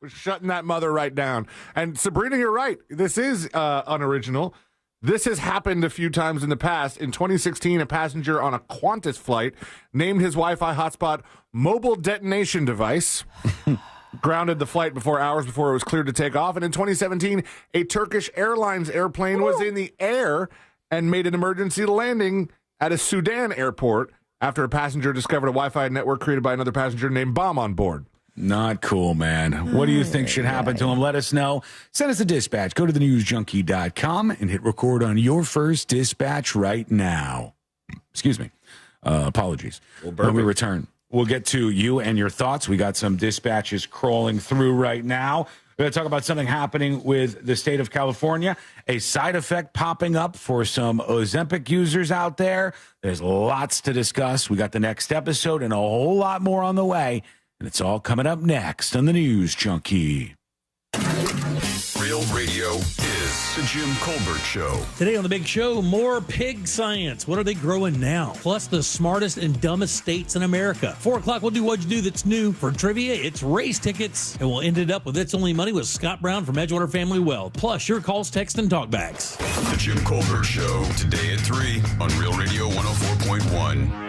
shutting that mother right down. And Sabrina, you're right. This is unoriginal. This has happened a few times in the past. In 2016, a passenger on a Qantas flight named his Wi-Fi hotspot mobile detonation device. Grounded the flight hours before it was cleared to take off. And in 2017, a Turkish Airlines airplane was in the air and made an emergency landing at a Sudan airport after a passenger discovered a Wi-Fi network created by another passenger named Bomb on board. Not cool, man. What do you think should happen to him? Let us know. Send us a dispatch. Go to thenewsjunkie.com and hit record on your first dispatch right now. Excuse me. Apologies. When we return, we'll get to you and your thoughts. We got some dispatches crawling through right now. We're going to talk about something happening with the state of California, a side effect popping up for some Ozempic users out there. There's lots to discuss. We got the next episode and a whole lot more on the way. And it's all coming up next on the News Junkie. Real radio is the Jim Colbert Show. Today on The Big Show, more pig science. What are they growing now? Plus, the smartest and dumbest states in America. 4 o'clock, we'll do What'd You Do That's New. For trivia, it's race tickets. And we'll end it up with It's Only Money with Scott Brown from Edgewater Family Wealth. Plus, your calls, text, and talkbacks. The Jim Colbert Show, today at 3 on Real Radio 104.1.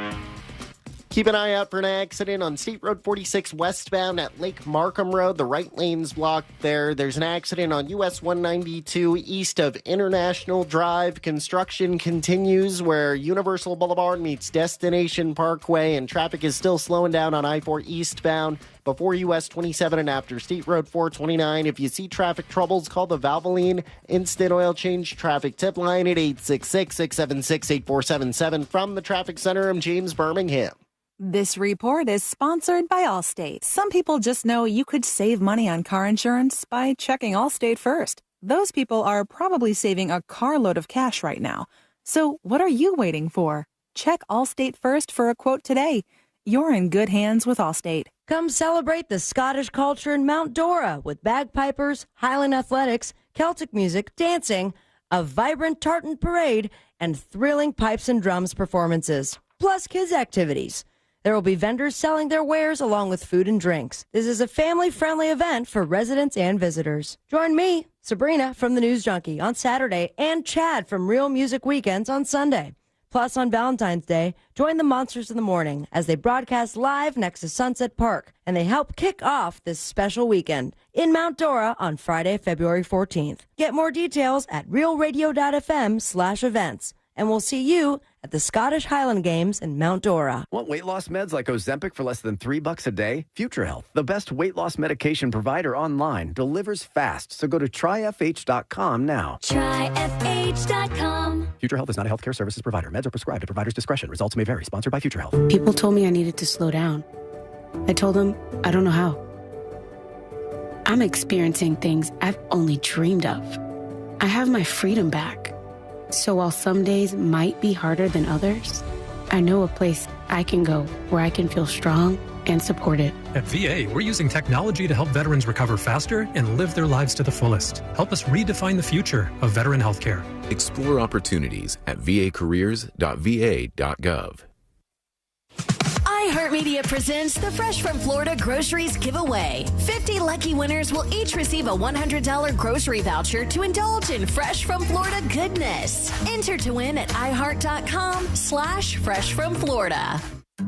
Keep an eye out for an accident on State Road 46 westbound at Lake Markham Road. The right lane's blocked there. There's an accident on US 192 east of International Drive. Construction continues where Universal Boulevard meets Destination Parkway, and traffic is still slowing down on I-4 eastbound before US 27 and after State Road 429. If you see traffic troubles, call the Valvoline Instant Oil Change Traffic Tip Line at 866-676-8477. From the Traffic Center, I'm James Birmingham. This report is sponsored by Allstate. Some people just know you could save money on car insurance by checking Allstate first. Those people are probably saving a carload of cash right now. So what are you waiting for? Check Allstate first for a quote today. You're in good hands with Allstate. Come celebrate the Scottish culture in Mount Dora with bagpipers, Highland athletics, Celtic music, dancing, a vibrant tartan parade, and thrilling pipes and drums performances, plus kids' activities. There will be vendors selling their wares along with food and drinks. This is a family-friendly event for residents and visitors. Join me, Sabrina from the News Junkie, on Saturday, and Chad from Real Music Weekends on Sunday. Plus, on Valentine's Day, join the Monsters in the Morning as they broadcast live next to Sunset Park, and they help kick off this special weekend in Mount Dora on Friday, February 14th. Get more details at realradio.fm/events, and we'll see you at the Scottish Highland Games in Mount Dora. Want weight loss meds like Ozempic for less than $3 a day? Future Health, the best weight loss medication provider online, delivers fast. So go to tryfh.com now. Tryfh.com. Future Health is not a healthcare services provider. Meds are prescribed at provider's discretion. Results may vary. Sponsored by Future Health. People told me I needed to slow down. I told them I don't know how. I'm experiencing things I've only dreamed of. I have my freedom back. So while some days might be harder than others, I know a place I can go where I can feel strong and supported. At VA, we're using technology to help veterans recover faster and live their lives to the fullest. Help us redefine the future of veteran healthcare. Explore opportunities at vacareers.va.gov. iHeartMedia presents the Fresh from Florida Groceries Giveaway. 50 lucky winners will each receive a $100 grocery voucher to indulge in Fresh from Florida goodness. Enter to win at iHeart.com/freshfromflorida.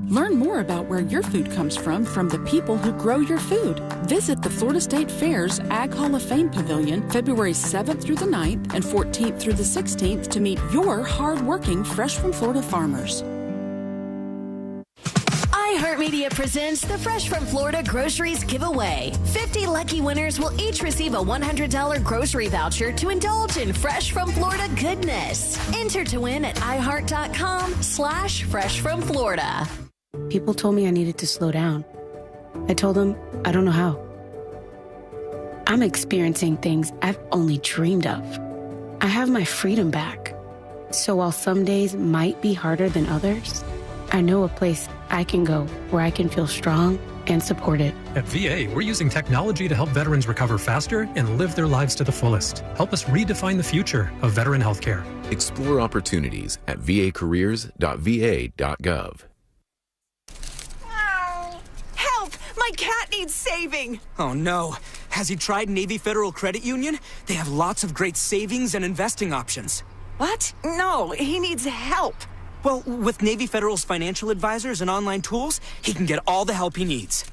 Learn more about where your food comes from the people who grow your food. Visit the Florida State Fair's Ag Hall of Fame Pavilion February 7th through the 9th and 14th through the 16th to meet your hard-working Fresh from Florida farmers. iHeartMedia presents the Fresh from Florida Groceries Giveaway. 50 lucky winners will each receive a $100 grocery voucher to indulge in Fresh from Florida goodness. Enter to win at iHeart.com/freshfromflorida. People told me I needed to slow down. I told them I don't know how. I'm experiencing things I've only dreamed of. I have my freedom back. So while some days might be harder than others, I know a place I can go where I can feel strong and supported. At VA, we're using technology to help veterans recover faster and live their lives to the fullest. Help us redefine the future of veteran healthcare. Explore opportunities at vacareers.va.gov. Help! My cat needs saving! Oh no. Has he tried Navy Federal Credit Union? They have lots of great savings and investing options. What? No, he needs help. Well, with Navy Federal's financial advisors and online tools, he can get all the help he needs.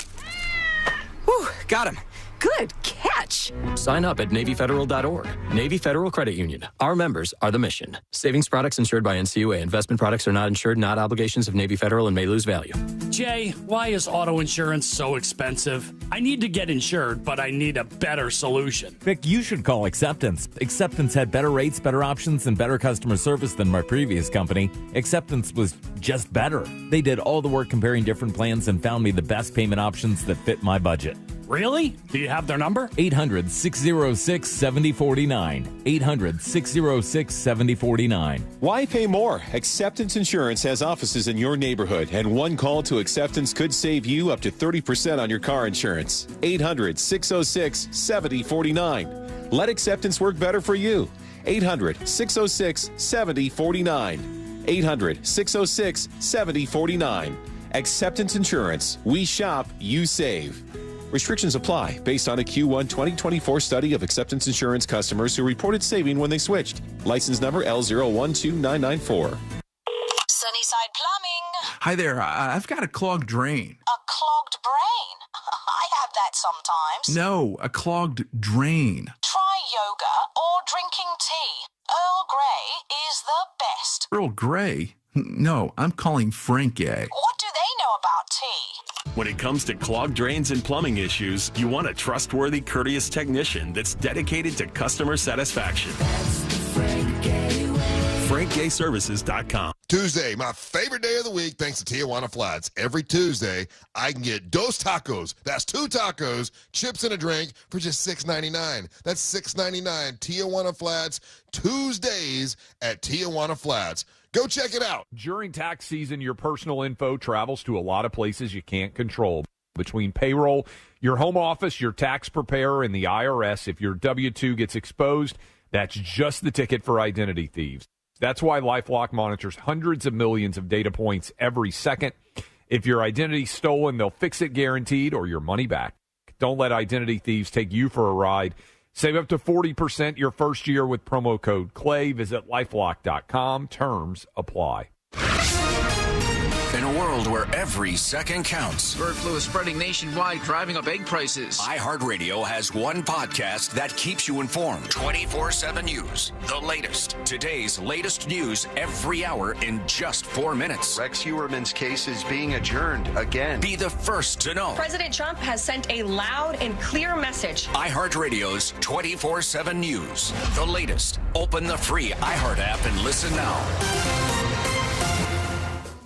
Whew, got him. Good catch. Sign up at NavyFederal.org. Navy Federal Credit Union. Our members are the mission. Savings products insured by NCUA. Investment products are not insured, not obligations of Navy Federal, and may lose value. Jay, why is auto insurance so expensive? I need to get insured, but I need a better solution. Vic, you should call Acceptance. Acceptance had better rates, better options, and better customer service than my previous company. Acceptance was just better. They did all the work comparing different plans and found me the best payment options that fit my budget. Really? Do you have their number? 800-606-7049. 800-606-7049. Why pay more? Acceptance Insurance has offices in your neighborhood, and one call to Acceptance could save you up to 30% on your car insurance. 800-606-7049. Let Acceptance work better for you. 800-606-7049. 800-606-7049. Acceptance Insurance. We shop, you save. Restrictions apply based on a Q1 2024 study of Acceptance Insurance customers who reported saving when they switched. License number L012994. Sunnyside Plumbing. Hi there. I've got a clogged drain. A clogged brain. I have that sometimes. No, a clogged drain. Try yoga or drinking tea. Earl Grey is the best. Earl Grey? No, I'm calling Frank A. What do they know about tea? When it comes to clogged drains and plumbing issues, you want a trustworthy, courteous technician that's dedicated to customer satisfaction. FrankGayServices.com. Tuesday, my favorite day of the week, thanks to Tijuana Flats. Every Tuesday, I can get dos tacos. That's 2 tacos, chips, and a drink for just $6.99. That's $6.99. Tijuana Flats, Tuesdays at Tijuana Flats. Go check it out. During tax season, your personal info travels to a lot of places you can't control. Between payroll, your home office, your tax preparer, and the IRS, if your W-2 gets exposed, that's just the ticket for identity thieves. That's why LifeLock monitors hundreds of millions of data points every second. If your identity's stolen, they'll fix it guaranteed or your money back. Don't let identity thieves take you for a ride. Save up to 40% your first year with promo code CLAY. Visit LifeLock.com. Terms apply. In a world where every second counts, Bird flu is spreading nationwide, driving up egg prices. iHeartRadio has one podcast that keeps you informed. 24/7 News. The latest. Today's latest news every hour in just 4 minutes. Rex Heuermann's case is being adjourned again. Be the first to know. President Trump has sent a loud and clear message. iHeartRadio's 24/7 News. The latest. Open the free iHeart app and listen now.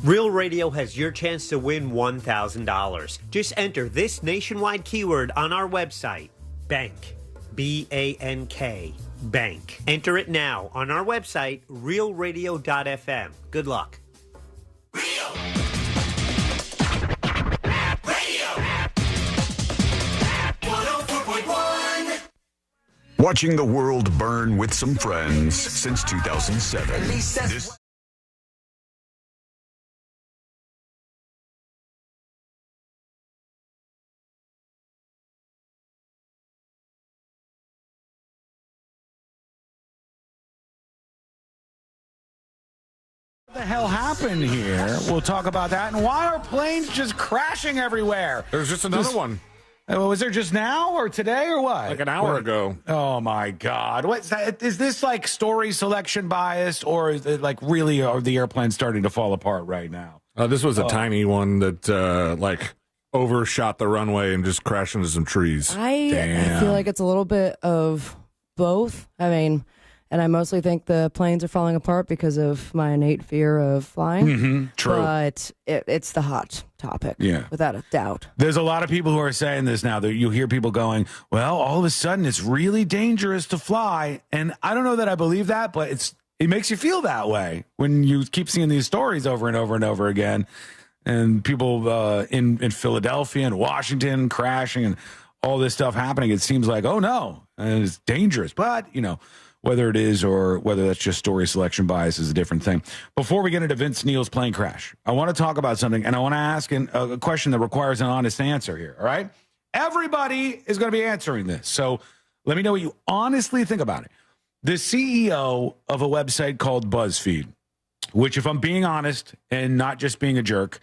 Real Radio has your chance to win $1,000. Just enter this nationwide keyword on our website, BANK. B-A-N-K. Bank. Enter it now on our website, realradio.fm. Good luck. Watching the world burn with some friends since 2007. What the hell happened here? We'll talk about that. And why are planes just crashing everywhere? There's just another one. Was there just now or today or what? Like an hour ago. Oh, my God. What's that? Is this like story selection biased, or is it like really are the airplanes starting to fall apart right now? This was a tiny one that like overshot the runway and just crashed into some trees. I feel like it's a little bit of both. I mean, And I mostly think the planes are falling apart because of my innate fear of flying. True. But it's the hot topic, without a doubt. There's a lot of people who are saying this now. That you hear people going, well, all of a sudden it's really dangerous to fly. And I don't know that I believe that, but it makes you feel that way when you keep seeing these stories over and over and over again. And people in Philadelphia and Washington crashing and all this stuff happening. It seems like, oh, no, it's dangerous. But, whether it is or whether that's just story selection bias is a different thing. Before we get into Vince Neil's plane crash, I want to talk about something, and I want to ask a question that requires an honest answer here, all right? Everybody is going to be answering this, so let me know what you honestly think about it. The CEO of a website called BuzzFeed, which, if I'm being honest and not just being a jerk,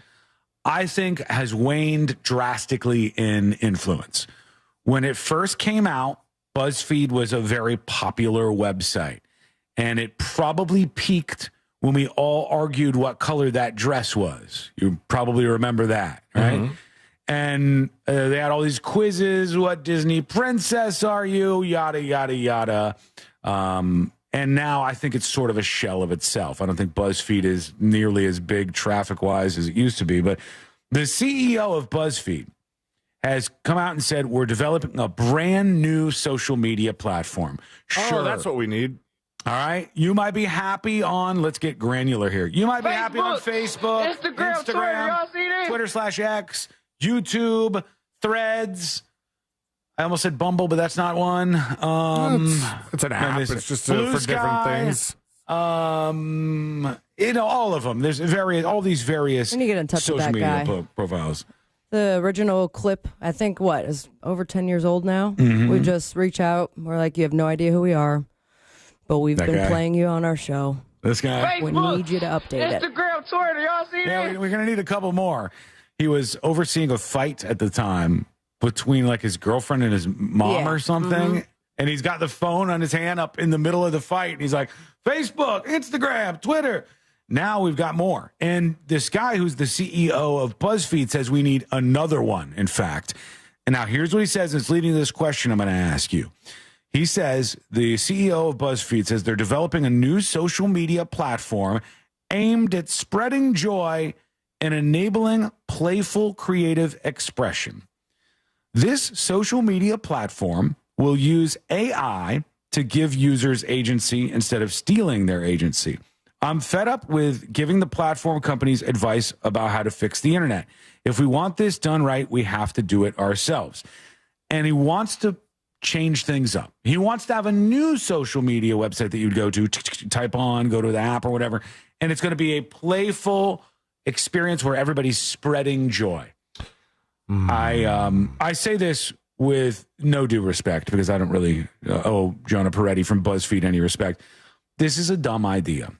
I think has waned drastically in influence. When it first came out, BuzzFeed was a very popular website, and it probably peaked when we all argued what color that dress was. You probably remember that, right? Mm-hmm. And they had all these quizzes. What Disney princess are you? Yada, yada, yada. And now I think it's sort of a shell of itself. I don't think BuzzFeed is nearly as big traffic-wise as it used to be. But the CEO of BuzzFeed has come out and said, we're developing a brand new social media platform. Sure. Oh, that's what we need. All right. You might be happy on, let's get granular here. You might be happy on Facebook, Instagram, Twitter/X, YouTube, Threads. I almost said Bumble, but that's not one. It's an app. It's just for different things. All of them. There's all these various when you get in touch social with that media guy. Profiles. The original clip, I think, is over 10 years old now. Mm-hmm. We just reach out. We're like, you have no idea who we are, but we've been playing you on our show. This guy. We need you to update it. Instagram, Twitter, y'all see that? We're going to need a couple more. He was overseeing a fight at the time between like his girlfriend and his mom or something. Mm-hmm. And he's got the phone on his hand up in the middle of the fight. And he's like, Facebook, Instagram, Twitter. Now we've got more. And this guy who's the CEO of BuzzFeed says we need another one, in fact. And now here's what he says. It's leading to this question I'm going to ask you. He says the CEO of BuzzFeed says they're developing a new social media platform aimed at spreading joy and enabling playful creative expression. This social media platform will use AI to give users agency instead of stealing their agency. I'm fed up with giving the platform companies advice about how to fix the internet. If we want this done right, we have to do it ourselves. And he wants to change things up. He wants to have a new social media website that you'd go to, type on, go to the app or whatever, and it's going to be a playful experience where everybody's spreading joy. I say this with no due respect because I don't really owe Jonah Peretti from BuzzFeed any respect. This is a dumb idea.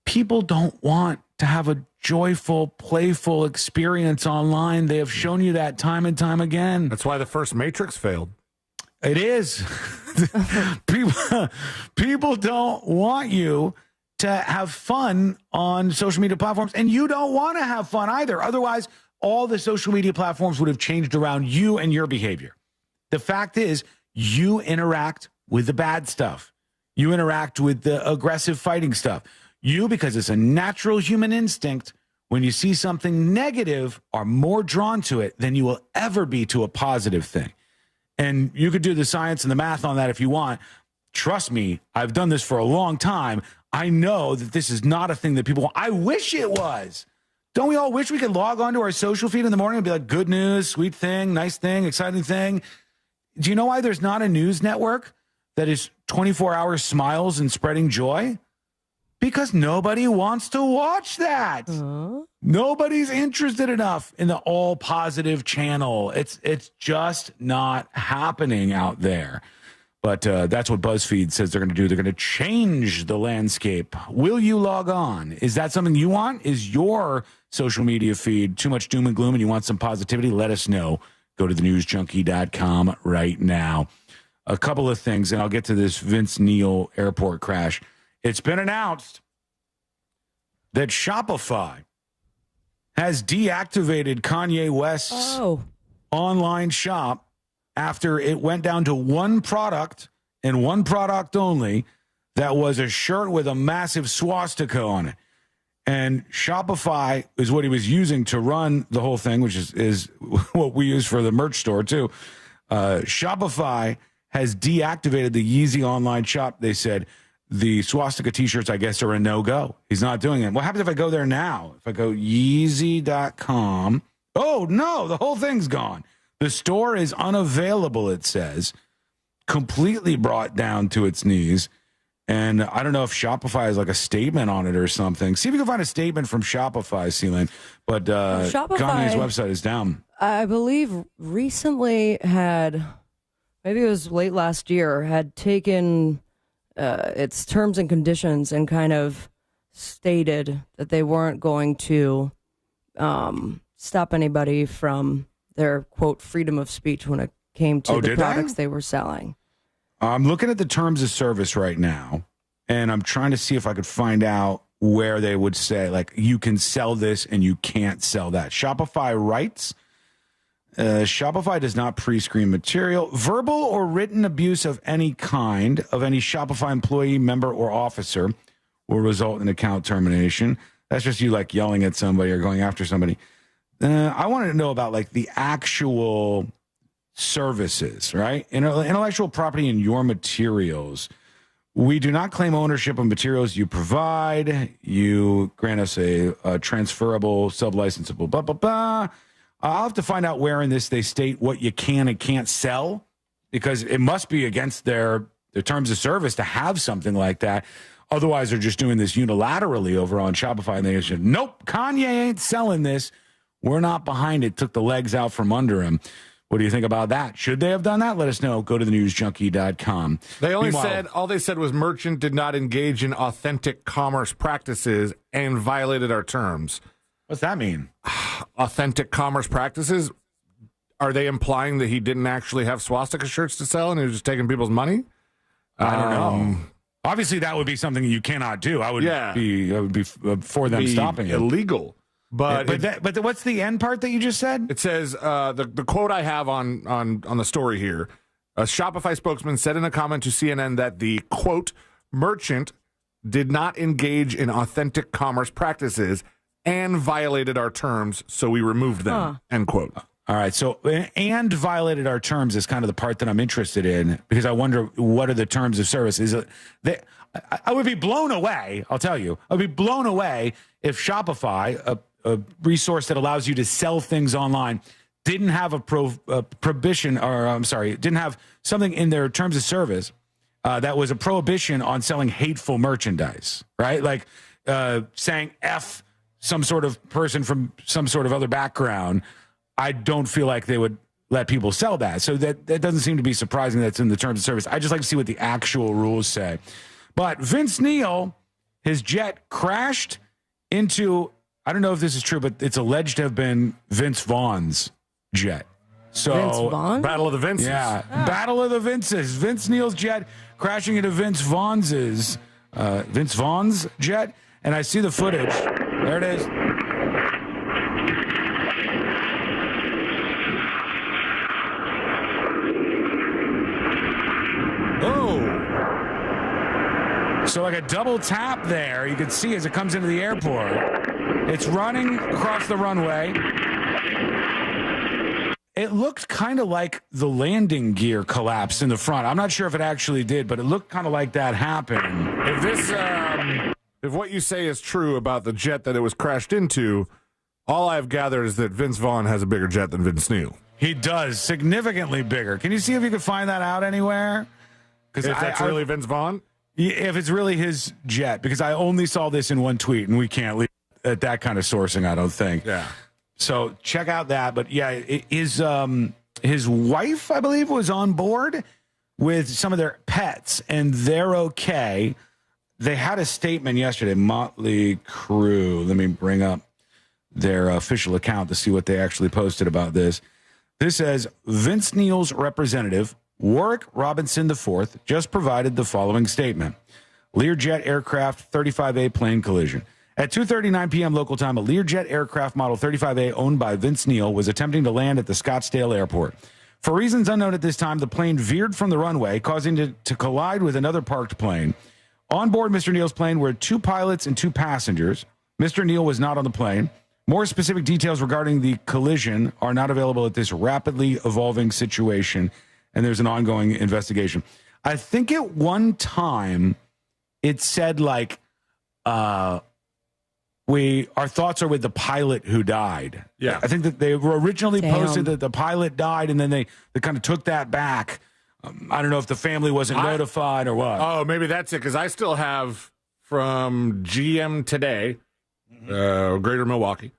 People don't want to have a joyful, playful experience online. They have shown you that time and time again. That's why the first Matrix failed. It is. People don't want you to have fun on social media platforms, and you don't want to have fun either. Otherwise, all the social media platforms would have changed around you and your behavior. The fact is, you interact with the bad stuff. You interact with the aggressive fighting stuff. You, because it's a natural human instinct, when you see something negative, are more drawn to it than you will ever be to a positive thing. And you could do the science and the math on that if you want. Trust me, I've done this for a long time. I know that this is not a thing that people want. I wish it was. Don't we all wish we could log onto our social feed in the morning and be like, good news, sweet thing, nice thing, exciting thing? Do you know why there's not a news network that is 24-hour smiles and spreading joy? Because nobody wants to watch that. Nobody's interested enough in the all positive channel. It's just not happening out there. But that's what BuzzFeed says they're going to do. They're going to change the landscape. Will you log on? Is that something you want? Is your social media feed too much doom and gloom and you want some positivity? Let us know. Go to thenewsjunkie.com right now. A couple of things, and I'll get to this Vince Neil airport crash. It's been announced that Shopify has deactivated Kanye West's online shop after it went down to one product and one product only that was a shirt with a massive swastika on it. And Shopify is what he was using to run the whole thing, which is what we use for the merch store, too. Shopify has deactivated the Yeezy online shop. They said the swastika T-shirts, I guess, are a no-go. He's not doing it. What happens if I go there now? If I go Yeezy.com. Oh, no, the whole thing's gone. The store is unavailable, it says. Completely brought down to its knees. And I don't know if Shopify has like a statement on it or something. See if you can find a statement from Shopify, Celine. But Shopify, Kanye's website is down. I believe recently had, maybe it was late last year, had taken its terms and conditions and kind of stated that they weren't going to stop anybody from their, quote, freedom of speech when it came to the products they were selling. I'm looking at the terms of service right now, and I'm trying to see if I could find out where they would say, like, you can sell this and you can't sell that. Shopify writes, Shopify does not pre-screen material. Verbal or written abuse of any kind of any Shopify employee, member, or officer will result in account termination. That's just you, like, yelling at somebody or going after somebody. I wanted to know about, like, the actual services, right? Intellectual property in your materials. We do not claim ownership of materials you provide. You grant us a transferable, sub-licensable, blah, blah, blah. I'll have to find out where in this they state what you can and can't sell, because it must be against their terms of service to have something like that. Otherwise, they're just doing this unilaterally over on Shopify, and they said, nope, Kanye ain't selling this. We're not behind it. Took the legs out from under him. What do you think about that? Should they have done that? Let us know. Go to thenewsjunkie.com. They only said, all they said was merchant did not engage in authentic commerce practices and violated our terms. What's that mean? Authentic commerce practices? Are they implying that he didn't actually have swastika shirts to sell and he was just taking people's money? I don't know. Obviously, that would be something you cannot do. I would be for them stopping it. Illegal. But what's the end part that you just said? It says the quote I have on the story here. A Shopify spokesman said in a comment to CNN that the quote merchant did not engage in authentic commerce practices and violated our terms, so we removed them. End quote. All right. So and violated our terms is kind of the part that I'm interested in, because I wonder what are the terms of service. I would be blown away. I'll tell you, I'd be blown away if Shopify, a resource that allows you to sell things online, didn't have prohibition, or I'm sorry, didn't have something in their terms of service that was a prohibition on selling hateful merchandise, right? Like saying F some sort of person from some sort of other background. I don't feel like they would let people sell that. So that doesn't seem to be surprising that's in the terms of service. I just like to see what the actual rules say. But Vince Neil, his jet crashed into, I don't know if this is true, but it's alleged to have been Vince Vaughn's jet. So Vince Vaughn? Battle of the Vinces. Yeah, Battle of the Vinces. Vince Neil's jet crashing into Vince Vaughn's jet. And I see the footage. There it is. So like a double tap there, you can see as it comes into the airport. It's running across the runway. It looked kind of like the landing gear collapsed in the front. I'm not sure if it actually did, but it looked kind of like that happened. If this, if what you say is true about the jet that it was crashed into, all I've gathered is that Vince Vaughn has a bigger jet than Vince Neil. He does, significantly bigger. Can you see if you can find that out anywhere? If that's really Vince Vaughn? If it's really his jet, because I only saw this in one tweet, and we can't leave at that kind of sourcing, I don't think. Yeah. So check out that. But yeah, his wife, I believe, was on board with some of their pets, and they're okay. They had a statement yesterday, Motley Crue. Let me bring up their official account to see what they actually posted about this. This says, Vince Neil's representative, Warwick Robinson IV, just provided the following statement. Learjet aircraft 35A plane collision. At 2:39 p.m. local time, a Learjet aircraft model 35A owned by Vince Neil was attempting to land at the Scottsdale airport. For reasons unknown at this time, the plane veered from the runway, causing it to collide with another parked plane. On board Mr. Neal's plane were 2 pilots and 2 passengers. Mr. Neal was not on the plane. More specific details regarding the collision are not available at this rapidly evolving situation, and there's an ongoing investigation. I think at one time it said like, our thoughts are with the pilot who died. Yeah. I think that they were originally posted that the pilot died, and then they kind of took that back. I don't know if the family wasn't notified or what. Oh, maybe that's it, because I still have from GM Today, Greater Milwaukee,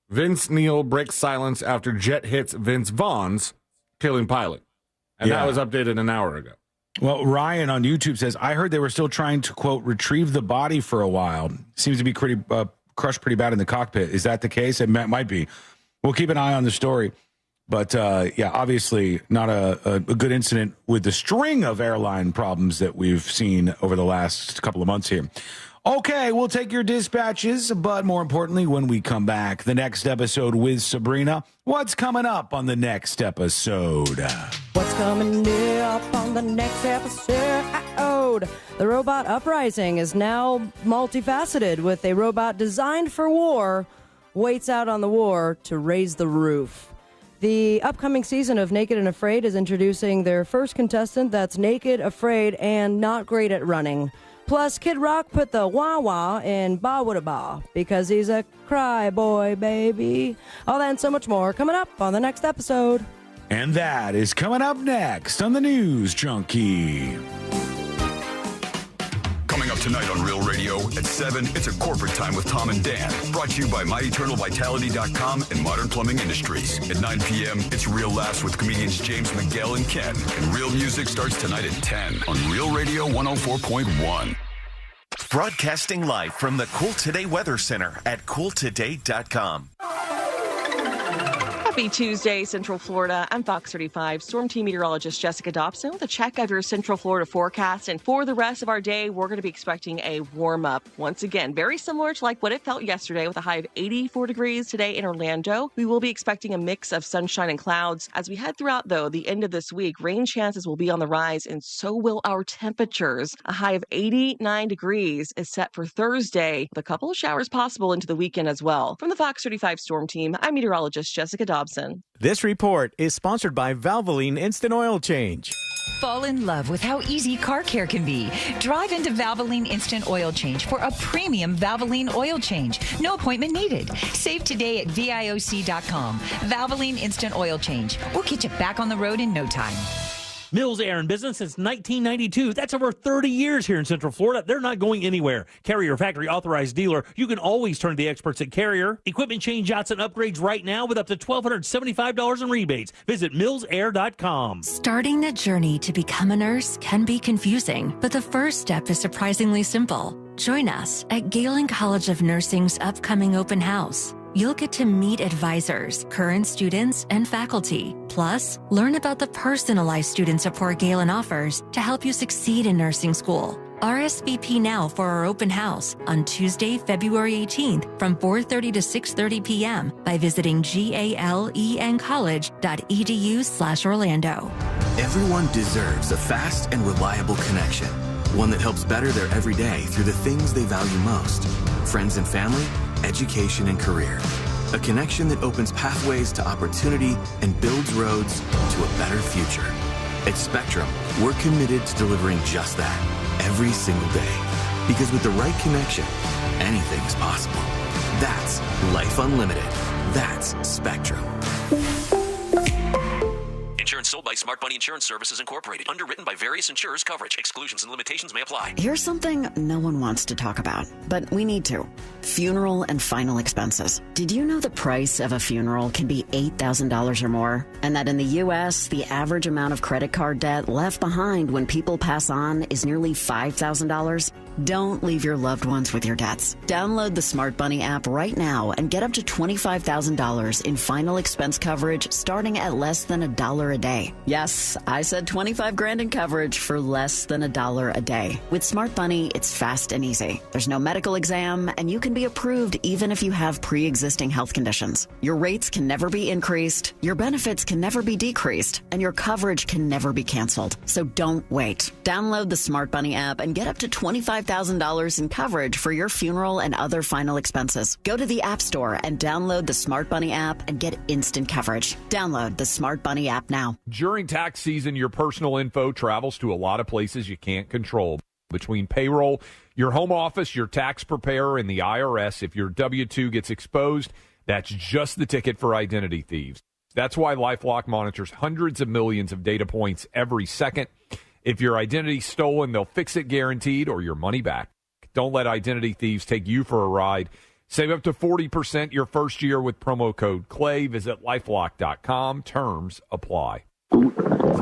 Vince Neal breaks silence after jet hits Vince Vaughn's, killing pilot. And that was updated an hour ago. Well, Ryan on YouTube says, I heard they were still trying to, quote, retrieve the body for a while. Seems to be crushed pretty bad in the cockpit. Is that the case? It might be. We'll keep an eye on the story. But, obviously not a good incident with the string of airline problems that we've seen over the last couple of months here. Okay, we'll take your dispatches, but more importantly, when we come back, the next episode with Sabrina. What's coming up on the next episode? What's coming up on the next episode? The robot uprising is now multifaceted, with a robot designed for war waits out on the war to raise the roof. The upcoming season of Naked and Afraid is introducing their first contestant that's naked, afraid, and not great at running. Plus, Kid Rock put the wah-wah in ba-wada-ba because he's a cry boy, baby. All that and so much more coming up on the next episode. And that is coming up next on the News Junkie. Coming up tonight on Real Radio at 7, it's a corporate time with Tom and Dan. Brought to you by MyEternalVitality.com and Modern Plumbing Industries. At 9 p.m., it's Real Laughs with comedians James Miguel and Ken. And Real Music starts tonight at 10 on Real Radio 104.1. Broadcasting live from the Cool Today Weather Center at CoolToday.com. Happy Tuesday, Central Florida. I'm Fox 35 Storm Team Meteorologist Jessica Dobson with a check of your Central Florida forecast. And for the rest of our day, we're going to be expecting a warm up. Once again, very similar to like what it felt yesterday with a high of 84 degrees today in Orlando. We will be expecting a mix of sunshine and clouds. As we head throughout, though, the end of this week, rain chances will be on the rise, and so will our temperatures. A high of 89 degrees is set for Thursday, with a couple of showers possible into the weekend as well. From the Fox 35 Storm Team, I'm meteorologist Jessica Dobson. This report is sponsored by Valvoline Instant Oil Change. Fall in love with how easy car care can be. Drive into Valvoline Instant Oil Change for a premium Valvoline oil change. No appointment needed. Save today at VIOC.com. Valvoline Instant Oil Change. We'll get you back on the road in no time. Mills Air in business since 1992. That's over 30 years here in Central Florida. They're not going anywhere. Carrier factory authorized dealer. You can always turn to the experts at Carrier. Equipment change outs and upgrades right now with up to $1,275 in rebates. Visit millsair.com. Starting the journey to become a nurse can be confusing, but the first step is surprisingly simple. Join us at Galen College of Nursing's upcoming open house. You'll get to meet advisors, current students, and faculty. Plus, learn about the personalized student support Galen offers to help you succeed in nursing school. RSVP now for our open house on Tuesday, February 18th from 4:30 to 6:30 p.m. by visiting galencollege.edu/Orlando. Everyone deserves a fast and reliable connection, one that helps better their everyday through the things they value most: friends and family, education and career. A connection that opens pathways to opportunity and builds roads to a better future. At Spectrum, we're committed to delivering just that every single day. Because with the right connection, anything is possible. That's Life Unlimited. That's Spectrum. Insurance sold by Smart Money Insurance Services Incorporated. Underwritten by various insurers. Coverage, exclusions, and limitations may apply. Here's something no one wants to talk about, but we need to. Funeral and final expenses. Did you know the price of a funeral can be $8,000 or more? And that in the U.S., the average amount of credit card debt left behind when people pass on is nearly $5,000? Don't leave your loved ones with your debts. Download the Smart Money app right now and get up to $25,000 in final expense coverage starting at less than $1 a day. Yes, I said $25,000 in coverage for less than $1 a day. With Smart Money, it's fast and easy. There's no medical exam, and you can be approved even if you have pre-existing health conditions. Your rates can never be increased, your benefits can never be decreased, and your coverage can never be canceled. So don't wait. Download the Smart Money app and get up to $25,000 $8,000 in coverage for your funeral and other final expenses. Go to the App Store and download the Smart Bunny app and get instant coverage. Download the Smart Bunny app now. During tax season, your personal info travels to a lot of places you can't control. Between payroll, your home office, your tax preparer, and the IRS, if your W-2 gets exposed, that's just the ticket for identity thieves. That's why LifeLock monitors hundreds of millions of data points every second. If your identity's stolen, they'll fix it guaranteed or your money back. Don't let identity thieves take you for a ride. Save up to 40% your first year with promo code CLAY. Visit LifeLock.com. Terms apply.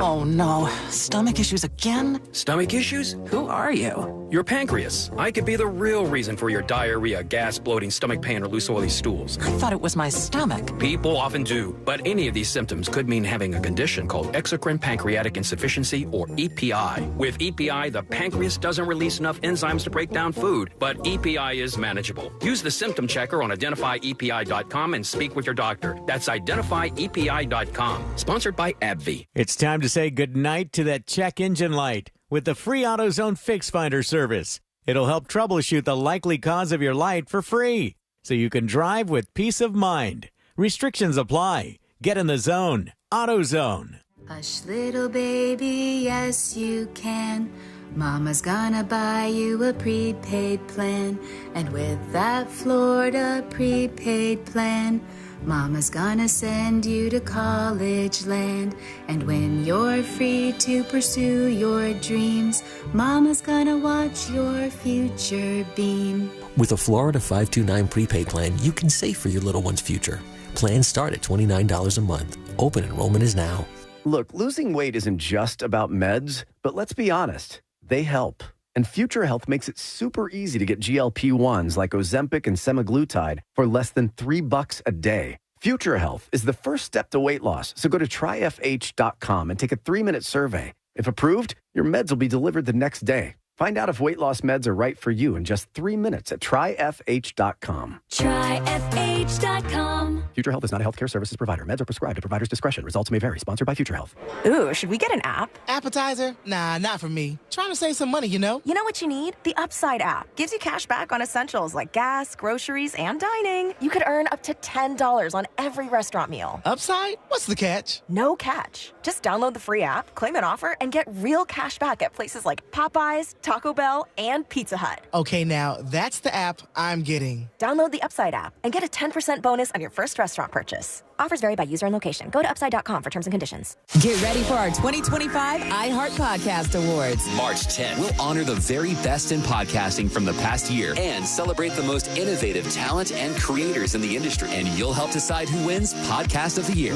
Oh no, stomach issues again? Stomach issues? Who are you? Your pancreas. I could be the real reason for your diarrhea, gas, bloating, stomach pain, or loose oily stools. I thought it was my stomach. People often do, but any of these symptoms could mean having a condition called exocrine pancreatic insufficiency, or EPI. With EPI, the pancreas doesn't release enough enzymes to break down food, but EPI is manageable. Use the symptom checker on identifyepi.com and speak with your doctor. That's identifyepi.com. Sponsored by AbbVie. It's time to say goodnight to that check engine light with the free AutoZone Fix Finder service. It'll help troubleshoot the likely cause of your light for free, so you can drive with peace of mind. Restrictions apply. Get in the zone. AutoZone. Hush, little baby, yes you can. Mama's gonna buy you a prepaid plan. And with that Florida prepaid plan, Mama's gonna send you to college land. And when you're free to pursue your dreams, Mama's gonna watch your future beam. With a Florida 529 prepaid plan, you can save for your little one's future. Plans start at $29 a month. Open enrollment is now. Look, losing weight isn't just about meds, but let's be honest, they help. And Future Health makes it super easy to get GLP-1s like Ozempic and semaglutide for less than $3 a day. Future Health is the first step to weight loss, so go to tryfh.com and take a 3-minute survey. If approved, your meds will be delivered the next day. Find out if weight loss meds are right for you in just 3 minutes at tryfh.com. Tryfh.com. Future Health is not a healthcare services provider. Meds are prescribed at provider's discretion. Results may vary. Sponsored by Future Health. Ooh, should we get an app? Appetizer? Nah, not for me. Trying to save some money, you know? You know what you need? The Upside app. Gives you cash back on essentials like gas, groceries, and dining. You could earn up to $10 on every restaurant meal. Upside? What's the catch? No catch. Just download the free app, claim an offer, and get real cash back at places like Popeyes, Taco Bell, and Pizza Hut. Okay, now that's the app I'm getting. Download the Upside app and get a 10% bonus on your first restaurant purchase. Offers vary by user and location. Go to upside.com for terms and conditions. Get ready for our 2025 iHeart Podcast Awards. March 10th, we'll honor the very best in podcasting from the past year and celebrate the most innovative talent and creators in the industry. And you'll help decide who wins Podcast of the Year.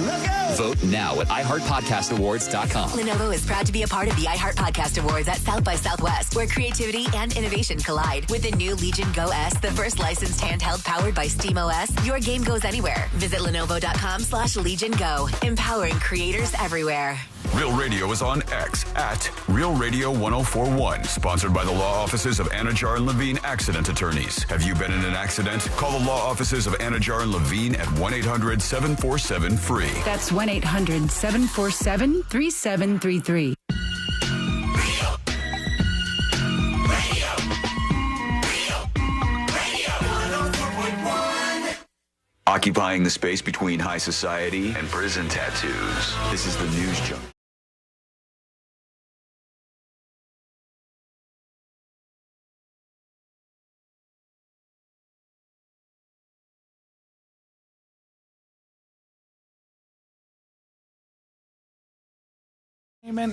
Vote now at iHeartPodcastAwards.com. Lenovo is proud to be a part of the iHeart Podcast Awards at South by Southwest, where creativity and innovation collide. With the new Legion Go S, the first licensed handheld powered by SteamOS, your game goes anywhere. Visit Lenovo.com/Legion Go, empowering creators everywhere. Real Radio is on X at Real Radio 1041. Sponsored by the law offices of Anajar and Levine Accident Attorneys. Have you been in an accident? Call the law offices of Anajar and Levine at 1-800-747-FREE. That's 1-800-747-3733. Occupying the space between high society and prison tattoos. This is the News Junkie.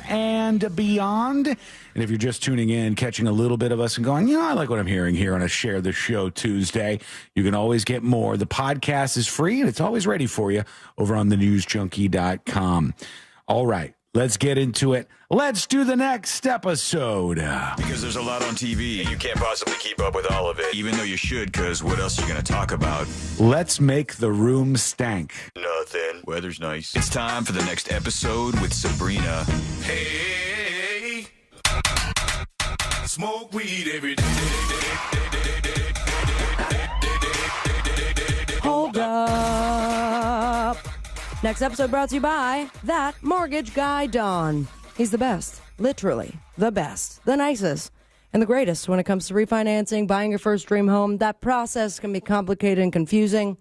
And beyond. And if you're just tuning in, catching a little bit of us and going, you know, I like what I'm hearing here on a Share the Show Tuesday, you can always get more. The podcast is free and it's always ready for you over on thenewsjunkie.com. All right, let's get into it. Let's do the next episode. Because there's a lot on TV, you can't possibly keep up with all of it, even though you should, because what else are you going to talk about? Let's make the room stank. Nothing. Weather's nice. It's time for the next episode with Sabrina. Hey, smoke weed every day. Hold up. Next episode brought to you by that mortgage guy, Don. He's the best, literally the best, the nicest. and the greatest when it comes to refinancing, buying your first dream home. That process can be complicated and confusing,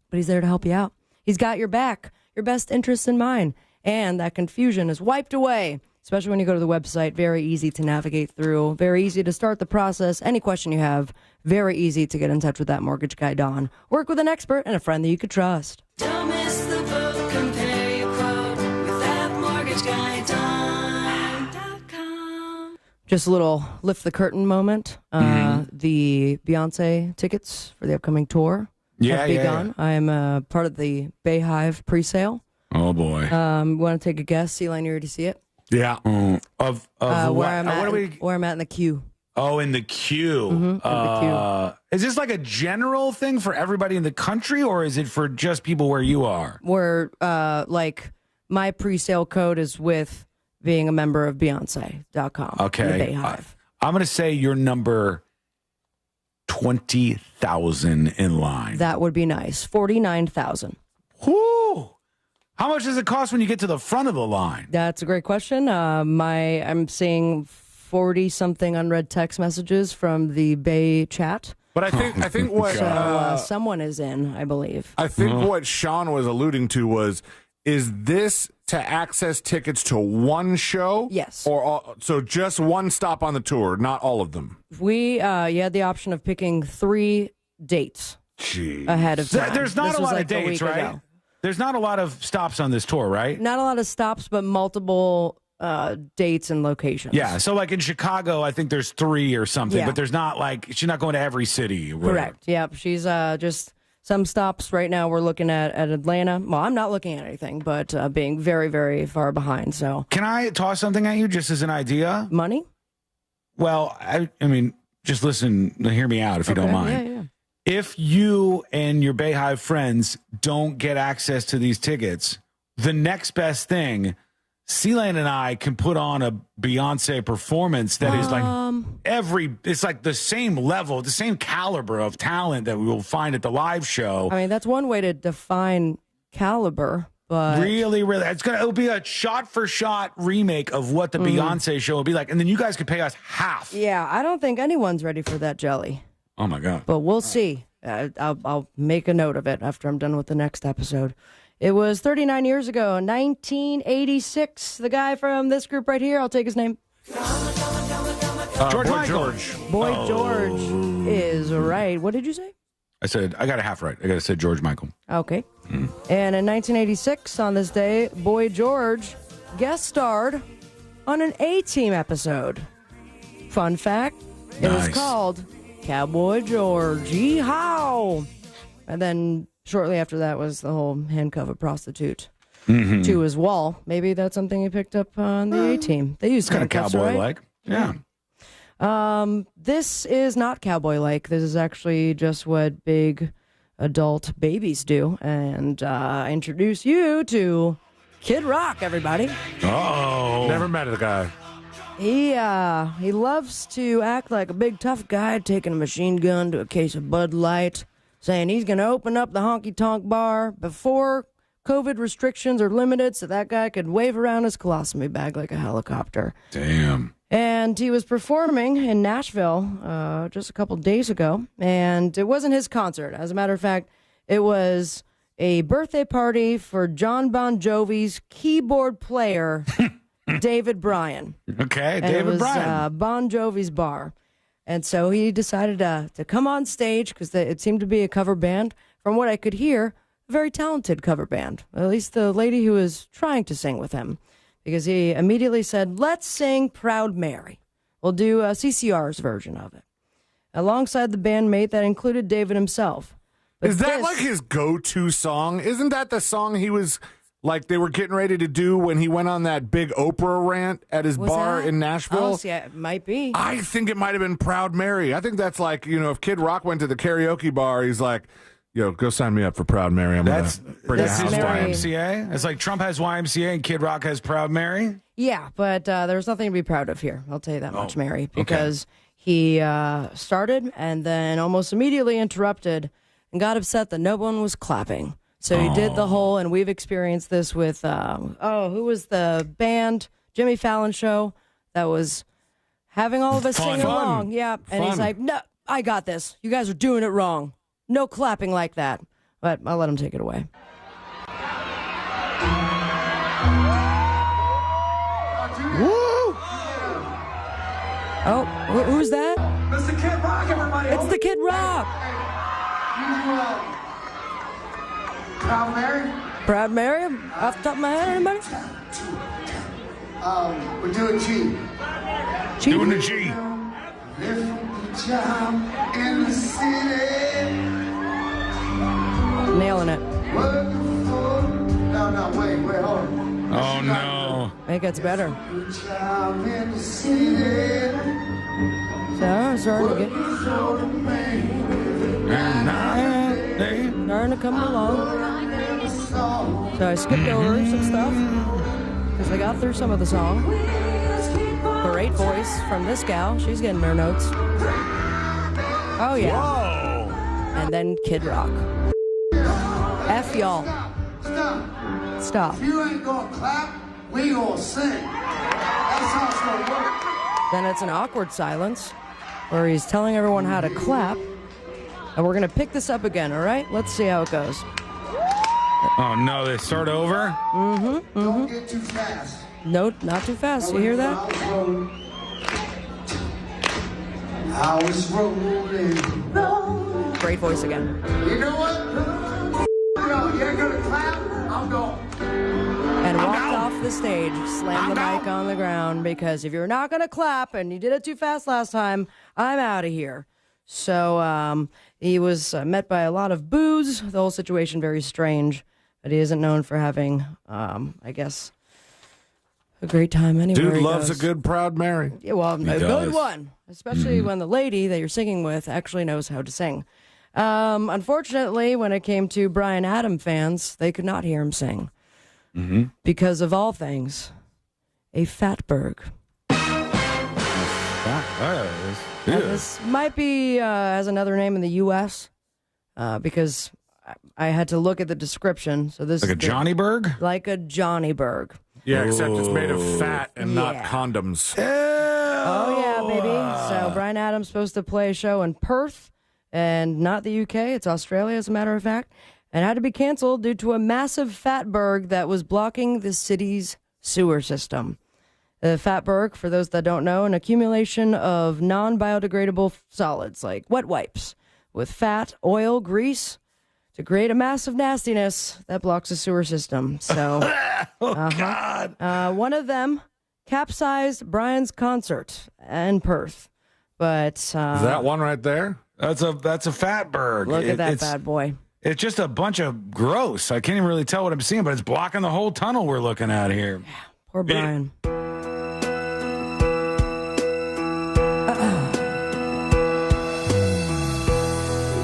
but he's there to help you out. He's got your back, your best interests in mind, and that confusion is wiped away, especially when you go to the website. Very easy to navigate through, very easy to start the process. Any question you have, very easy to get in touch with that mortgage guy, Don. Work with an expert and a friend that you could trust. Don't miss the boat, compare your quote with that mortgage guy, Don.com. Just a little lift the curtain moment. The Beyonce tickets for the upcoming tour have begun. I am part of the Bayhive presale. Oh, boy. Want to take a guess? C-Line, you already see it? Yeah. Of where what? I'm at, where I'm at in the queue. Oh, in the queue. In the queue. Is this like a general thing for everybody in the country, or is it for just people where you are? Where, like, my pre-sale code is with being a member of Beyonce.com. Okay. I'm going to say you're number 20,000 in line. That would be nice. 49,000. Whoo! How much does it cost when you get to the front of the line? That's a great question. I'm seeing 40-something unread text messages from the Bay chat. But I think what someone is in, I believe. I think what Sean was alluding to is this to access tickets to one show? Yes. So just one stop on the tour, not all of them. You had the option of picking 3 dates ahead of time. There's not a lot of dates, right? Ago. There's not a lot of stops on this tour, right? Not a lot of stops, but multiple dates and locations. Yeah, so like in Chicago, I think there's 3 or something, Yeah. but there's not like, she's not going to every city. Or whatever. Correct. Yep. She's just some stops right now. We're looking at Atlanta. Well, I'm not looking at anything, but being very, very far behind. So, can I toss something at you just as an idea? Money? Well, I mean, just listen, hear me out if you don't mind. Yeah. If you and your Bayhive friends don't get access to these tickets, the next best thing, C-Lane and I can put on a Beyonce performance that is like it's like the same level, the same caliber of talent that we will find at the live show. I mean, that's one way to define caliber, but really, it'll be a shot for shot remake of what the Beyonce show will be like, and then you guys could pay us half. Yeah, I don't think anyone's ready for that jelly. Oh my God! But we'll see. I'll make a note of it after I'm done with the next episode. It was 39 years ago, 1986. The guy from this group right here, I'll take his name. George Boy Michael. George. Boy George is right. What did you say? I said, I got a half right. I got to say George Michael. Okay. And in 1986, on this day, Boy George guest starred on an A-Team episode. Fun fact, it was called Cowboy George. Yee-haw! And then shortly after that was the whole handcuff a prostitute to his wall. Maybe that's something he picked up on the A-Team. They use kind of cowboy-like. Right? Yeah. This is not cowboy-like. This is actually just what big adult babies do. And I introduce you to Kid Rock, everybody. Oh. Never met the guy. He loves to act like a big tough guy, taking a machine gun to a case of Bud Light, saying he's going to open up the honky-tonk bar before COVID restrictions are limited so that guy could wave around his colostomy bag like a helicopter. Damn. And he was performing in Nashville just a couple days ago, and it wasn't his concert. As a matter of fact, it was a birthday party for John Bon Jovi's keyboard player, David Bryan. Okay, And David it was, Bryan. Bon Jovi's bar. And so he decided to come on stage because it seemed to be a cover band. From what I could hear, a very talented cover band. At least the lady who was trying to sing with him. Because he immediately said, let's sing Proud Mary. We'll do CCR's version of it. Alongside the bandmate that included David himself. But Is that like his go-to song? Isn't that the song he was... like they were getting ready to do when he went on that big Oprah rant at his bar in Nashville? Oh, yeah, it might be. I think it might have been Proud Mary. I think that's like, if Kid Rock went to the karaoke bar, he's like, go sign me up for Proud Mary. That's his YMCA. It's like Trump has YMCA and Kid Rock has Proud Mary. Yeah, but there's nothing to be proud of here. I'll tell you that much, Mary, because he started and then almost immediately interrupted and got upset that no one was clapping. So he did the whole, and we've experienced this with, who was the band? Jimmy Fallon show that was having all of us sing Fun. along. Yeah, and he's like, no, I got this. You guys are doing it wrong. No clapping like that. But I'll let him take it away. Woo! Oh, who's that? It's the Kid Rock, everybody. It's the Kid Rock. Proud Mary? Proud Mary? Off the top of my head, anybody? We're doing G. G? Doing the G. Job in the city. Nailing it. No, wait, hold on. Oh, no. It gets better. Job in the city. So, starting to come along. So I skipped over some stuff because I got through some of the song. Great voice from this gal. She's getting her notes. Oh, yeah. Whoa. And then Kid Rock. F y'all. Stop. If you ain't gonna clap, we gonna sing. That's how it's gonna work. Then it's an awkward silence where he's telling everyone how to clap. And we're going to pick this up again, all right? Let's see how it goes. Oh, no, they start over? Don't get too fast. No, not too fast. You hear that? I was rolling. Great voice again. You know what? You ain't gonna clap, I'm going. And walked off the stage, slammed the mic on the ground, because if you're not going to clap and you did it too fast last time, I'm out of here. So he was met by a lot of boos. The whole situation very strange, but he isn't known for having, I guess, a great time anywhere. Dude loves a good Proud Mary. Yeah, well, a good one, especially when the lady that you're singing with actually knows how to sing. Unfortunately, when it came to Bryan Adams fans, they could not hear him sing because of all things, a Fatberg. This might be has another name in the U.S. Because I had to look at the description. So this like is a Johnny Berg? Like a Johnny Berg. Yeah, except it's made of fat and not condoms. Oh, yeah, baby. So Bryan Adams supposed to play a show in Perth and not the UK. It's Australia, as a matter of fact, and had to be canceled due to a massive Fatberg that was blocking the city's sewer system. The Fatberg, for those that don't know, an accumulation of non-biodegradable solids like wet wipes with fat, oil, grease to create a mass of nastiness that blocks the sewer system. So, God. One of them capsized Bryan's concert in Perth. But is that one right there? That's a Fatberg. Look at that bad boy. It's just a bunch of gross. I can't even really tell what I'm seeing, but it's blocking the whole tunnel we're looking at here. Yeah, poor Bryan.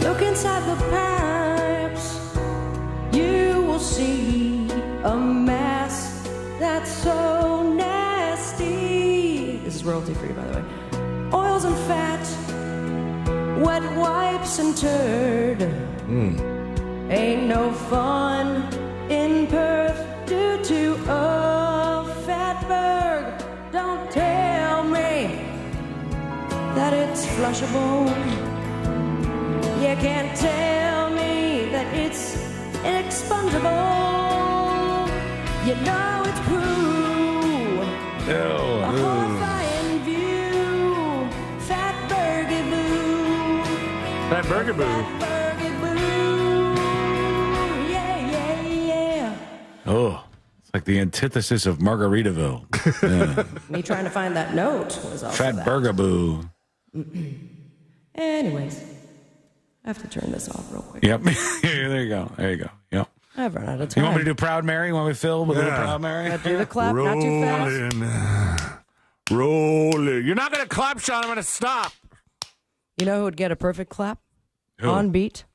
Look inside the pipes, you will see a mess that's so nasty. This is royalty free, by the way. Oils and fat, wet wipes and turd. Ain't no fun in Perth due to a Fatberg. Don't tell me that it's flushable. You can't tell me that it's inexpungable. You know it's poo. A horrifying view. Fatbergaboo. Fatbergaboo. Yeah, yeah, yeah. Oh, it's like the antithesis of Margaritaville. Yeah. Me trying to find that note was also that. Fatbergaboo. Anyways, I have to turn this off real quick. Yep. There you go. Yep. I've run out of time. You want me to do Proud Mary? You want me to fill with a little Proud Mary? Do the clap, not too fast. Rolling. You're not going to clap, Sean. I'm going to stop. You know who would get a perfect clap? Who? On beat?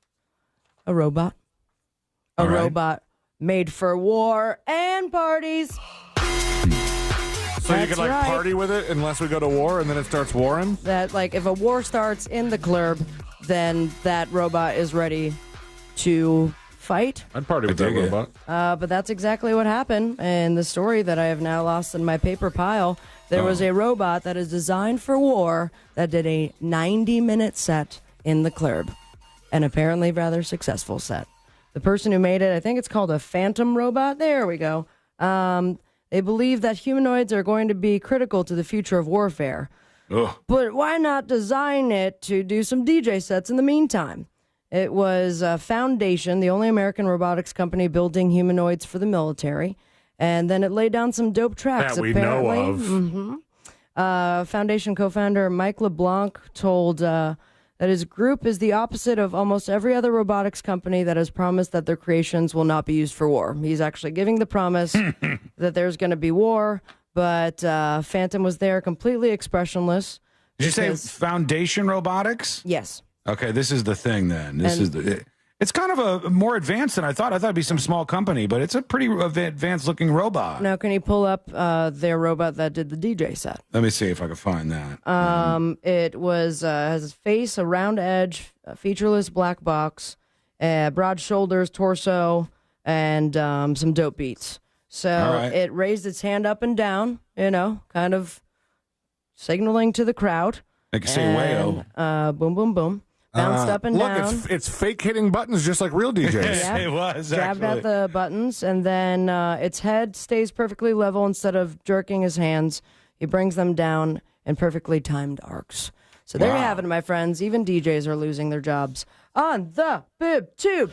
A robot. A robot made for war and parties. So you can party with it unless we go to war and then it starts warring? That, like, if a war starts in the club, then that robot is ready to fight. I'd party with that robot. But that's exactly what happened. And the story that I have now lost in my paper pile There was a robot that is designed for war that did a 90-minute set in the club. An apparently rather successful set. The person who made it, I think it's called a phantom robot. There we go. They believe that humanoids are going to be critical to the future of warfare. Ugh. But why not design it to do some DJ sets in the meantime? It was Foundation, the only American robotics company building humanoids for the military. And then it laid down some dope tracks, that we apparently. know of. Mm-hmm. Foundation co-founder Mike LeBlanc told that his group is the opposite of almost every other robotics company that has promised that their creations will not be used for war. He's actually giving the promise that there's going to be war, but Phantom was there completely expressionless. Did you say Foundation Robotics? Yes. Okay, this is the thing then. It's kind of a more advanced than I thought. I thought it'd be some small company, but it's a pretty advanced looking robot. Now, can you pull up their robot that did the DJ set? Let me see if I can find that. It was has a face, a round edge, a featureless black box, broad shoulders, torso, and some dope beats. So it raised its hand up and down, kind of signaling to the crowd. They can say wayo. Boom, boom, boom. Bounced up and down. Look, it's fake hitting buttons just like real DJs. Yeah. It was, Jabbed actually. at the buttons, and then its head stays perfectly level instead of jerking his hands. He brings them down in perfectly timed arcs. So there you have it, my friends. Even DJs are losing their jobs on the Bib Tube.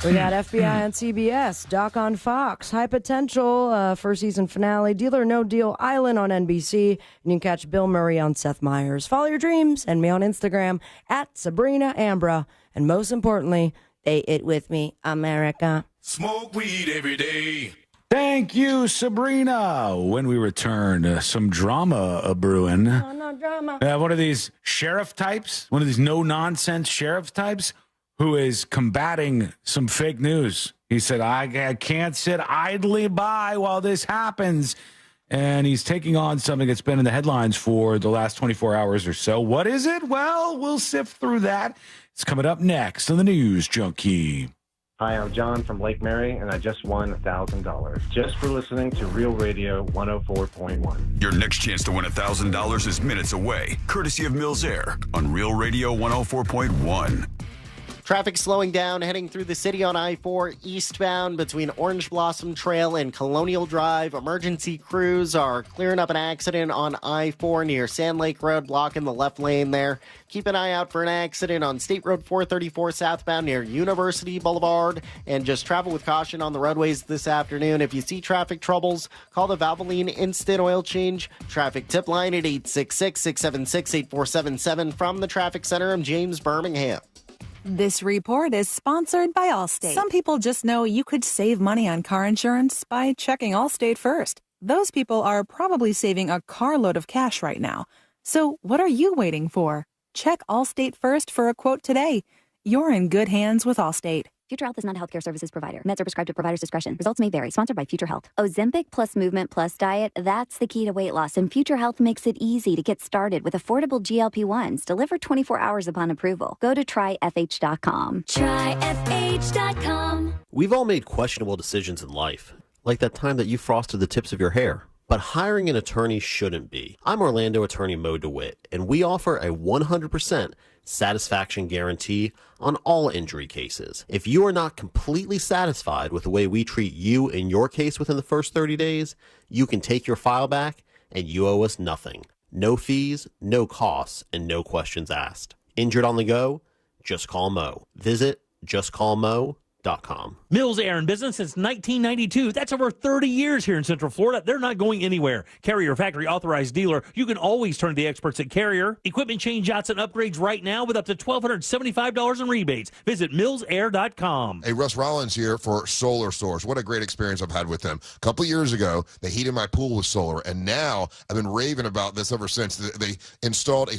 We got FBI on CBS, Doc on Fox, High Potential, first season finale, Deal or No Deal Island on NBC, and you can catch Bill Murray on Seth Meyers. Follow your dreams and me on Instagram at Sabrina Ambra, and most importantly, say it with me, America. Smoke weed every day. Thank you, Sabrina. When we return, some drama brewing. Oh, no drama. One of these sheriff types, one of these no-nonsense sheriff types who is combating some fake news. He said, I can't sit idly by while this happens. And he's taking on something that's been in the headlines for the last 24 hours or so. What is it? Well, we'll sift through that. It's coming up next on the News Junkie. Hi, I'm John from Lake Mary, and I just won $1,000 just for listening to Real Radio 104.1. Your next chance to win $1,000 is minutes away, courtesy of Mills Air on Real Radio 104.1. Traffic slowing down, heading through the city on I-4 eastbound between Orange Blossom Trail and Colonial Drive. Emergency crews are clearing up an accident on I-4 near Sand Lake Road, blocking the left lane there. Keep an eye out for an accident on State Road 434 southbound near University Boulevard. And just travel with caution on the roadways this afternoon. If you see traffic troubles, call the Valvoline Instant Oil Change traffic tip line at 866-676-8477. From the Traffic Center, I'm James Birmingham. This report is sponsored by Allstate. Some people just know you could save money on car insurance by checking Allstate first. Those people are probably saving a carload of cash right now. So what are you waiting for? Check Allstate first for a quote today. You're in good hands with Allstate. Future Health is not a healthcare services provider. Meds are prescribed at provider's discretion. Results may vary. Sponsored by Future Health. Ozempic plus movement plus diet, that's the key to weight loss. And Future Health makes it easy to get started with affordable GLP-1s delivered 24 hours upon approval. Go to tryfh.com. Tryfh.com. We've all made questionable decisions in life, like that time that you frosted the tips of your hair. But hiring an attorney shouldn't be. I'm Orlando attorney Mo DeWitt, and we offer a 100% satisfaction guarantee on all injury cases. If you are not completely satisfied with the way we treat you in your case within the first 30 days, you can take your file back and you owe us nothing. No fees, no costs, and no questions asked. Injured on the go? Just call Mo. Visit justcallmo.com. Mills Air in business since 1992. That's over 30 years here in Central Florida. They're not going anywhere. Carrier factory authorized dealer. You can always turn to the experts at Carrier. Equipment change outs and upgrades right now with up to $1,275 in rebates. Visit millsair.com. Hey, Russ Rollins here for Solar Source. What a great experience I've had with them. A couple years ago, they heated my pool with solar, and now I've been raving about this ever since. They installed a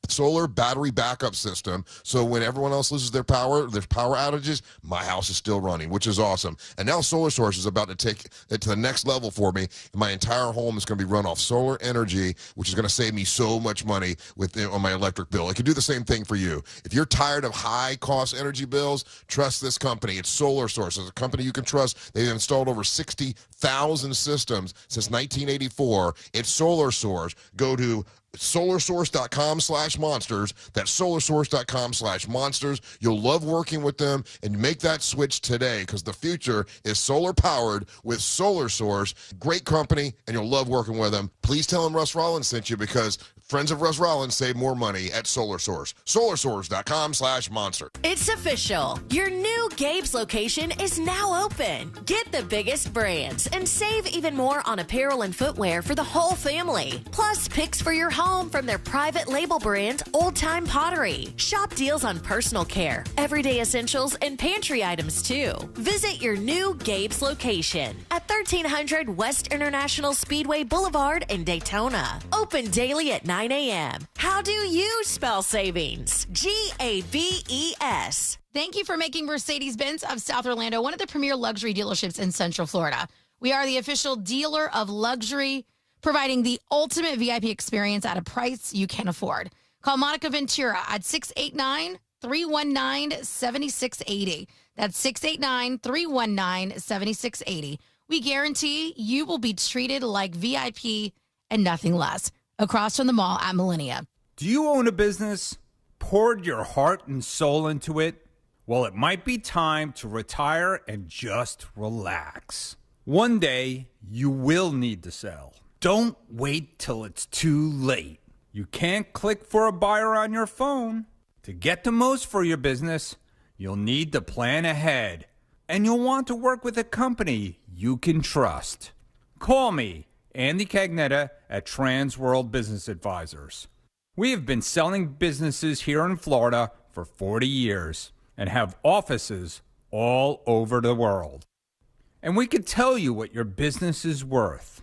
solar battery backup system. So when everyone else loses their power, there's power outages, my house is still running, which is awesome. And now Solar Source is about to take it to the next level for me. My entire home is going to be run off solar energy, which is going to save me so much money on my electric bill. It can do the same thing for you. If you're tired of high-cost energy bills, trust this company. It's Solar Source. It's a company you can trust. They've installed over 60,000 systems since 1984. It's Solar Source. Go to solarsource.com/monsters. That's solarsource.com/monsters. You'll love working with them, and make that switch today, because the future is solar powered with Solar Source. Great company, and you'll love working with them. Please tell them Russ Rollins sent you, because friends of Russ Rollins save more money at Solar Source. solarsource.com/monster. It's official. Your new Gabe's location is now open. Get the biggest brands and save even more on apparel and footwear for the whole family. Plus, picks for your home from their private label brand, Old Time Pottery. Shop deals on personal care, everyday essentials, and pantry items too. Visit your new Gabe's location at 1300 West International Speedway Boulevard in Daytona. Open daily at 9 a.m. How do you spell savings? G-A-B-E-S. Thank you for making Mercedes-Benz of South Orlando one of the premier luxury dealerships in Central Florida. We are the official dealer of luxury, providing the ultimate VIP experience at a price you can afford. Call Monica Ventura at 689-319-7680. That's 689-319-7680. We guarantee you will be treated like VIP and nothing less. Across from the mall at Millennia. Do you own a business? Poured your heart and soul into it? Well, it might be time to retire and just relax. One day, you will need to sell. Don't wait till it's too late. You can't click for a buyer on your phone. To get the most for your business, you'll need to plan ahead. And you'll want to work with a company you can trust. Call me, Andy Cagnetta at Transworld Business Advisors. We have been selling businesses here in Florida for 40 years and have offices all over the world. And we can tell you what your business is worth.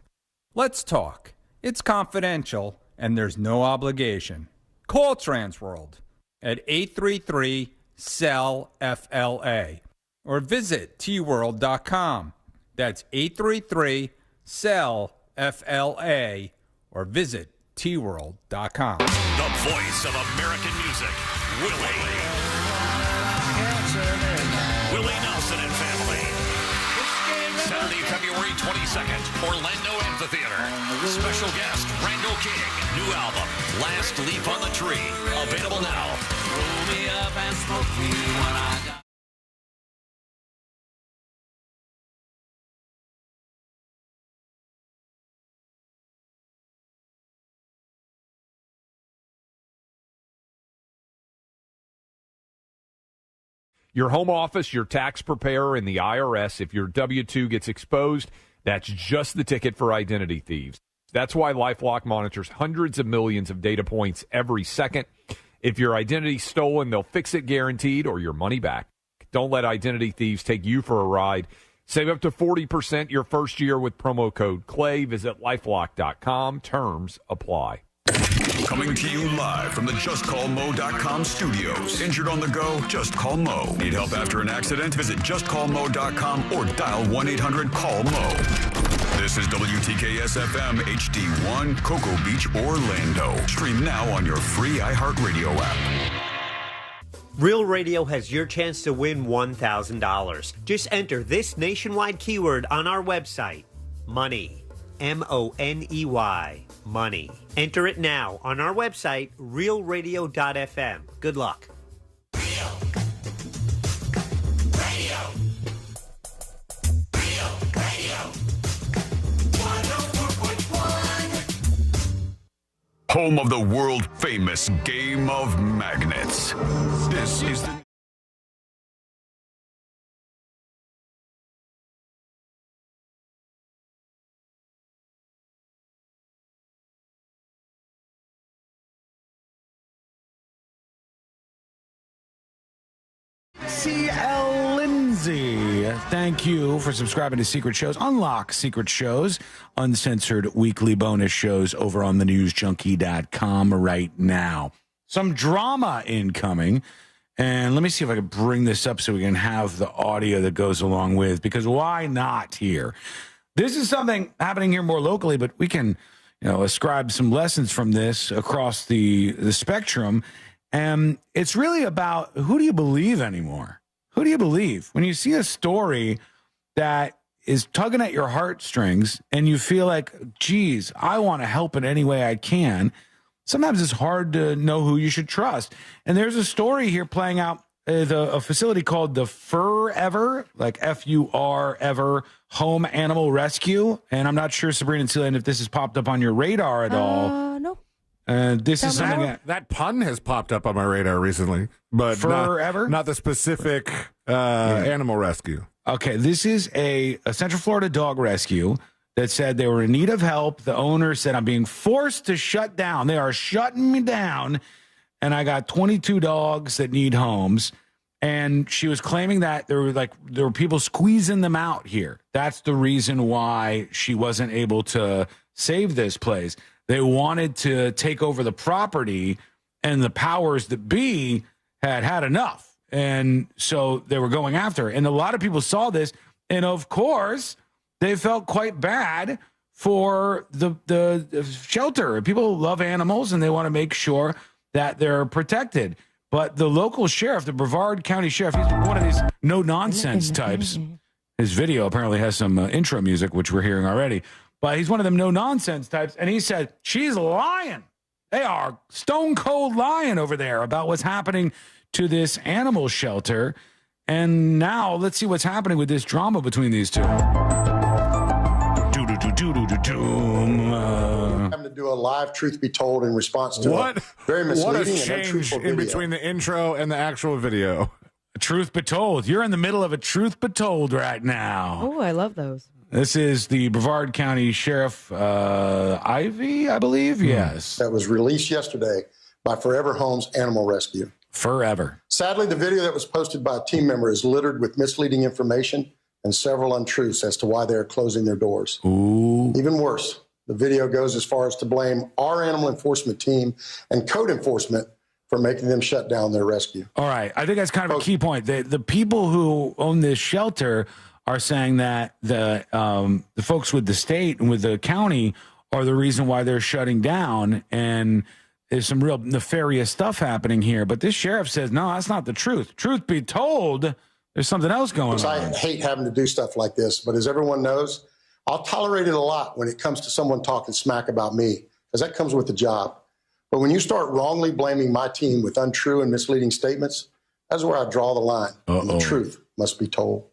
Let's talk. It's confidential and there's no obligation. Call Transworld at 833-SELL-FLA or visit tworld.com. That's 833-SELL-FLA or visit tworld.com. The voice of American music, Willie Nelson and family. Saturday, February 22nd, Orlando Amphitheater. Special guest, Randall King. New album, Last Leaf on the Tree. Available now. Roll me up and smoke me when I die. Your home office, your tax preparer, and the IRS, if your W-2 gets exposed, that's just the ticket for identity thieves. That's why LifeLock monitors hundreds of millions of data points every second. If your identity's stolen, they'll fix it guaranteed or your money back. Don't let identity thieves take you for a ride. Save up to 40% your first year with promo code CLAY. Visit LifeLock.com. Terms apply. Coming to you live from the JustCallMo.com studios. Injured on the go? Just call Mo. Need help after an accident? Visit JustCallMo.com or dial 1-800-CALL-MO. This is WTKS-FM HD1, Cocoa Beach, Orlando. Stream now on your free iHeartRadio app. Real Radio has your chance to win $1,000. Just enter this nationwide keyword on our website, money. M-O-N-E-Y, money. Enter it now on our website, realradio.fm. Good luck. Real Radio. 104.1. Home of the world-famous Game of Magnets. This is the... C.L. Lindsay, thank you for subscribing to Secret Shows. Unlock Secret Shows, uncensored weekly bonus shows over on thenewsjunkie.com right now. some drama incoming. And let me see if I can bring this up so we can have the audio that goes along with, because why not here? This is something happening here more locally, but we can, ascribe some lessons from this across the spectrum. And it's really about, who do you believe anymore? Who do you believe? When you see a story that is tugging at your heartstrings and you feel like, geez, I want to help in any way I can, sometimes it's hard to know who you should trust. And there's a story here playing out at a facility called the Forever, like F-U-R ever, Home Animal Rescue. And I'm not sure, Sabrina and Celine, if this has popped up on your radar at all. No. This is something that pun has popped up on my radar recently, but Forever? not the specific animal rescue. Okay, this is a Central Florida dog rescue that said they were in need of help. The owner said, I'm being forced to shut down. They are shutting me down, and I got 22 dogs that need homes. And she was claiming that there were people squeezing them out here. That's the reason why she wasn't able to save this place. They wanted to take over the property, and the powers that be had enough. And so they were going after her. And a lot of people saw this, and of course, they felt quite bad for the shelter. People love animals, and they want to make sure that they're protected. But the local sheriff, the Brevard County Sheriff, he's one of these no-nonsense types. His video apparently has some intro music, which we're hearing already. But he's one of them no-nonsense types, and he said, she's lying. They are stone-cold lying over there about what's happening to this animal shelter. And now let's see what's happening with this drama between these two. Having to do a live Truth Be Told in response to a very misleading and untruthful video. In between the intro and the actual video. Truth Be Told. You're in the middle of a Truth Be Told right now. Oh, I love those. This is the Brevard County Sheriff Ivy, I believe. Yes. That was released yesterday by Forever Homes Animal Rescue. Forever. Sadly, the video that was posted by a team member is littered with misleading information and several untruths as to why they are closing their doors. Ooh. Even worse, the video goes as far as to blame our animal enforcement team and code enforcement for making them shut down their rescue. All right. I think that's kind of a key point. The people who own this shelter are saying that the folks with the state and with the county are the reason why they're shutting down, and there's some real nefarious stuff happening here. But this sheriff says, no, that's not the truth. Truth be told, there's something else going on. I hate having to do stuff like this, but as everyone knows, I'll tolerate it a lot when it comes to someone talking smack about me, because that comes with the job. But when you start wrongly blaming my team with untrue and misleading statements, that's where I draw the line. And the truth must be told.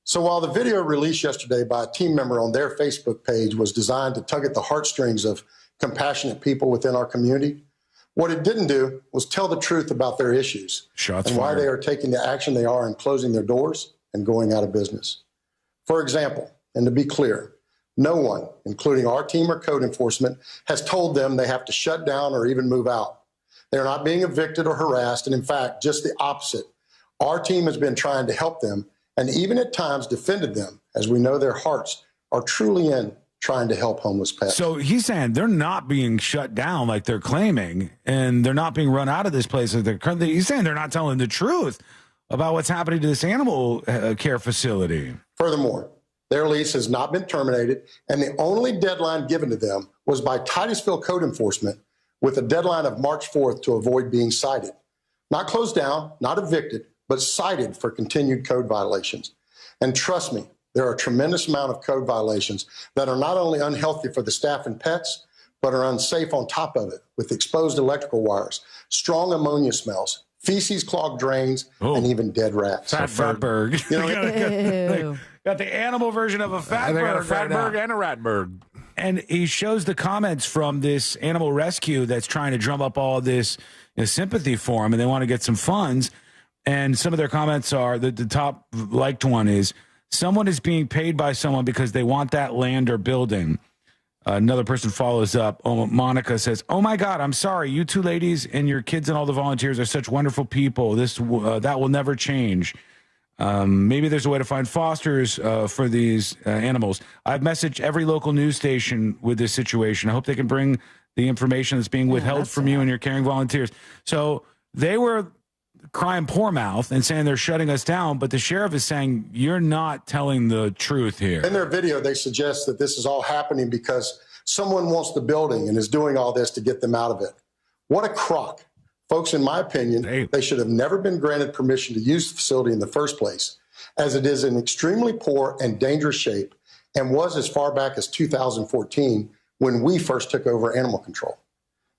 So while the video released yesterday by a team member on their Facebook page was designed to tug at the heartstrings of compassionate people within our community, what it didn't do was tell the truth about their issues and why they are taking the action they are in closing their doors and going out of business. For example, and to be clear, no one, including our team or code enforcement, has told them they have to shut down or even move out. They're not being evicted or harassed, and in fact, just the opposite. Our team has been trying to help them and even at times defended them, as we know their hearts are truly in trying to help homeless pets. So he's saying they're not being shut down like they're claiming, and they're not being run out of this place. He's saying they're not telling the truth about what's happening to this animal care facility. Furthermore, their lease has not been terminated, and the only deadline given to them was by Titusville Code Enforcement with a deadline of March 4th to avoid being cited. Not closed down, not evicted, but cited for continued code violations. And trust me, there are a tremendous amount of code violations that are not only unhealthy for the staff and pets, but are unsafe on top of it, with exposed electrical wires, strong ammonia smells, feces clogged drains, and even dead rats. Fatberg. You know, got the animal version of a Fatberg. They got a Fatberg right and a Ratberg. And he shows the comments from this animal rescue that's trying to drum up all this sympathy for him, and they want to get some funds. And some of their comments are, the top liked one is, someone is being paid by someone because they want that land or building. Another person follows up. Monica says, oh, my God, I'm sorry. You two ladies and your kids and all the volunteers are such wonderful people. That will never change. Maybe there's a way to find fosters for these animals. I've messaged every local news station with this situation. I hope they can bring the information that's being withheld from you and your caring volunteers. So they were crying poor mouth and saying they're shutting us down, but the sheriff is saying you're not telling the truth here. In their video, they suggest that this is all happening because someone wants the building and is doing all this to get them out of it. What a crock. Folks, in my opinion, they should have never been granted permission to use the facility in the first place, as it is in extremely poor and dangerous shape and was as far back as 2014 when we first took over animal control.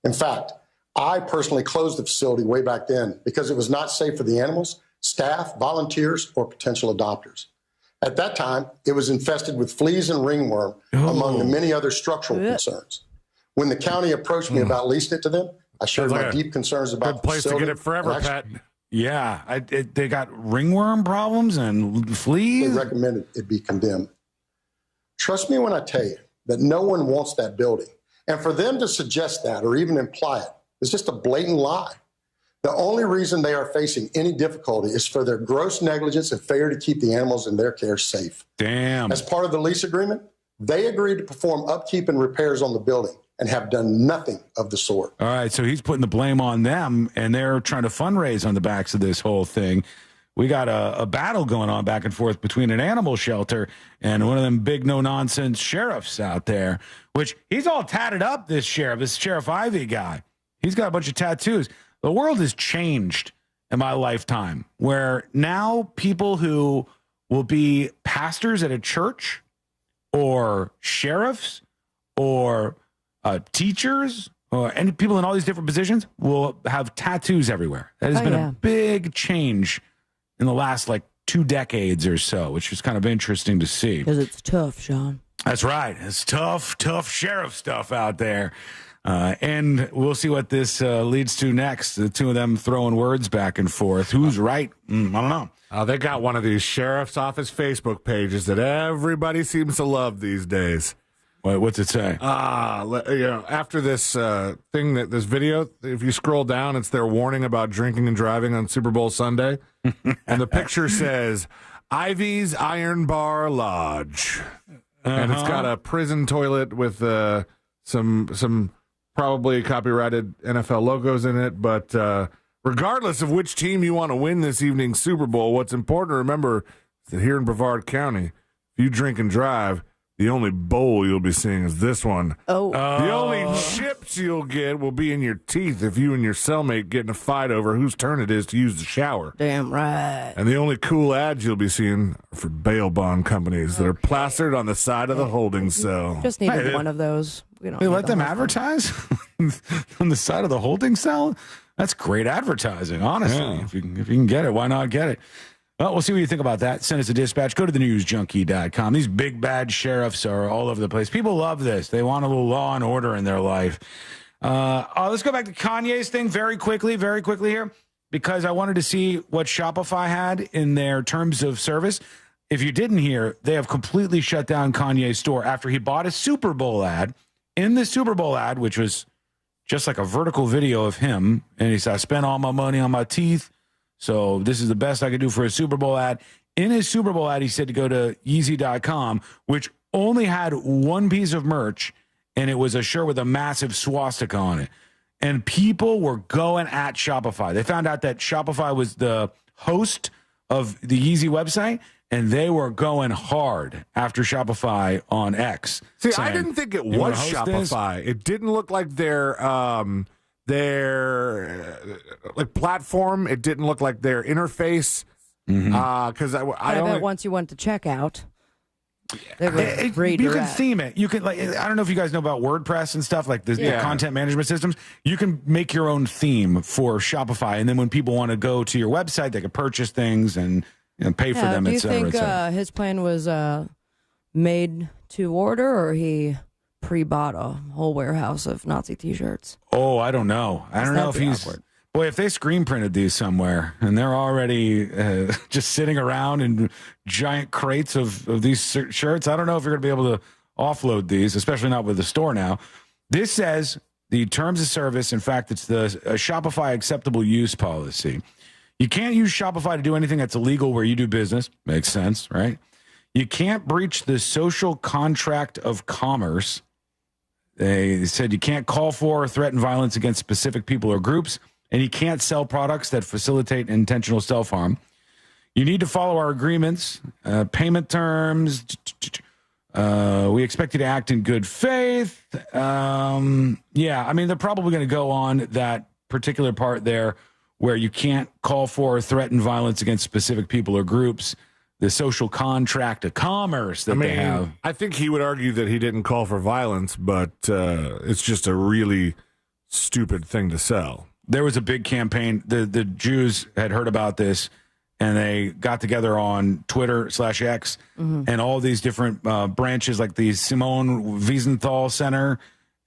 In fact, I personally closed the facility way back then because it was not safe for the animals, staff, volunteers, or potential adopters. At that time, it was infested with fleas and ringworm, among the many other structural concerns. When the county approached me about leasing it to them, I shared my deep concerns about good place to get it forever, Pat. Yeah, they got ringworm problems and fleas. They recommended it be condemned. Trust me when I tell you that no one wants that building. And for them to suggest that or even imply it is just a blatant lie. The only reason they are facing any difficulty is for their gross negligence and failure to keep the animals in their care safe. Damn. As part of the lease agreement, they agreed to perform upkeep and repairs on the building and have done nothing of the sort. All right, so he's putting the blame on them, and they're trying to fundraise on the backs of this whole thing. We got a battle going on back and forth between an animal shelter and one of them big no-nonsense sheriffs out there, which he's all tatted up, this Sheriff Ivy guy. He's got a bunch of tattoos. The world has changed in my lifetime, where now people who will be pastors at a church or sheriffs or teachers or any people in all these different positions will have tattoos everywhere. That has been a big change in the last 2 decades or so, which is kind of interesting to see. Because it's tough, Sean. That's right. It's tough sheriff stuff out there. And we'll see what this leads to next. The two of them throwing words back and forth. Who's right? I don't know. They got one of these sheriff's office Facebook pages that everybody seems to love these days. What's it say? After this this video, if you scroll down, it's their warning about drinking and driving on Super Bowl Sunday. And the picture says, Ivy's Iron Bar Lodge. And it's got a prison toilet with some probably copyrighted NFL logos in it. But regardless of which team you want to win this evening's Super Bowl, what's important to remember is that here in Brevard County, if you drink and drive, the only bowl you'll be seeing is this one. The only chips you'll get will be in your teeth if you and your cellmate get in a fight over whose turn it is to use the shower. Damn right. And the only cool ads you'll be seeing are for bail bond companies that are plastered on the side of the holding cell. Just needed one of those. They let them advertise on the side of the holding cell? That's great advertising, honestly. Yeah. If you can get it, why not get it? Well, we'll see what you think about that. Send us a dispatch. Go to thenewsjunkie.com. These big bad sheriffs are all over the place. People love this. They want a little law and order in their life. Let's go back to Kanye's thing very quickly here, because I wanted to see what Shopify had in their terms of service. If you didn't hear, they have completely shut down Kanye's store after he bought a Super Bowl ad. In the Super Bowl ad, which was just like a vertical video of him, and he said, I spent all my money on my teeth, so this is the best I could do for a Super Bowl ad. In his Super Bowl ad, he said to go to Yeezy.com, which only had one piece of merch, and it was a shirt with a massive swastika on it. And people were going at Shopify. They found out that Shopify was the host of the Yeezy website, and they were going hard after Shopify on X. See, I didn't think it was Shopify. It didn't look like their platform. It didn't look like their interface. Because I bet once you went to checkout, they were you can theme it. You can I don't know if you guys know about WordPress and stuff like the content management systems. You can make your own theme for Shopify, and then when people want to go to your website, they can purchase things and pay for them, et cetera. Do you think his plan was made to order, or he pre-bought a whole warehouse of Nazi T-shirts? Oh, I don't know. I don't know if he's... Awkward. Boy, if they screen printed these somewhere and they're already just sitting around in giant crates of these shirts, I don't know if you're going to be able to offload these, especially not with the store now. This says the terms of service, in fact, it's the Shopify acceptable use policy. You can't use Shopify to do anything that's illegal where you do business. Makes sense, right? You can't breach the social contract of commerce. They said you can't call for or threaten violence against specific people or groups, and you can't sell products that facilitate intentional self-harm. You need to follow our agreements, payment terms. We expect you to act in good faith. Yeah, I mean, they're probably going to go on that particular part there where you can't call for or threaten violence against specific people or groups. The social contract of commerce that they have. I think he would argue that he didn't call for violence, but it's just a really stupid thing to sell. There was a big campaign. The Jews had heard about this, and they got together on Twitter/X, and all these different branches, like the Simone Wiesenthal Center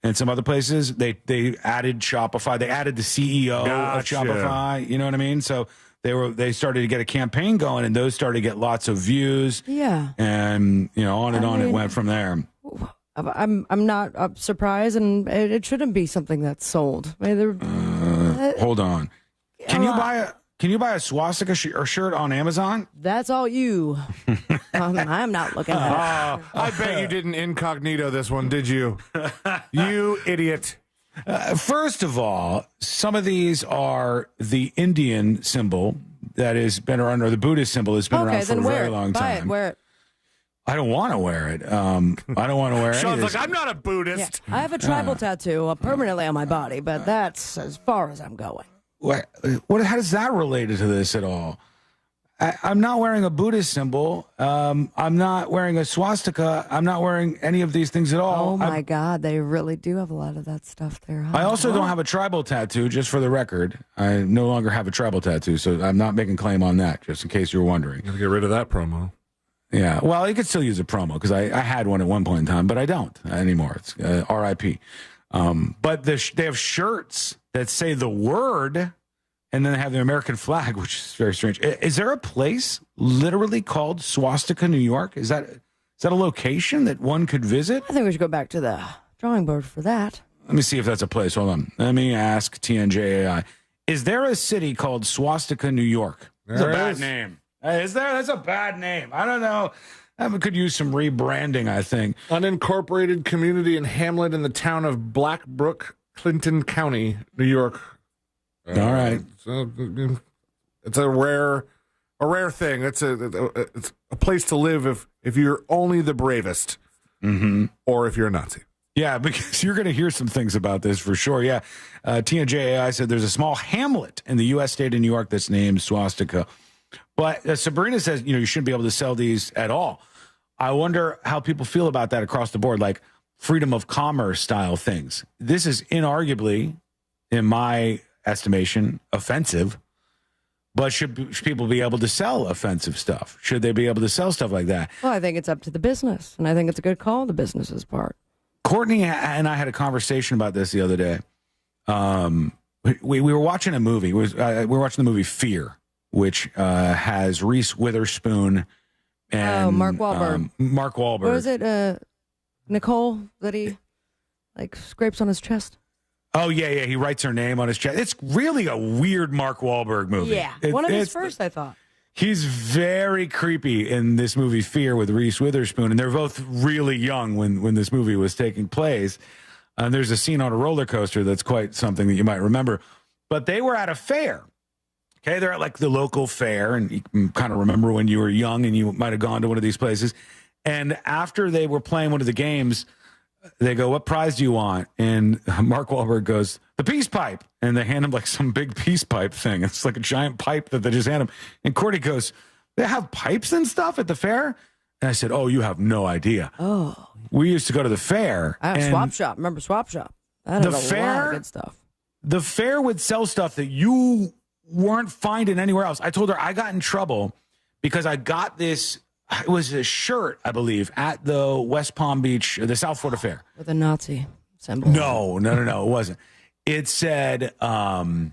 and some other places. They added Shopify. They added the CEO of Shopify. You know what I mean? So they started to get a campaign going, and those started to get lots of views. Yeah, and on and on it went from there. I'm not surprised, and it shouldn't be something that's sold. Hold on, can you buy a swastika shirt on Amazon? That's all you. I'm not looking at it. I bet you didn't incognito this one, did you? You idiot. First of all, some of these are the Indian symbol that has been around, or the Buddhist symbol has been around for a very long time. Wear it. I don't want to wear it. I don't want to wear it. Sean's like, I'm not a Buddhist. Yeah. I have a tribal tattoo permanently on my body, but that's as far as I'm going. What? How does that relate to this at all? I'm not wearing a Buddhist symbol. I'm not wearing a swastika. I'm not wearing any of these things at all. Oh, my God. They really do have a lot of that stuff there. Huh? I also don't have a tribal tattoo, just for the record. I no longer have a tribal tattoo, so I'm not making claim on that, just in case you were wondering. You gotta get rid of that promo. Yeah, well, you could still use a promo, because I had one at one point in time, but I don't anymore. It's RIP. But they have shirts that say the word, and then they have the American flag, which is very strange. Is there a place literally called Swastika, New York? Is that a location that one could visit? I think we should go back to the drawing board for that. Let me see if that's a place. Hold on. Let me ask TNJAI. Is there a city called Swastika, New York? That's a bad name. Is there? That's a bad name. I don't know. We could use some rebranding, I think. Unincorporated community and hamlet in the town of Blackbrook, Clinton County, New York. All right. It's a rare thing. It's a place to live if you're only the bravest, or if you're a Nazi. Yeah, because you're going to hear some things about this for sure. Yeah, TNJAI said there's a small hamlet in the U.S. state of New York that's named Swastika. But Sabrina says, you shouldn't be able to sell these at all. I wonder how people feel about that across the board, like freedom of commerce style things. This is inarguably, in my estimation, offensive. But should people be able to sell offensive stuff? Should they be able to sell stuff like that? Well, I think it's up to the business, and I think it's a good call, the business's part. Courtney and I had a conversation about this the other day. We were watching a movie. We were watching the movie Fear, which has Reese Witherspoon and Mark Wahlberg. Mark Wahlberg. What is it? Nicole that he scrapes on his chest. Oh yeah. He writes her name on his chest. It's really a weird Mark Wahlberg movie. Yeah, one of his first, I thought. He's very creepy in this movie Fear with Reese Witherspoon, and they're both really young when this movie was taking place. And there's a scene on a roller coaster that's quite something that you might remember. But they were at a fair. Okay, they're at the local fair, and you can kind of remember when you were young and you might have gone to one of these places. And after they were playing one of the games, they go, "What prize do you want?" And Mark Wahlberg goes, "The peace pipe." And they hand him some big peace pipe thing. It's like a giant pipe that they just hand him. And Courtney goes, "They have pipes and stuff at the fair?" And I said, "Oh, you have no idea. Oh, we used to go to the fair. I have Swap Shop. Remember Swap Shop? That had a lot of good stuff. The fair would sell stuff that you weren't finding anywhere else. I told her I got in trouble because I got this. It was a shirt, I believe, at the West Palm Beach, the South Florida Fair. With a Nazi symbol. No, it wasn't. It said, I'll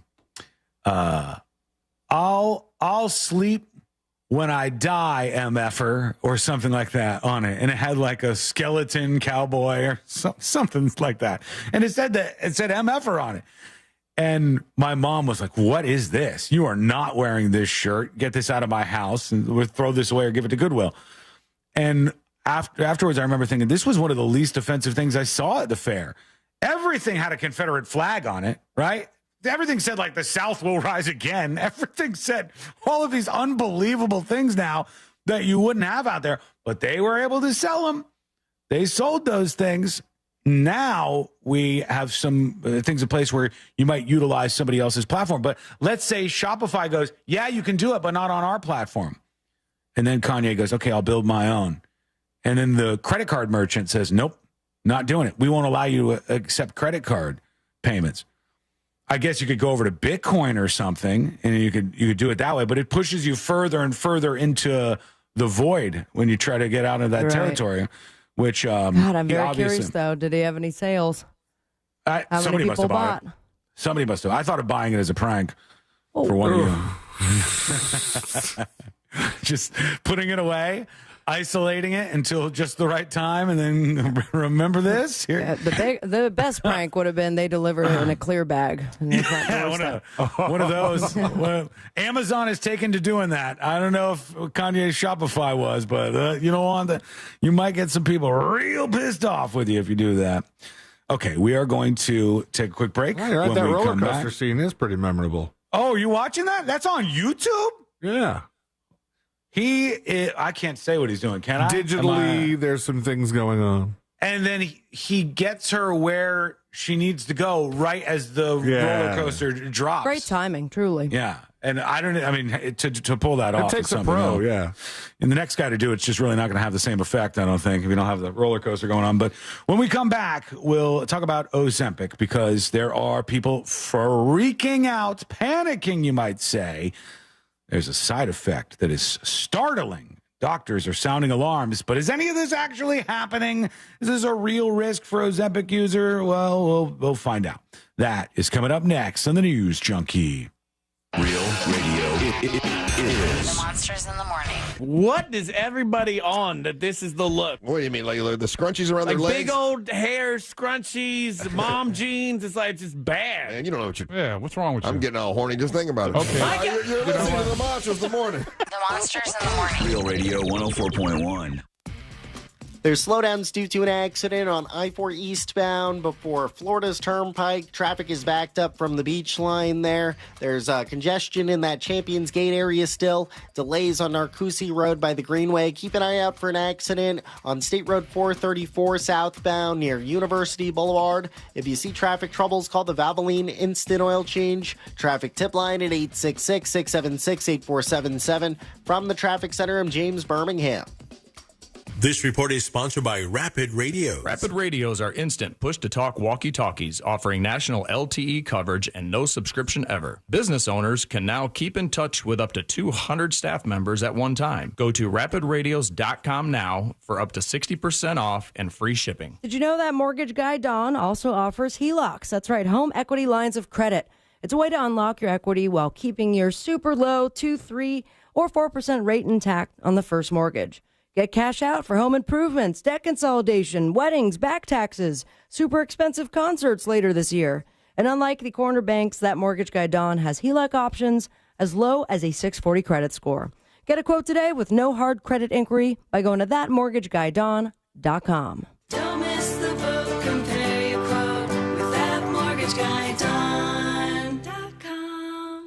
sleep when I die, MFer, or something like that on it. And it had a skeleton cowboy or something like that. And it said MFer on it. And my mom was like, "What is this? You are not wearing this shirt. Get this out of my house and we'll throw this away or give it to Goodwill." And afterwards, I remember thinking, this was one of the least offensive things I saw at the fair. Everything had a Confederate flag on it, right? Everything said, like, the South will rise again. Everything said all of these unbelievable things now that you wouldn't have out there. But they were able to sell them. They sold those things. Now we have some things in place where you might utilize somebody else's platform. But let's say Shopify goes, yeah, you can do it, but not on our platform. And then Kanye goes, okay, I'll build my own. And then the credit card merchant says, nope, not doing it. We won't allow you to accept credit card payments. I guess you could go over to Bitcoin or something, and you could do it that way. But it pushes you further and further into the void when you try to get out of that territory. Which God, I'm very curious though. Did he have any sales? How many people bought? Somebody must have. I thought of buying it as a prank for one of you. Just putting it away, isolating it until just the right time, and then remember this. Yeah, the best prank would have been they deliver it in a clear bag. Yeah, one of those. Amazon is taken to doing that. I don't know if Kanye's Shopify was, but you know what? You might get some people real pissed off with you if you do that. Okay, we are going to take a quick break. Right, that roller coaster scene is pretty memorable. Oh, you watching that? That's on YouTube? Yeah. I can't say what he's doing, can I? Digitally, there's some things going on. And then he gets her where she needs to go right as the roller coaster drops. Great timing, truly. Yeah. And to pull that off. It takes a pro, yeah. And the next guy to do it's just really not going to have the same effect, I don't think, if you don't have the roller coaster going on. But when we come back, we'll talk about Ozempic, because there are people freaking out, panicking, you might say. There's a side effect that is startling. Doctors are sounding alarms, but is any of this actually happening? Is this a real risk for Ozempic user? Well, we'll find out. That is coming up next on the News Junkie. Real radio is The Monsters in the Morning. What is everybody on that this is the look? What do you mean, like the scrunchies around their legs? Big old hair scrunchies, mom jeans. It's like just bad. Man, you don't know what you're... Yeah, what's wrong with you? I'm getting all horny just thinking about it. Okay. You're listening to the Monsters in the Morning. The Monsters in the Morning. Real Radio 104.1. There's slowdowns due to an accident on I-4 eastbound before Florida's Turnpike. Traffic is backed up from the beach line there. There's congestion in that Champions Gate area still. Delays on Narcoossee Road by the Greenway. Keep an eye out for an accident on State Road 434 southbound near University Boulevard. If you see traffic troubles, call the Valvoline Instant Oil Change traffic tip line at 866-676-8477. From the Traffic Center, I'm James Birmingham. This report is sponsored by Rapid Radio. Rapid Radios are instant push-to-talk walkie-talkies offering national LTE coverage and no subscription ever. Business owners can now keep in touch with up to 200 staff members at one time. Go to rapidradios.com now for up to 60% off and free shipping. Did you know that mortgage guy Don also offers HELOCs? That's right, home equity lines of credit. It's a way to unlock your equity while keeping your super low 2%, 3%, or 4% rate intact on the first mortgage. Get cash out for home improvements, debt consolidation, weddings, back taxes, super expensive concerts later this year. And unlike the corner banks, that mortgage guy Don has HELOC options as low as a 640 credit score. Get a quote today with no hard credit inquiry by going to thatmortgageguydon.com. Don't miss the boat, compare your quote with thatmortgageguydon.com.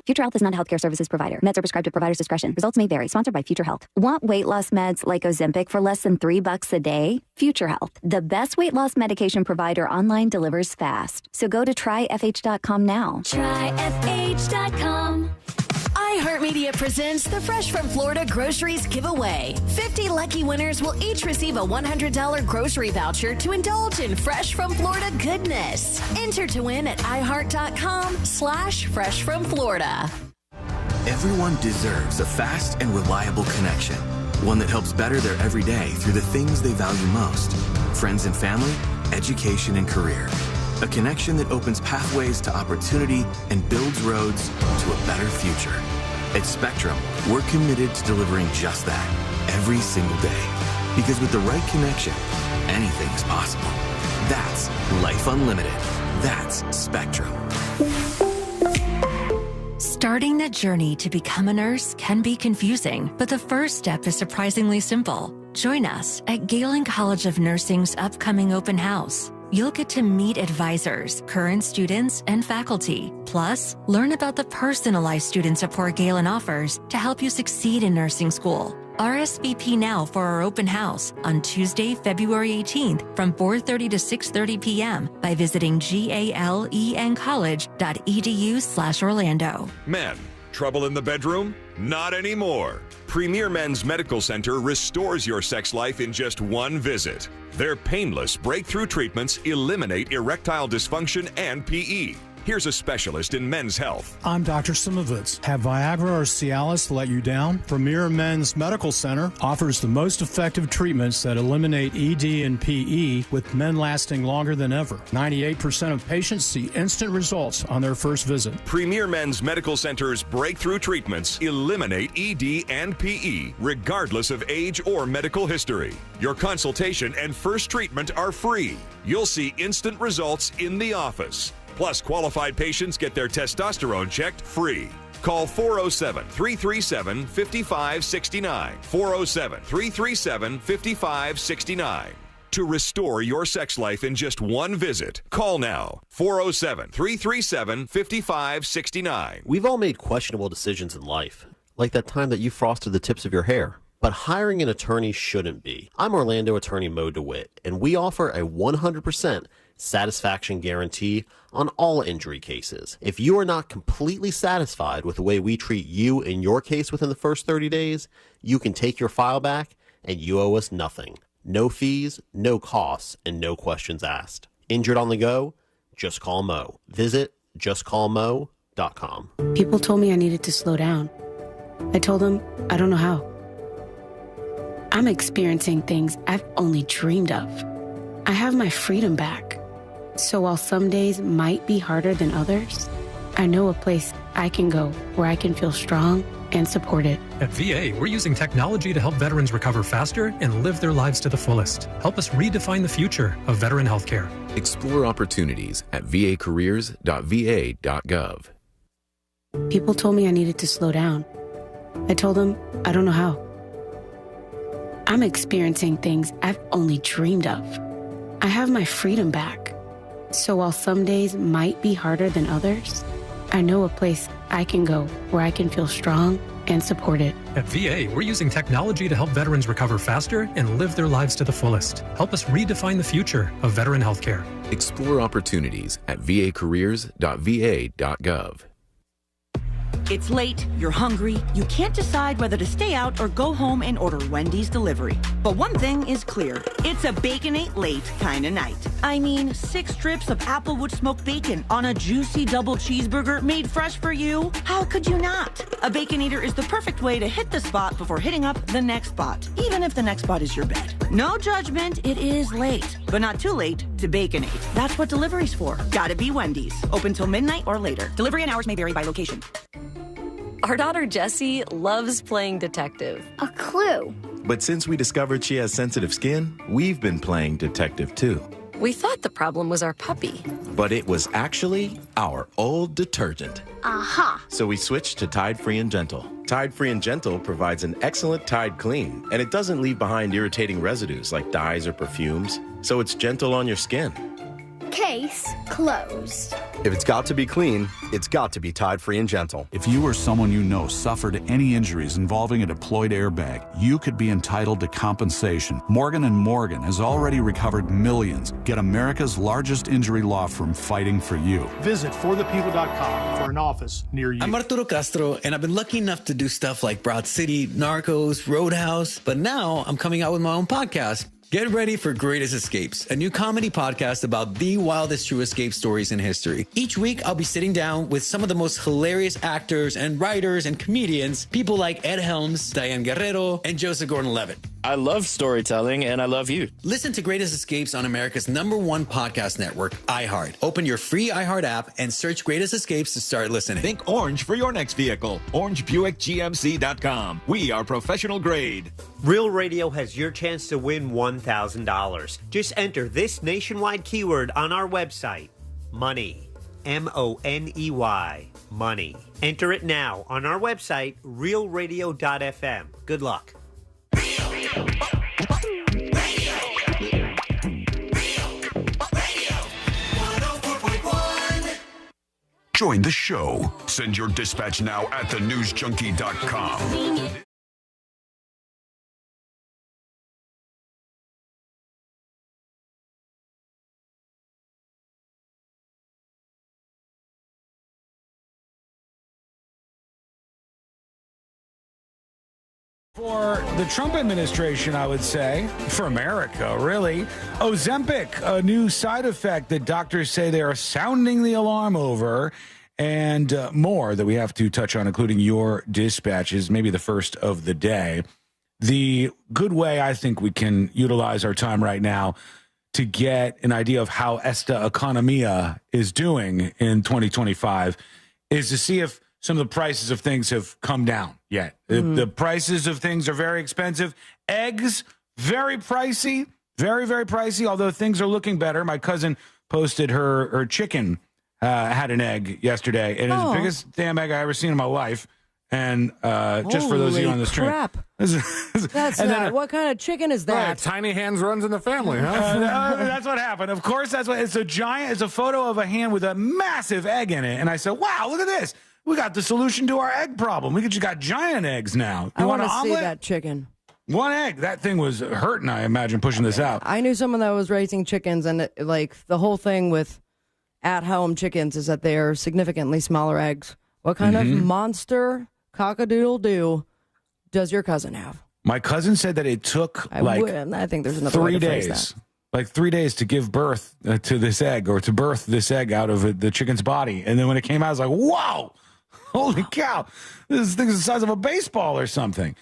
Future Health is not a healthcare services provider. Meds are prescribed at provider's discretion. Results may vary. Sponsored by Future Health. Want weight loss meds like Ozempic for less than $3 a day? Future Health, the best weight loss medication provider online, delivers fast. So go to tryfh.com now. Tryfh.com. iHeartMedia presents the Fresh from Florida Groceries Giveaway. 50 lucky winners will each receive a $100 grocery voucher to indulge in Fresh from Florida goodness. Enter to win at iHeart.com/Fresh from Florida. Everyone deserves a fast and reliable connection. One that helps better their everyday through the things they value most. Friends and family, education and career. A connection that opens pathways to opportunity and builds roads to a better future. At Spectrum, we're committed to delivering just that every single day. Because with the right connection, anything is possible. That's Life Unlimited. That's Spectrum. Starting the journey to become a nurse can be confusing, but the first step is surprisingly simple. Join us at Galen College of Nursing's upcoming open house. You'll get to meet advisors, current students, and faculty. Plus, learn about the personalized student support Galen offers to help you succeed in nursing school. RSVP now for our open house on Tuesday, February 18th from 4:30 to 6:30 p.m. by visiting galencollege.edu/Orlando. Men, trouble in the bedroom? Not anymore. Premier Men's Medical Center restores your sex life in just one visit. Their painless breakthrough treatments eliminate erectile dysfunction and PE. Here's a specialist in men's health. I'm Dr. Simovitz. Have Viagra or Cialis let you down? Premier Men's Medical Center offers the most effective treatments that eliminate ED and PE, with men lasting longer than ever. 98% of patients see instant results on their first visit. Premier Men's Medical Center's breakthrough treatments eliminate ED and PE, regardless of age or medical history. Your consultation and first treatment are free. You'll see instant results in the office. Plus, qualified patients get their testosterone checked free. Call 407-337-5569. 407-337-5569. To restore your sex life in just one visit, call now. 407-337-5569. We've all made questionable decisions in life, like that time that you frosted the tips of your hair. But hiring an attorney shouldn't be. I'm Orlando attorney Mo DeWitt, and we offer a 100% satisfaction guarantee on all injury cases. If you are not completely satisfied with the way we treat you in your case within the first 30 days, you can take your file back and you owe us nothing. No fees, no costs, and no questions asked. Injured on the go? Just call Mo. Visit justcallmo.com. People told me I needed to slow down. I told them I don't know how. I'm experiencing things I've only dreamed of. I have my freedom back. So while some days might be harder than others, I know a place I can go where I can feel strong and supported. At VA, we're using technology to help veterans recover faster and live their lives to the fullest. Help us redefine the future of veteran healthcare. Explore opportunities at vacareers.va.gov. People told me I needed to slow down. I told them I don't know how. I'm experiencing things I've only dreamed of. I have my freedom back. So while some days might be harder than others, I know a place I can go where I can feel strong and supported. At VA, we're using technology to help veterans recover faster and live their lives to the fullest. Help us redefine the future of veteran healthcare. Explore opportunities at vacareers.va.gov. It's late, you're hungry, you can't decide whether to stay out or go home and order Wendy's delivery. But one thing is clear, it's a Baconate late kind of night. I mean, 6 strips of Applewood smoked bacon on a juicy double cheeseburger made fresh for you? How could you not? A Baconator is the perfect way to hit the spot before hitting up the next spot, even if the next spot is your bed. No judgment, it is late, but not too late to Baconate. That's what delivery's for. Gotta be Wendy's. Open till midnight or later. Delivery and hours may vary by location. Our daughter Jessie loves playing detective. A clue. But since we discovered she has sensitive skin, we've been playing detective too. We thought the problem was our puppy. But it was actually our old detergent. Aha. So we switched to Tide Free and Gentle. Tide Free and Gentle provides an excellent Tide clean, and it doesn't leave behind irritating residues like dyes or perfumes, so it's gentle on your skin. Case closed. If it's got to be clean, it's got to be Tide Free and Gentle. If you or someone you know suffered any injuries involving a deployed airbag, you could be entitled to compensation. Morgan & Morgan has already recovered millions. Get America's largest injury law firm fighting for you. Visit forthepeople.com for an office near you. I'm Arturo Castro, and I've been lucky enough to do stuff like Broad City, Narcos, Roadhouse, but now I'm coming out with my own podcast. Get ready for Greatest Escapes, a new comedy podcast about the wildest true escape stories in history. Each week, I'll be sitting down with some of the most hilarious actors and writers and comedians, people like Ed Helms, Diane Guerrero, and Joseph Gordon-Levitt. I love storytelling, and I love you. Listen to Greatest Escapes on America's #1 podcast network, iHeart. Open your free iHeart app and search Greatest Escapes to start listening. Think orange for your next vehicle. OrangeBuickGMC.com. We are professional grade. Real Radio has your chance to win $1,000. Just enter this nationwide keyword on our website, money. MONEY. Money. Enter it now on our website, realradio.fm. Good luck. Join the show. Send your dispatch now at thenewsjunkie.com. For the Trump administration, I would say, for America, really, Ozempic, a new side effect that doctors say they are sounding the alarm over, and more that we have to touch on, including your dispatches, maybe the first of the day. The good way I think we can utilize our time right now to get an idea of how esta economia is doing in 2025 is to see if some of the prices of things have come down yet. The prices of things are very expensive. Eggs, very pricey, very, very pricey, although things are looking better. My cousin posted her chicken had an egg yesterday. It is the biggest damn egg I ever seen in my life. And just for those of you on the stream. Crap. What kind of chicken is that? Right, tiny hands runs in the family, huh? That's what happened. Of course, that's what it's a photo of a hand with a massive egg in it. And I said, wow, look at this. We got the solution to our egg problem. We just got giant eggs now. I want to see that chicken. One egg. That thing was hurting, I imagine, pushing this out. I knew someone that was raising chickens, and the whole thing with at-home chickens is that they are significantly smaller eggs. What kind of monster cock-a-doodle-doo does your cousin have? My cousin said that it took I think there's another 3 way to phrase days. that. Like 3 days to give birth to this egg, or to birth this egg out of the chicken's body. And then when it came out, I was like, whoa, holy cow, this thing's the size of a baseball or something.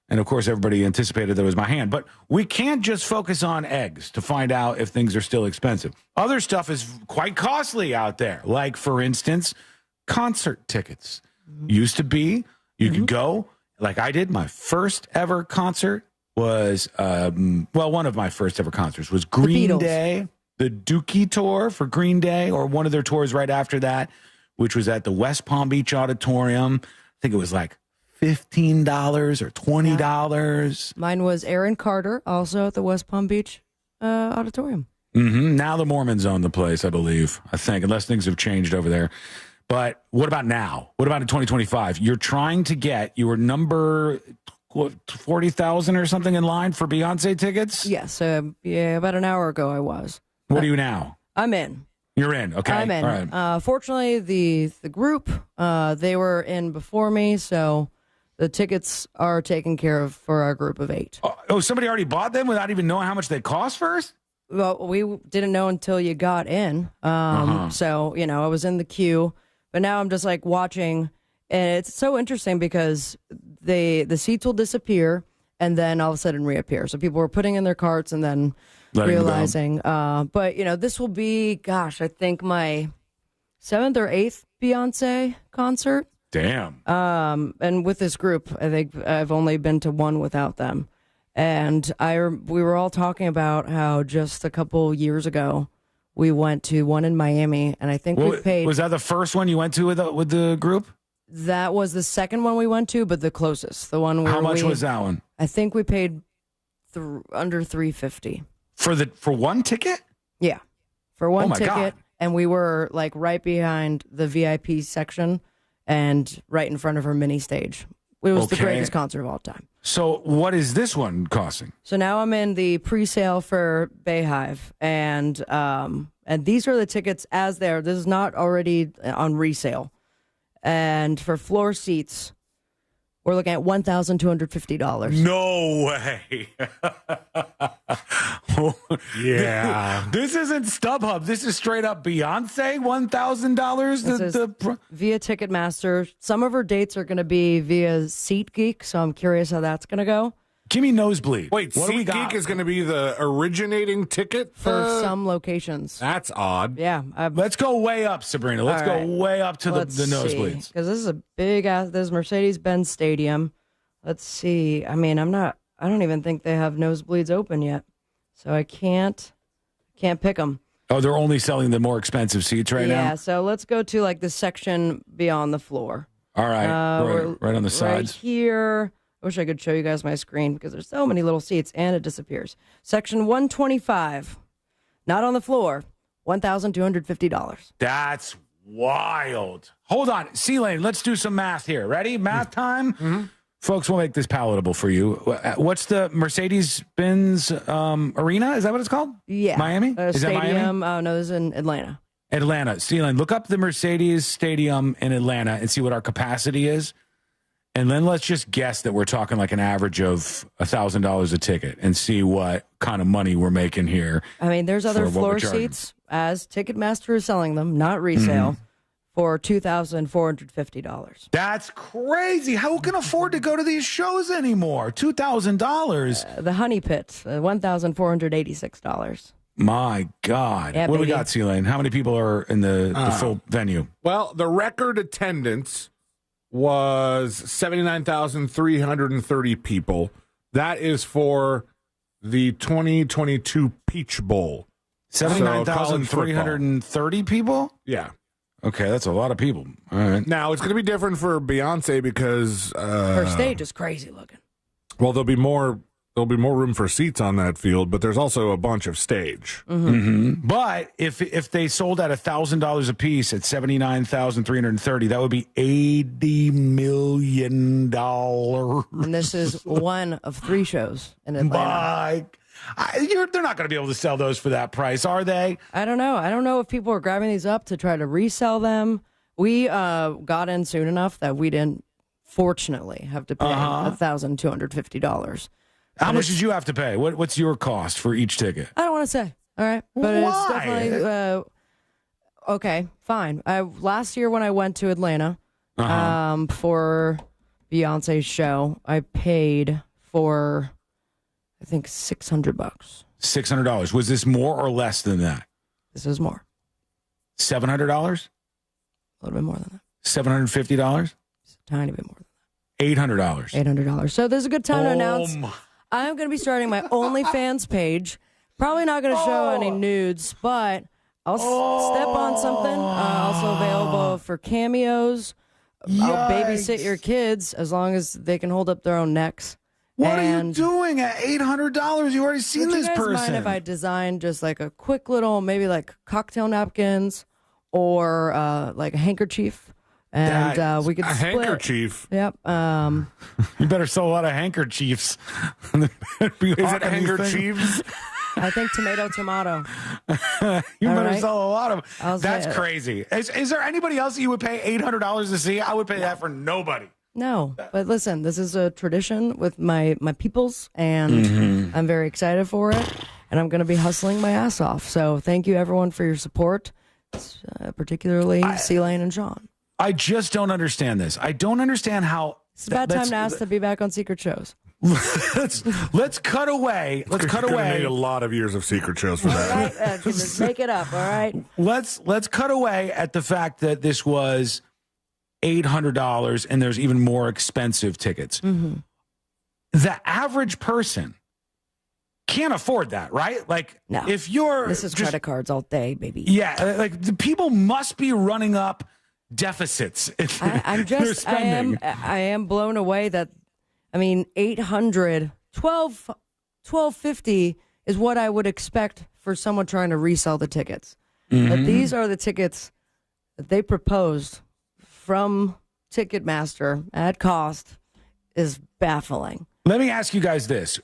And of course, everybody anticipated that it was my hand. But we can't just focus on eggs to find out if things are still expensive. Other stuff is quite costly out there. Like, for instance, concert tickets. Used to be, you could go, like I did, my first ever concert was, one of my first ever concerts was Green Day, the Dookie tour for Green Day, or one of their tours right after that, which was at the West Palm Beach Auditorium. I think it was like $15 or $20. Mine was Aaron Carter, also at the West Palm Beach Auditorium. Now the Mormons own the place, I believe, unless things have changed over there. But what about now? What about in 2025? You're trying to get your number 40,000 or something in line for Beyonce tickets? Yes. About an hour ago I was. What are you now? I'm in. You're in. Okay. I'm in. All right. Fortunately, the group, they were in before me, so the tickets are taken care of for our group of 8. Oh, somebody already bought them without even knowing how much they cost first? Well, we didn't know until you got in. So, I was in the queue, but now I'm just like watching. And it's so interesting because the seats will disappear and then all of a sudden reappear. So people were putting in their carts and then realizing. But, this will be, I think my 7th or 8th Beyonce concert. Damn. And with this group, I think I've only been to one without them. And we were all talking about how just a couple years ago we went to one in Miami, and I think we paid. Was that the first one you went to with the group? That was the second one we went to, but the closest. The one where How much was that one? I think we paid under $350 for one ticket. Yeah, for one ticket, God. And we were like right behind the VIP section and right in front of her mini stage. It was the greatest concert of all time. So what is this one costing? So now I'm in the pre-sale for Bayhive, and these are the tickets as they're. This is not already on resale. And for floor seats, we're looking at $1,250. No way. Yeah. This isn't StubHub. This is straight up Beyonce, $1,000. This is via Ticketmaster. Some of her dates are going to be via SeatGeek, so I'm curious how that's going to go. Give me nosebleed. Wait, SeatGeek is going to be the originating ticket? For some locations. That's odd. Yeah. Let's go way up, Sabrina. Let's go way up to the nosebleeds. Because this is a big-ass, this is Mercedes-Benz Stadium. Let's see. I mean, I don't even think they have nosebleeds open yet. So I can't pick them. Oh, they're only selling the more expensive seats right now? Yeah, so let's go to like the section beyond the floor. All right, right on the sides. Right here. I wish I could show you guys my screen because there's so many little seats and it disappears. Section 125, not on the floor, $1,250. That's wild. Hold on. C-Lane, let's do some math here. Ready? Math time? Mm-hmm. Folks, we'll make this palatable for you. What's the Mercedes-Benz Arena? Is that what it's called? Yeah. Miami? Is Stadium. that Miami? No, this is in Atlanta. Atlanta. C-Lane, look up the Mercedes Stadium in Atlanta and see what our capacity is. And then let's just guess that we're talking like an average of $1,000 a ticket and see what kind of money we're making here. I mean, there's other floor seats as Ticketmaster is selling them, not resale, for $2,450. That's crazy. Who can afford to go to these shows anymore? $2,000. The Honey Pit, $1,486. My God. Yeah, what do we baby. got, C-Lane? How many people are in the full venue? Well, the record attendance was 79,330 people. That is for the 2022 Peach Bowl. 79,330 people? Yeah. Okay, that's a lot of people. All right. Now, it's going to be different for Beyonce because Her stage is crazy looking. well, there'll be more room for seats on that field, but there's also a bunch of stage. But if they sold at $1,000 a piece at 79,330, that would be $80 million. And this is one of 3 shows in Atlanta. They're not going to be able to sell those for that price, are they? I don't know. I don't know if people are grabbing these up to try to resell them. We got in soon enough that we didn't, fortunately, have to pay $1,250. How much did you have to pay? What's your cost for each ticket? I don't want to say. All right. But it's definitely okay, fine. Last year when I went to Atlanta for Beyonce's show, I paid for I think $600. $600. Was this more or less than that? This is more. $700? A little bit more than that. $750? Just a tiny bit more than $800. $800. So there's a good time to announce I'm going to be starting my OnlyFans page. Probably not going to show any nudes, but I'll step on something. Also available for cameos. I'll babysit your kids as long as they can hold up their own necks. What are you doing at $800? You already seen this person. Would you guys mind if I designed just like a quick little, maybe like cocktail napkins or like a handkerchief? And we could a split. handkerchief. Yep. You better sell a lot of handkerchiefs. Is it handkerchiefs? I think tomato. You All better right. sell a lot of. I'll That's say it. crazy. Is there anybody else you would pay $800 to see? I would pay that for nobody. No, but listen, this is a tradition with my peoples, and I'm very excited for it, and I'm going to be hustling my ass off. So thank you, everyone, for your support, particularly C-Lane and Sean. I just don't understand this. I don't understand how. It's about time to ask to be back on secret shows. let's cut away. Let's cut You're gonna away. need a lot of years of secret shows for that. Right? Just make it up, all right? Let's cut away at the fact that this was $800 and there's even more expensive tickets. The average person can't afford that, right? Like, no. If you're this is credit cards all day, baby. Yeah, like the people must be running up deficits. I am blown away that, I mean, $12.50 is what I would expect for someone trying to resell the tickets. But these are the tickets that they proposed from Ticketmaster at cost is baffling. Let me ask you guys this.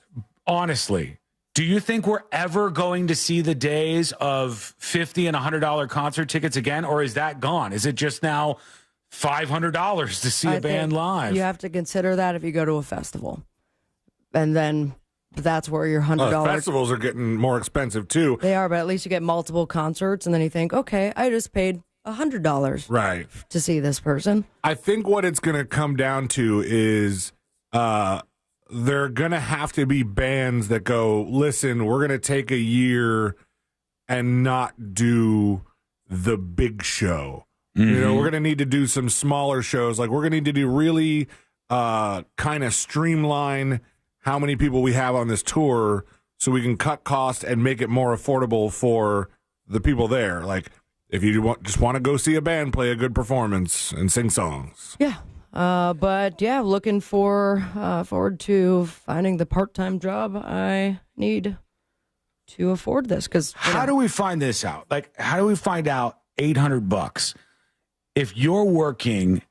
Honestly, do you think we're ever going to see the days of $50 and $100 concert tickets again, or is that gone? Is it just now $500 to see a band live? You have to consider that if you go to a festival. And then that's where your $100... festivals are getting more expensive, too. They are, but at least you get multiple concerts, and then you think, okay, I just paid $100 to see this person. I think what it's going to come down to is they're going to have to be bands that go, listen, we're going to take a year and not do the big show. You know, we're going to need to do some smaller shows. Like, we're going to need to do really kind of streamline how many people we have on this tour so we can cut costs and make it more affordable for the people there. Like, if you just want to go see a band play a good performance and sing songs. Yeah. But yeah, looking forward to finding the part-time job I need to afford this. Because how do we find this out? Like, how do we find out $800 if you're working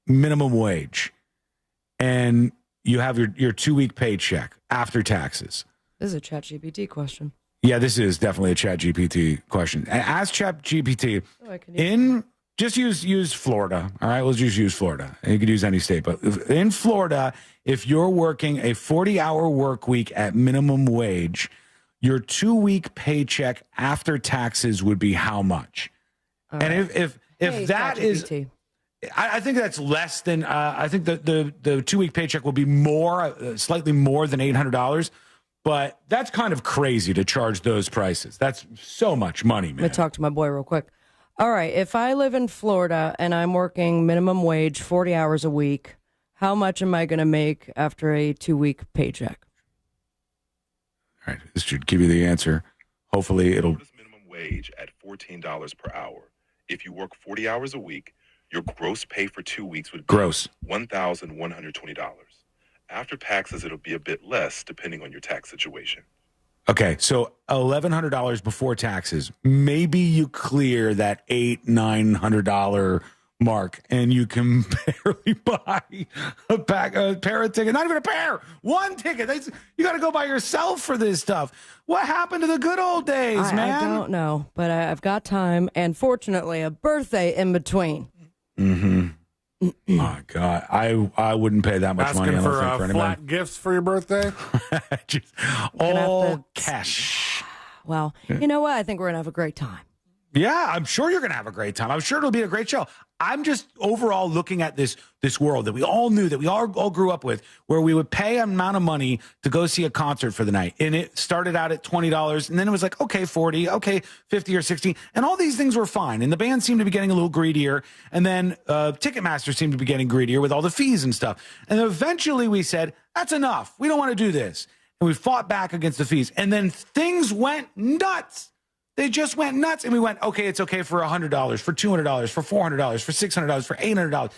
minimum wage and you have your 2-week paycheck after taxes. This is a ChatGPT question. Yeah, this is definitely a ChatGPT question. Ask ChatGPT just use Florida. All right, we'll just use Florida. You could use any state, but in Florida, if you're working a 40-hour work week at minimum wage, your 2-week paycheck after taxes would be how much? And if that is, I think that's less than. I think the 2-week paycheck will be more, slightly more than $800. But that's kind of crazy to charge those prices. That's so much money, man. Let me talk to my boy real quick. All right, if I live in Florida and I'm working minimum wage 40 hours a week, how much am I going to make after a 2-week paycheck? All right, this should give you the answer. Hopefully it'll... minimum wage at $14 per hour. If you work 40 hours a week, your gross pay for 2 weeks would be $1,120. After taxes, it'll be a bit less depending on your tax situation. Okay, so $1,100 before taxes. Maybe you clear that $800-900 mark, and you can barely buy a pair of tickets. Not even a pair, one ticket. You got to go by yourself for this stuff. What happened to the good old days, man? I don't know, but I've got time, and fortunately, a birthday in between. Mm-hmm. My God, I wouldn't pay that much Asking money. for flat gifts for your birthday? Just all cash. Well, you know what? I think we're going to have a great time. Yeah, I'm sure you're going to have a great time. I'm sure it'll be a great show. I'm just overall looking at this world that we all knew, that we all grew up with, where we would pay an amount of money to go see a concert for the night. And it started out at $20, and then it was like, okay, 40, okay, 50 or 60. And all these things were fine. And the band seemed to be getting a little greedier. And then Ticketmaster seemed to be getting greedier with all the fees and stuff. And eventually we said, that's enough. We don't want to do this. And we fought back against the fees. And then things went nuts. They just went nuts, and we went, okay, it's okay for $100, for $200, for $400, for $600, for $800.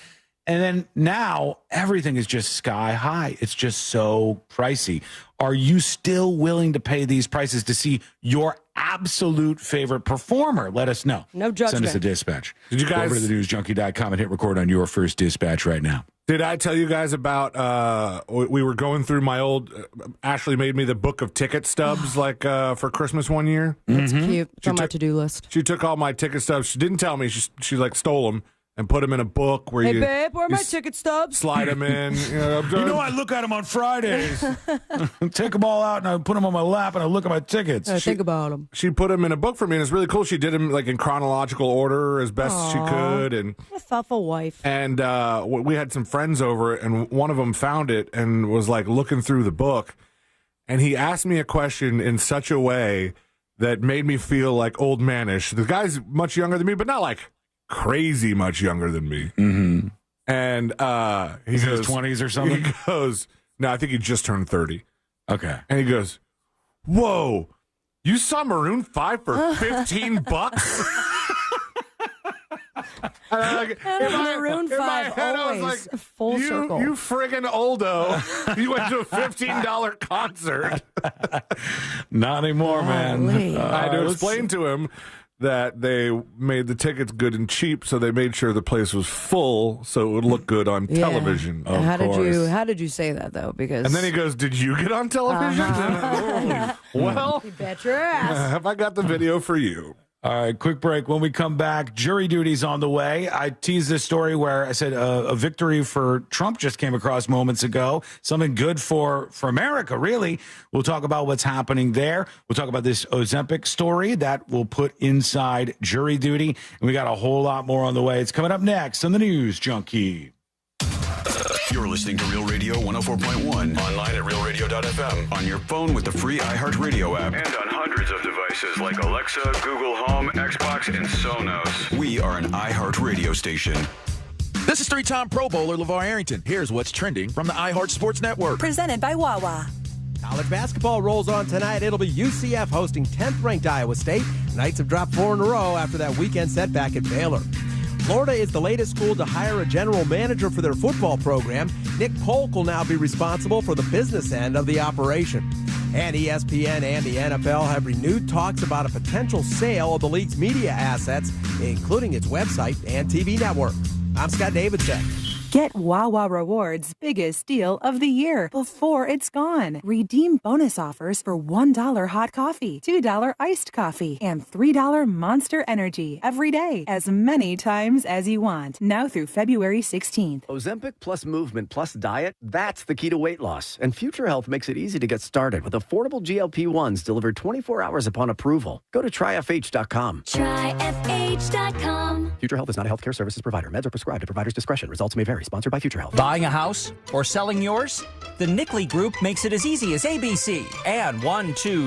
And then now everything is just sky high. It's just so pricey. Are you still willing to pay these prices to see your absolute favorite performer? Let us know. No judgment. Send us a dispatch. Did you guys go over to thenewsjunkie.com and hit record on your first dispatch right now? Did I tell you guys about, we were going through my old, Ashley made me the book of ticket stubs for Christmas one year. That's cute. It's on my to-do list. She took all my ticket stubs. She didn't tell me. She stole them and put them in a book where hey, babe, where are my ticket stubs? Slide them in. I look at them on Fridays. Take them all out, and I put them on my lap, and I look at my tickets. Think about them. She put them in a book for me, and it's really cool. She did them in chronological order as best as she could. And a thoughtful wife. And we had some friends over, and one of them found it and was looking through the book. And he asked me a question in such a way that made me feel old manish. The guy's much younger than me, but not crazy much younger than me. Mm-hmm. And he's in his 20s or something? He goes, no, I think he just turned 30. Okay. And he goes, whoa, you saw Maroon 5 for $15? Maroon 5 always full circle. You friggin' oldo. You went to a $15 concert. Not anymore, man. I had to explain to him that they made the tickets good and cheap, so they made sure the place was full so it would look good on television. How did you say that though? Because and then he goes, "Did you get on television?" Well, you bet your ass. Have I got the video for you? All right, quick break. When we come back, jury duty's on the way. I teased this story where I said a victory for Trump just came across moments ago. Something good for America, really. We'll talk about what's happening there. We'll talk about this Ozempic story that we'll put inside jury duty. And we got a whole lot more on the way. It's coming up next on the News Junkie. You're listening to Real Radio 104.1. Online at realradio.fm. On your phone with the free iHeartRadio app. And on hundreds of devices like Alexa, Google Home, Xbox, and Sonos. We are an iHeartRadio station. This is three-time Pro Bowler LeVar Arrington. Here's what's trending from the iHeart Sports Network. Presented by Wawa. College basketball rolls on tonight. It'll be UCF hosting 10th-ranked Iowa State. Knights have dropped 4 in a row after that weekend setback at Baylor. Florida is the latest school to hire a general manager for their football program. Nick Polk will now be responsible for the business end of the operation. And ESPN and the NFL have renewed talks about a potential sale of the league's media assets. including its website and TV network. I'm Scott Davidson. Get Wawa Rewards' biggest deal of the year before it's gone. Redeem bonus offers for $1 hot coffee, $2 iced coffee, and $3 Monster Energy every day, as many times as you want. Now through February 16th. Ozempic plus movement plus diet, that's the key to weight loss. And Future Health makes it easy to get started with affordable GLP-1s delivered 24 hours upon approval. Go to tryfh.com. Tryfh.com. Future Health is not a healthcare services provider. Meds are prescribed at provider's discretion. Results may vary. Sponsored by Future Health. Buying a house or selling yours? The Nickley Group makes it as easy as ABC. And 1, 2...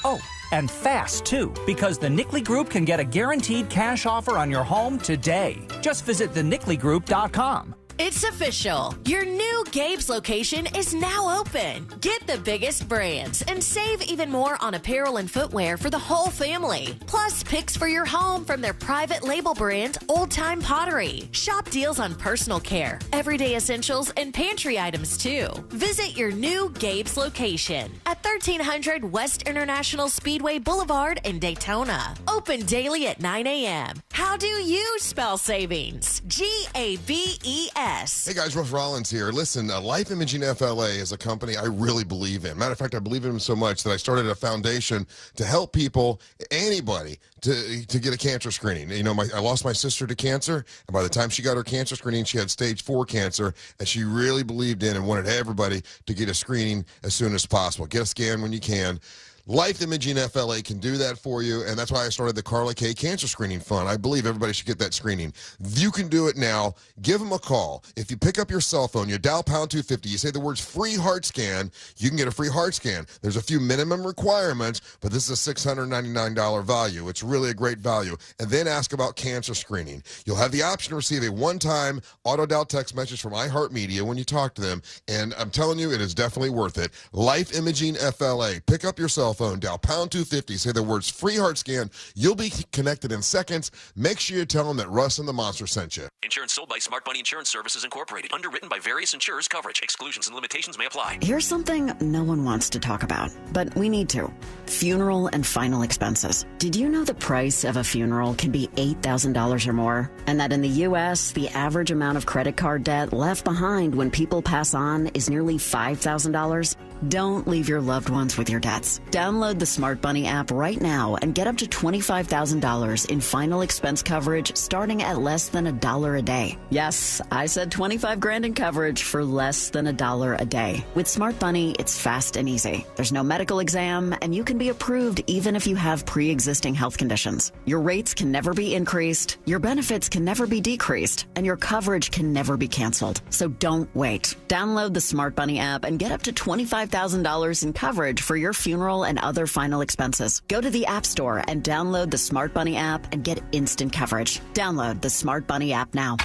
Oh, and fast, too, because the Nickley Group can get a guaranteed cash offer on your home today. Just visit thenickleyGroup.com. It's official. Your new Gabe's location is now open. Get the biggest brands and save even more on apparel and footwear for the whole family. Plus, picks for your home from their private label brand, Old Time Pottery. Shop deals on personal care, everyday essentials, and pantry items, too. Visit your new Gabe's location at 1300 West International Speedway Boulevard in Daytona. Open daily at 9 a.m. How do you spell savings? G-A-B-E-S. Hey guys, Russ Rollins here. Listen, Life Imaging FLA is a company I really believe in. Matter of fact, I believe in them so much that I started a foundation to help people, anybody, to get a cancer screening. You know, I lost my sister to cancer, and by the time she got her cancer screening, she had stage 4 cancer, and she really believed in and wanted everybody to get a screening as soon as possible. Get a scan when you can. Life Imaging FLA can do that for you, and that's why I started the Carla K Cancer Screening Fund. I believe everybody should get that screening. You can do it now. Give them a call. If you pick up your cell phone, you dial pound 250, you say the words free heart scan, you can get a free heart scan. There's a few minimum requirements, but this is a $699 value. It's really a great value. And then ask about cancer screening. You'll have the option to receive a one-time auto-dial text message from iHeartMedia when you talk to them, and I'm telling you, it is definitely worth it. Life Imaging FLA. Pick up your cell phone, dial pound 250, say the words free heart scan. You'll be connected in seconds. Make sure you tell them that Russ and the Monster sent you. Insurance sold by Smart Money Insurance Services Incorporated. Underwritten by various insurers. Coverage, exclusions, and limitations may apply. Here's something no one wants to talk about, but we need to. Funeral and final expenses. Did you know the price of a funeral can be $8,000 or more? And that in the U.S., the average amount of credit card debt left behind when people pass on is nearly $5,000? Don't leave your loved ones with your debts. Download the Smart Money app right now and get up to $25,000 in final expense coverage starting at less than $1 a day. Yes, I said $25,000 in coverage for less than $1 a day. With Smart Money, it's fast and easy. There's no medical exam, and you can be approved even if you have pre-existing health conditions. Your rates can never be increased, your benefits can never be decreased, and your coverage can never be canceled. So don't wait. Download the Smart Money app and get up to $25,000 in coverage for your funeral and other final expenses. Go to the App Store and download the Smart Bunny app and get instant coverage. Download the Smart Bunny app now.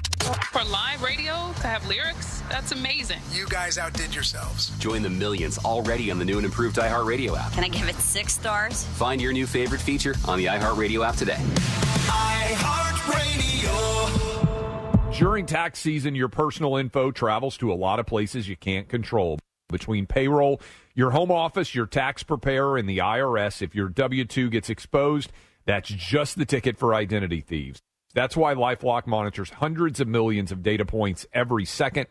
For live radio to have lyrics, that's amazing. You guys outdid yourselves. Join the millions already on the new and improved iHeartRadio app. Can I give it 6 stars? Find your new favorite feature on the iHeartRadio app today. iHeartRadio. During tax season, your personal info travels to a lot of places you can't control. Between payroll, your home office, your tax preparer, and the IRS, if your W-2 gets exposed, that's just the ticket for identity thieves. That's why LifeLock monitors hundreds of millions of data points every second.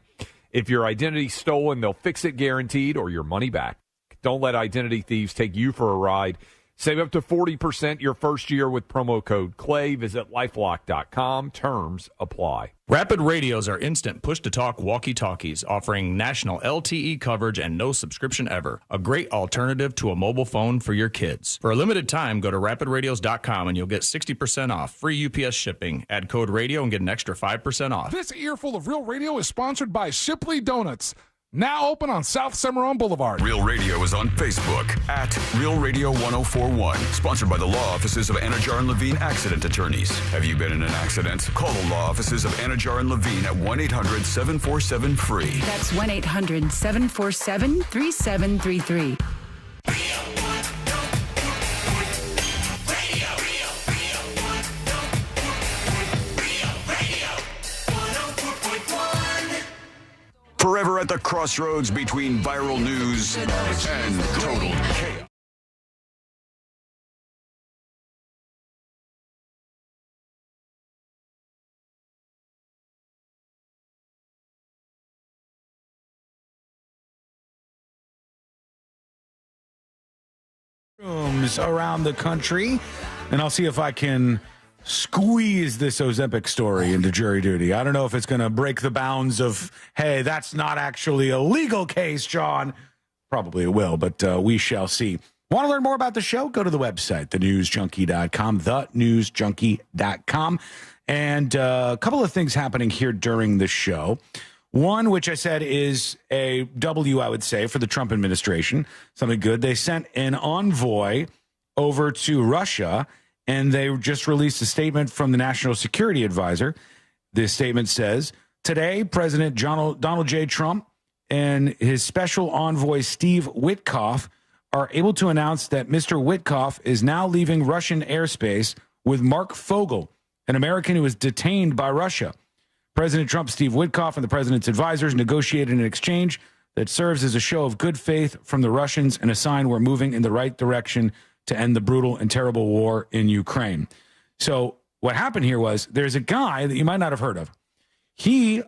If your identity's stolen, they'll fix it guaranteed or your money back. Don't let identity thieves take you for a ride. Save up to 40% your first year with promo code CLAY. Visit LifeLock.com. Terms apply. Rapid radios are instant push-to-talk walkie-talkies offering national LTE coverage and no subscription ever. A great alternative to a mobile phone for your kids. For a limited time, go to rapidradios.com and you'll get 60% off, free UPS shipping. Add code radio and get an extra 5% off. This earful of Real Radio is sponsored by Shipley Donuts. Now open on South Cimarron Boulevard. Real Radio is on Facebook at Real Radio 1041. Sponsored by the law offices of Anajar and Levine Accident Attorneys. Have you been in an accident? Call the law offices of Anajar and Levine at 1-800-747-FREE. That's 1-800-747-3733. Forever at the crossroads between viral news and total chaos. rooms around the country, and I'll see if I can squeeze this Ozempic story into jury duty. I don't know if it's going to break the bounds of, hey, that's not actually a legal case, John. Probably it will, but we shall see. Want to learn more about the show? Go to the website, thenewsjunkie.com, thenewsjunkie.com. And a couple of things happening here during the show. One, which I said is a W, I would say, for the Trump administration. Something good. They sent an envoy over to Russia, and they just released a statement from the National Security Advisor. This statement says, today, President Donald J. Trump and his special envoy, Steve Witkoff, are able to announce that Mr. Witkoff is now leaving Russian airspace with Mark Fogel, an American who was detained by Russia. President Trump, Steve Witkoff, and the president's advisors negotiated an exchange that serves as a show of good faith from the Russians and a sign we're moving in the right direction to end the brutal and terrible war in Ukraine. So what happened here was there's a guy that you might not have heard of. He,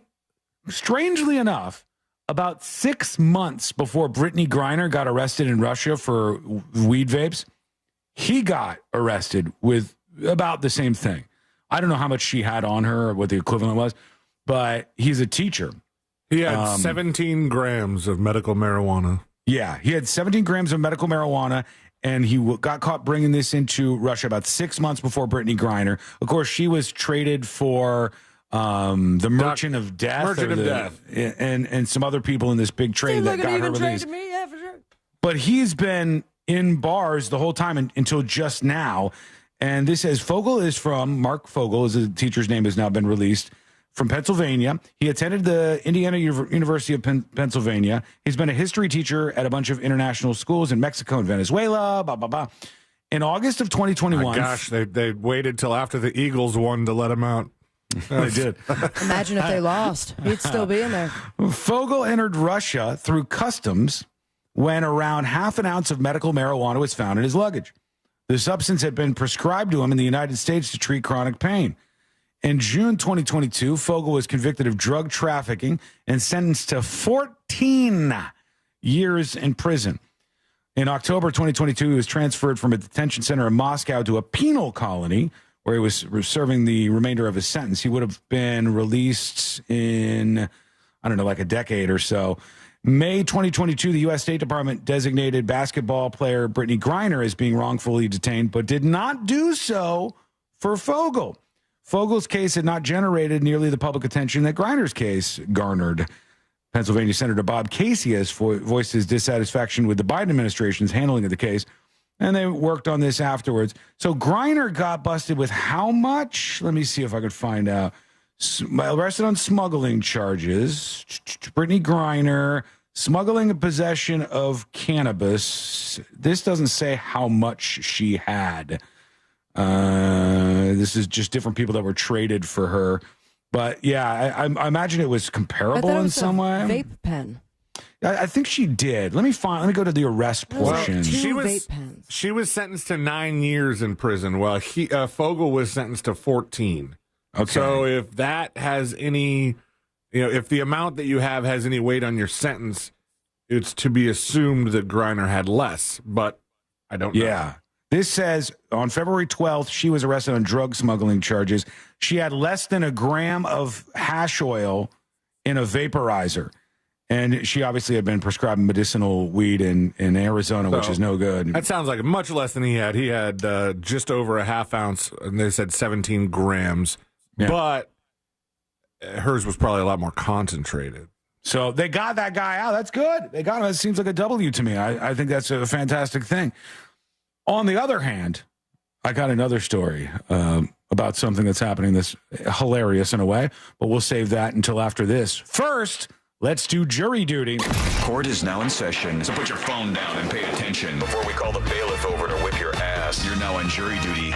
strangely enough, about 6 months before Brittany Griner got arrested in Russia for weed vapes, he got arrested with about the same thing. I don't know how much she had on her or what the equivalent was, but he's a teacher. He had 17 grams of medical marijuana. Yeah, he had 17 grams of medical marijuana, and he got caught bringing this into Russia about 6 months before Brittany Griner. Of course, she was traded for the Merchant of Death. And some other people in this big trade that got her released. Yeah, for sure. But he's been in bars the whole time until just now. And this says Mark Fogel, is the teacher's name, has now been released, from Pennsylvania. He attended the Indiana University of Pennsylvania. He's been a history teacher at a bunch of international schools in Mexico and Venezuela, blah, blah, blah. In August of 2021. My gosh, they waited till after the Eagles won to let him out. They did. Imagine if they lost. He'd still be in there. Fogel entered Russia through customs when around half an ounce of medical marijuana was found in his luggage. The substance had been prescribed to him in the United States to treat chronic pain. In June 2022, Fogel was convicted of drug trafficking and sentenced to 14 years in prison. In October 2022, he was transferred from a detention center in Moscow to a penal colony where he was serving the remainder of his sentence. He would have been released in, I don't know, like a decade or so. May 2022, the U.S. State Department designated basketball player Brittany Griner as being wrongfully detained, but did not do so for Fogel. Fogel's case had not generated nearly the public attention that Griner's case garnered. Pennsylvania Senator Bob Casey has voiced his dissatisfaction with the Biden administration's handling of the case, and they worked on this afterwards. So Griner got busted with how much? Let me see if I could find out. Arrested on smuggling charges. Brittany Griner, smuggling and possession of cannabis. This doesn't say how much she had. This is just different people that were traded for her. But yeah, I imagine it was comparable in some way. Vape pen. I think she did. Let me go to the arrest portion. She was sentenced to 9 years in prison, while Fogel was sentenced to 14. Okay. So if that has any, if the amount that you have has any weight on your sentence, it's to be assumed that Griner had less, but I don't know. Yeah. This says on February 12th, she was arrested on drug smuggling charges. She had less than a gram of hash oil in a vaporizer. And she obviously had been prescribed medicinal weed in Arizona, which is no good. That sounds like much less than he had. He had just over a half ounce, and they said 17 grams. Yeah. But hers was probably a lot more concentrated. So they got that guy out. That's good. They got him. It seems like a W to me. I think that's a fantastic thing. On the other hand, I got another story about something that's happening that's hilarious in a way, but we'll save that until after this. First, let's do jury duty. Court is now in session, so put your phone down and pay attention before we call the bailiff over to whip your ass. You're now on jury duty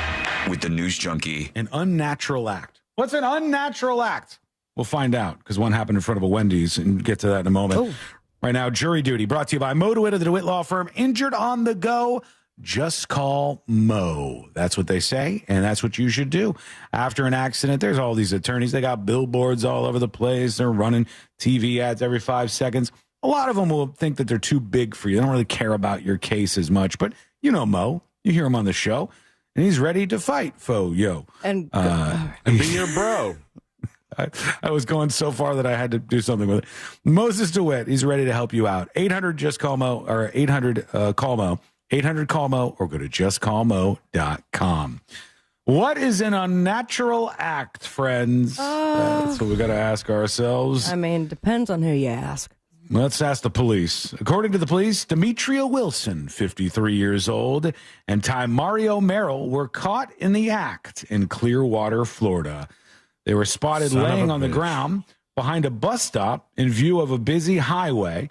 with the News Junkie. An unnatural act. What's an unnatural act? We'll find out, because one happened in front of a Wendy's, and get to that in a moment. Oh. Right now, jury duty brought to you by Mo DeWitt of the DeWitt Law Firm. Injured on the go? Just call Mo. That's what they say, and that's what you should do. After an accident, there's all these attorneys. They got billboards all over the place. They're running TV ads every 5 seconds. A lot of them will think that they're too big for you. They don't really care about your case as much, but You know Mo. You hear him on the show. And he's ready to fight, Fo-Yo. And be your bro. I was going so far that I had to do something with it. Moses DeWitt, he's ready to help you out. 800-JUST-CALL-MO or 800-CALL-MO. 800-CALL-MO or go to justcallmo.com. What is an unnatural act, friends? That's what we got to ask ourselves. I mean, depends on who you ask. Let's ask the police. According to the police, Demetria Wilson, 53 years old, and Ty Mario Merrill were caught in the act in Clearwater, Florida. They were spotted laying on the ground behind a bus stop in view of a busy highway.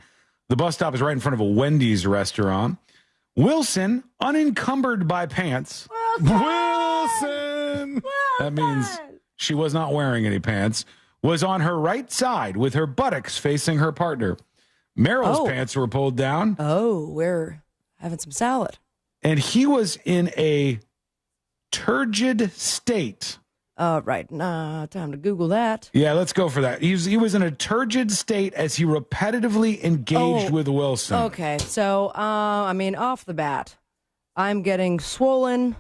The bus stop is right in front of a Wendy's restaurant. Wilson, unencumbered by pants. Wilson! That means she was not wearing any pants. Was on her right side with her buttocks facing her partner. Merrill's pants were pulled down. Oh, we're having some salad. And he was in a turgid state. Right. Time to Google that. Yeah, let's go for that. He was in a turgid state as he repetitively engaged with Wilson. Okay, so, I mean, off the bat, I'm getting swollen,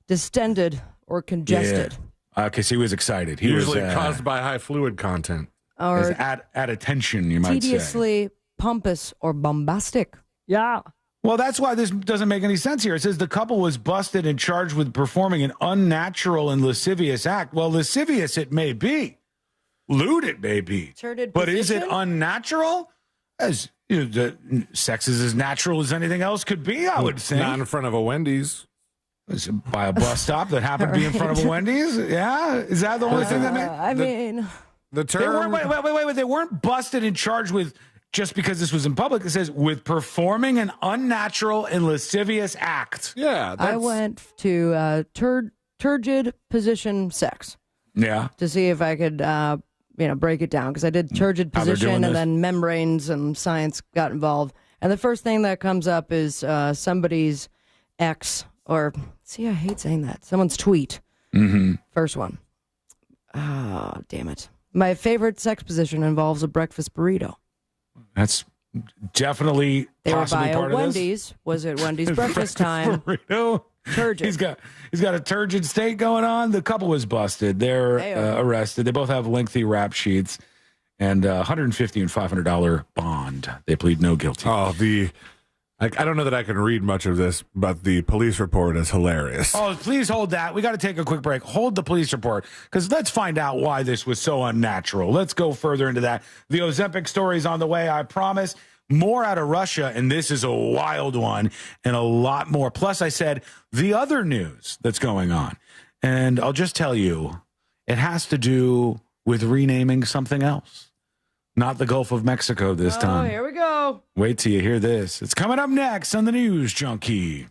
distended, or congested. Yeah. Because he was excited. He Usually was caused by high fluid content. Or at attention, you might say. tediously pompous or bombastic. Yeah. Well, that's why this doesn't make any sense here. It says the couple was busted and charged with performing an unnatural and lascivious act. Well, lascivious it may be. Lewd it may be. But is it unnatural? As you know, sex is as natural as anything else could be, I would think. Not in front of a Wendy's. By a bus stop that happened to be in front of a Wendy's? Yeah? Is that the only thing that made... I mean... The term... Wait. They weren't busted and charged with, just because this was in public. It says, with performing an unnatural and lascivious act. Yeah. I went to turgid position sex. Yeah. To see if I could, break it down. Because I did turgid position and then membranes and science got involved. And the first thing that comes up is somebody's ex... Or, see, I hate saying that. Someone's tweet. Mm-hmm. First one. Oh, damn it. My favorite sex position involves a breakfast burrito. That's definitely possibly they were by part a of Wendy's. this. Was it Wendy's breakfast time? Burrito. Turgid. He's got a turgid state going on. The couple was busted. They're arrested. They both have lengthy rap sheets and $150 and $500 bond. They plead no guilty. Oh, I don't know that I can read much of this, but the police report is hilarious. Oh, please hold that. We got to take a quick break. Hold the police report, because let's find out why this was so unnatural. Let's go further into that. The Ozempic story is on the way, I promise. More out of Russia, and this is a wild one, and a lot more. Plus, I said the other news that's going on. And I'll just tell you, it has to do with renaming something else. Not the Gulf of Mexico this time. Oh, here we go. Wait till you hear this. It's coming up next on the News Junkie.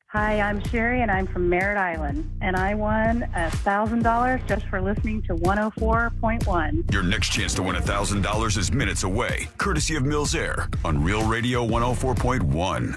Hi, I'm Sherry, and I'm from Merritt Island, and I won $1,000 just for listening to 104.1. Your next chance to win $1,000 is minutes away, courtesy of Mills Air on Real Radio 104.1.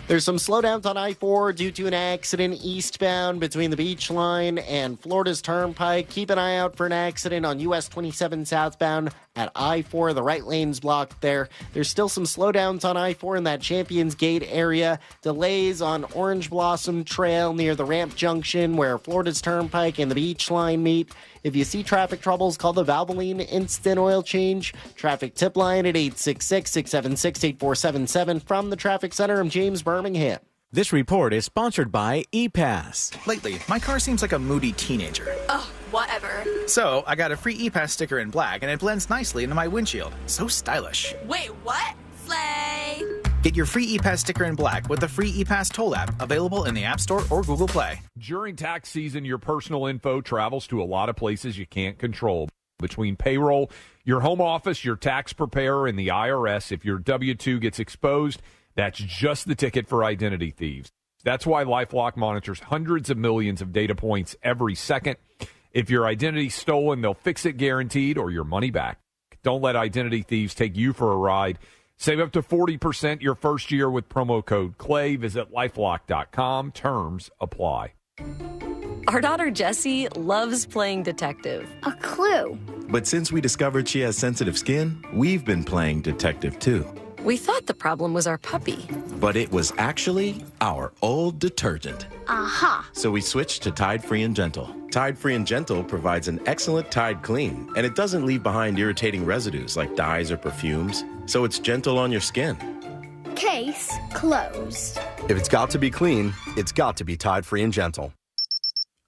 There's some slowdowns on I-4 due to an accident eastbound between the Beach Line and Florida's Turnpike. Keep an eye out for an accident on US 27 southbound at I-4. The right lane's blocked there. There's still some slowdowns on I-4 in that Champions Gate area. Delays on Orange Blossom Trail near the Ramp Junction where Florida's Turnpike and the Beach Line meet. If you see traffic troubles, call the Valvoline Instant Oil Change Traffic Tip Line at 866-676-8477. From the Traffic Center, I'm James Birmingham. This report is sponsored by ePass. Lately, my car seems like a moody teenager. Ugh, whatever. So, I got a free ePass sticker in black, and it blends nicely into my windshield. So stylish. Wait, what? Slay! Get your free ePass sticker in black with the free ePass toll app, available in the App Store or Google Play. During tax season, your personal info travels to a lot of places you can't control. Between payroll, your home office, your tax preparer, and the IRS, if your W-2 gets exposed, that's just the ticket for identity thieves. That's why LifeLock monitors hundreds of millions of data points every second. If your identity's stolen, they'll fix it guaranteed or your money back. Don't let identity thieves take you for a ride. Save up to 40% your first year with promo code CLAY. Visit lifelock.com. Terms apply. Our daughter Jessie loves playing detective. A clue. But since we discovered she has sensitive skin, we've been playing detective too. We thought the problem was our puppy. But it was actually our old detergent. Aha. So we switched to Tide Free and Gentle. Tide Free and Gentle provides an excellent Tide clean, and it doesn't leave behind irritating residues like dyes or perfumes, so it's gentle on your skin. Case closed. If it's got to be clean, it's got to be Tide Free and Gentle.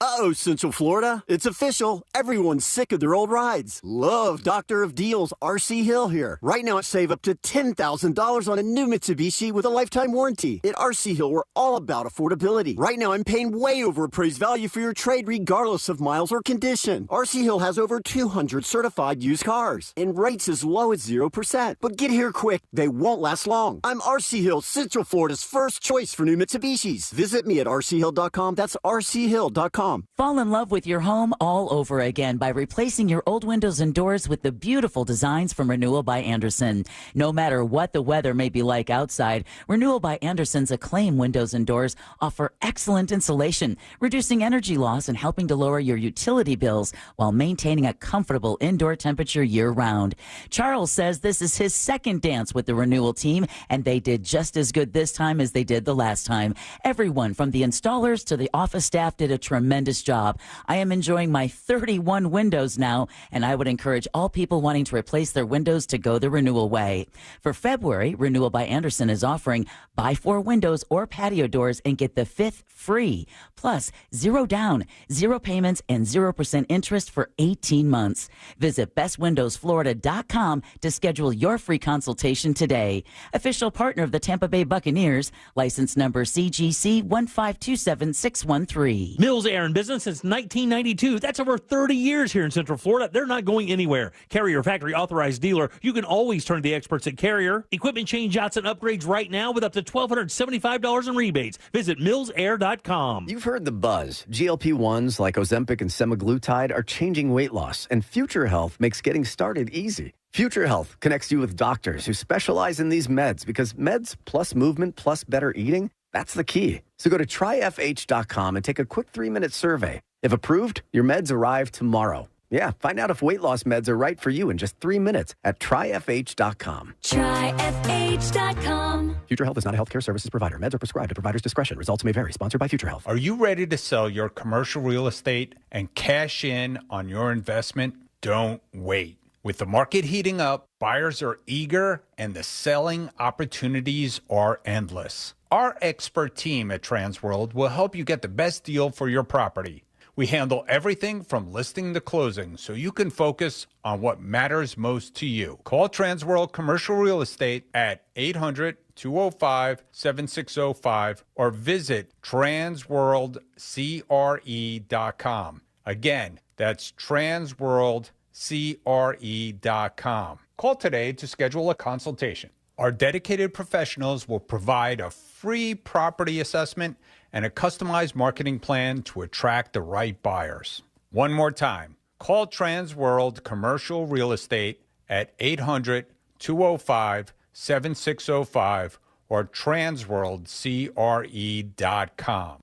Uh-oh, Central Florida. It's official. Everyone's sick of their old rides. Love Doctor of Deals RC Hill here. Right now, save up to $10,000 on a new Mitsubishi with a lifetime warranty. At RC Hill, we're all about affordability. Right now, I'm paying way over appraised value for your trade regardless of miles or condition. RC Hill has over 200 certified used cars and rates as low as 0%. But get here quick. They won't last long. I'm RC Hill, Central Florida's first choice for new Mitsubishis. Visit me at rchill.com. That's rchill.com. Fall in love with your home all over again by replacing your old windows and doors with the beautiful designs from Renewal by Andersen. No matter what the weather may be like outside, Renewal by Andersen's acclaimed windows and doors offer excellent insulation, reducing energy loss and helping to lower your utility bills while maintaining a comfortable indoor temperature year-round. Charles says this is his second dance with the Renewal team, and they did just as good this time as they did the last time. Everyone from the installers to the office staff did a tremendous job. I am enjoying my 31 windows now, and I would encourage all people wanting to replace their windows to go the Renewal way. For February, Renewal by Andersen is offering buy 4 windows or patio doors and get the 5th free. Plus, 0 down, 0 payments, and 0% interest for 18 months. Visit bestwindowsflorida.com to schedule your free consultation today. Official partner of the Tampa Bay Buccaneers, license number CGC 1527613. Mills Air in business since 1992. That's over 30 years here in Central Florida. They're not going anywhere. Carrier factory authorized dealer. You can always turn to the experts at Carrier. Equipment change-outs and upgrades right now with up to $1,275 in rebates. Visit millsair.com. You've heard the buzz. GLP-1s like Ozempic and semaglutide are changing weight loss, and Future Health makes getting started easy. Future Health connects you with doctors who specialize in these meds because meds plus movement plus better eating, that's the key. So go to tryfh.com and take a quick 3-minute survey. If approved, your meds arrive tomorrow. Yeah, find out if weight loss meds are right for you in just 3 minutes at tryfh.com. Tryfh.com. Future Health is not a healthcare services provider. Meds are prescribed at provider's discretion. Results may vary. Sponsored by Future Health. Are you ready to sell your commercial real estate and cash in on your investment? Don't wait. With the market heating up, buyers are eager and the selling opportunities are endless. Our expert team at Transworld will help you get the best deal for your property. We handle everything from listing to closing so you can focus on what matters most to you. Call Transworld Commercial Real Estate at 800-205-7605 or visit transworldcre.com. Again, that's transworldcre.com. Call today to schedule a consultation. Our dedicated professionals will provide a free property assessment and a customized marketing plan to attract the right buyers. One more time, call Transworld Commercial Real Estate at 800-205-7605 or transworldcre.com.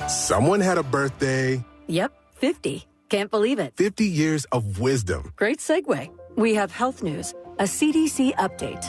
Someone had a birthday. Yep, 50. Can't believe it. 50 years of wisdom. Great segue. We have health news, a CDC update.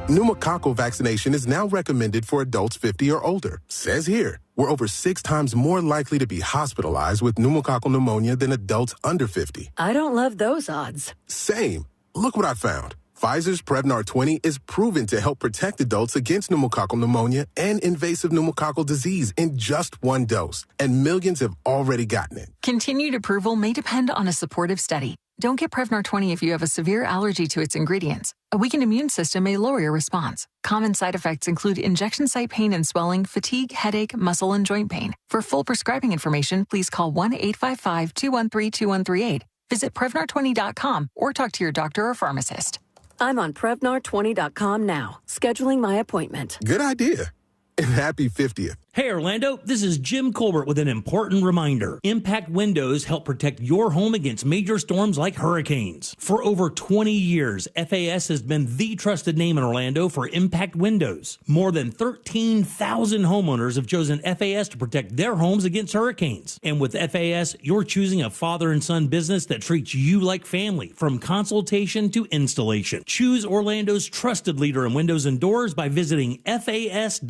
Pneumococcal vaccination is now recommended for adults 50 or older. Says here, we're over 6 times more likely to be hospitalized with pneumococcal pneumonia than adults under 50. I don't love those odds. Same. Look what I found. Pfizer's Prevnar 20 is proven to help protect adults against pneumococcal pneumonia and invasive pneumococcal disease in just 1 dose, and millions have already gotten it. Continued approval may depend on a supportive study. Don't get Prevnar 20 if you have a severe allergy to its ingredients. A weakened immune system may lower your response. Common side effects include injection site pain and swelling, fatigue, headache, muscle, and joint pain. For full prescribing information, please call 1-855-213-2138. Visit Prevnar20.com or talk to your doctor or pharmacist. I'm on Prevnar20.com now, scheduling my appointment. Good idea. And happy 50th. Hey Orlando, this is Jim Colbert with an important reminder. Impact Windows help protect your home against major storms like hurricanes. For over 20 years, FAS has been the trusted name in Orlando for Impact Windows. More than 13,000 homeowners have chosen FAS to protect their homes against hurricanes. And with FAS, you're choosing a father and son business that treats you like family, from consultation to installation. Choose Orlando's trusted leader in windows and doors by visiting FASWD.com.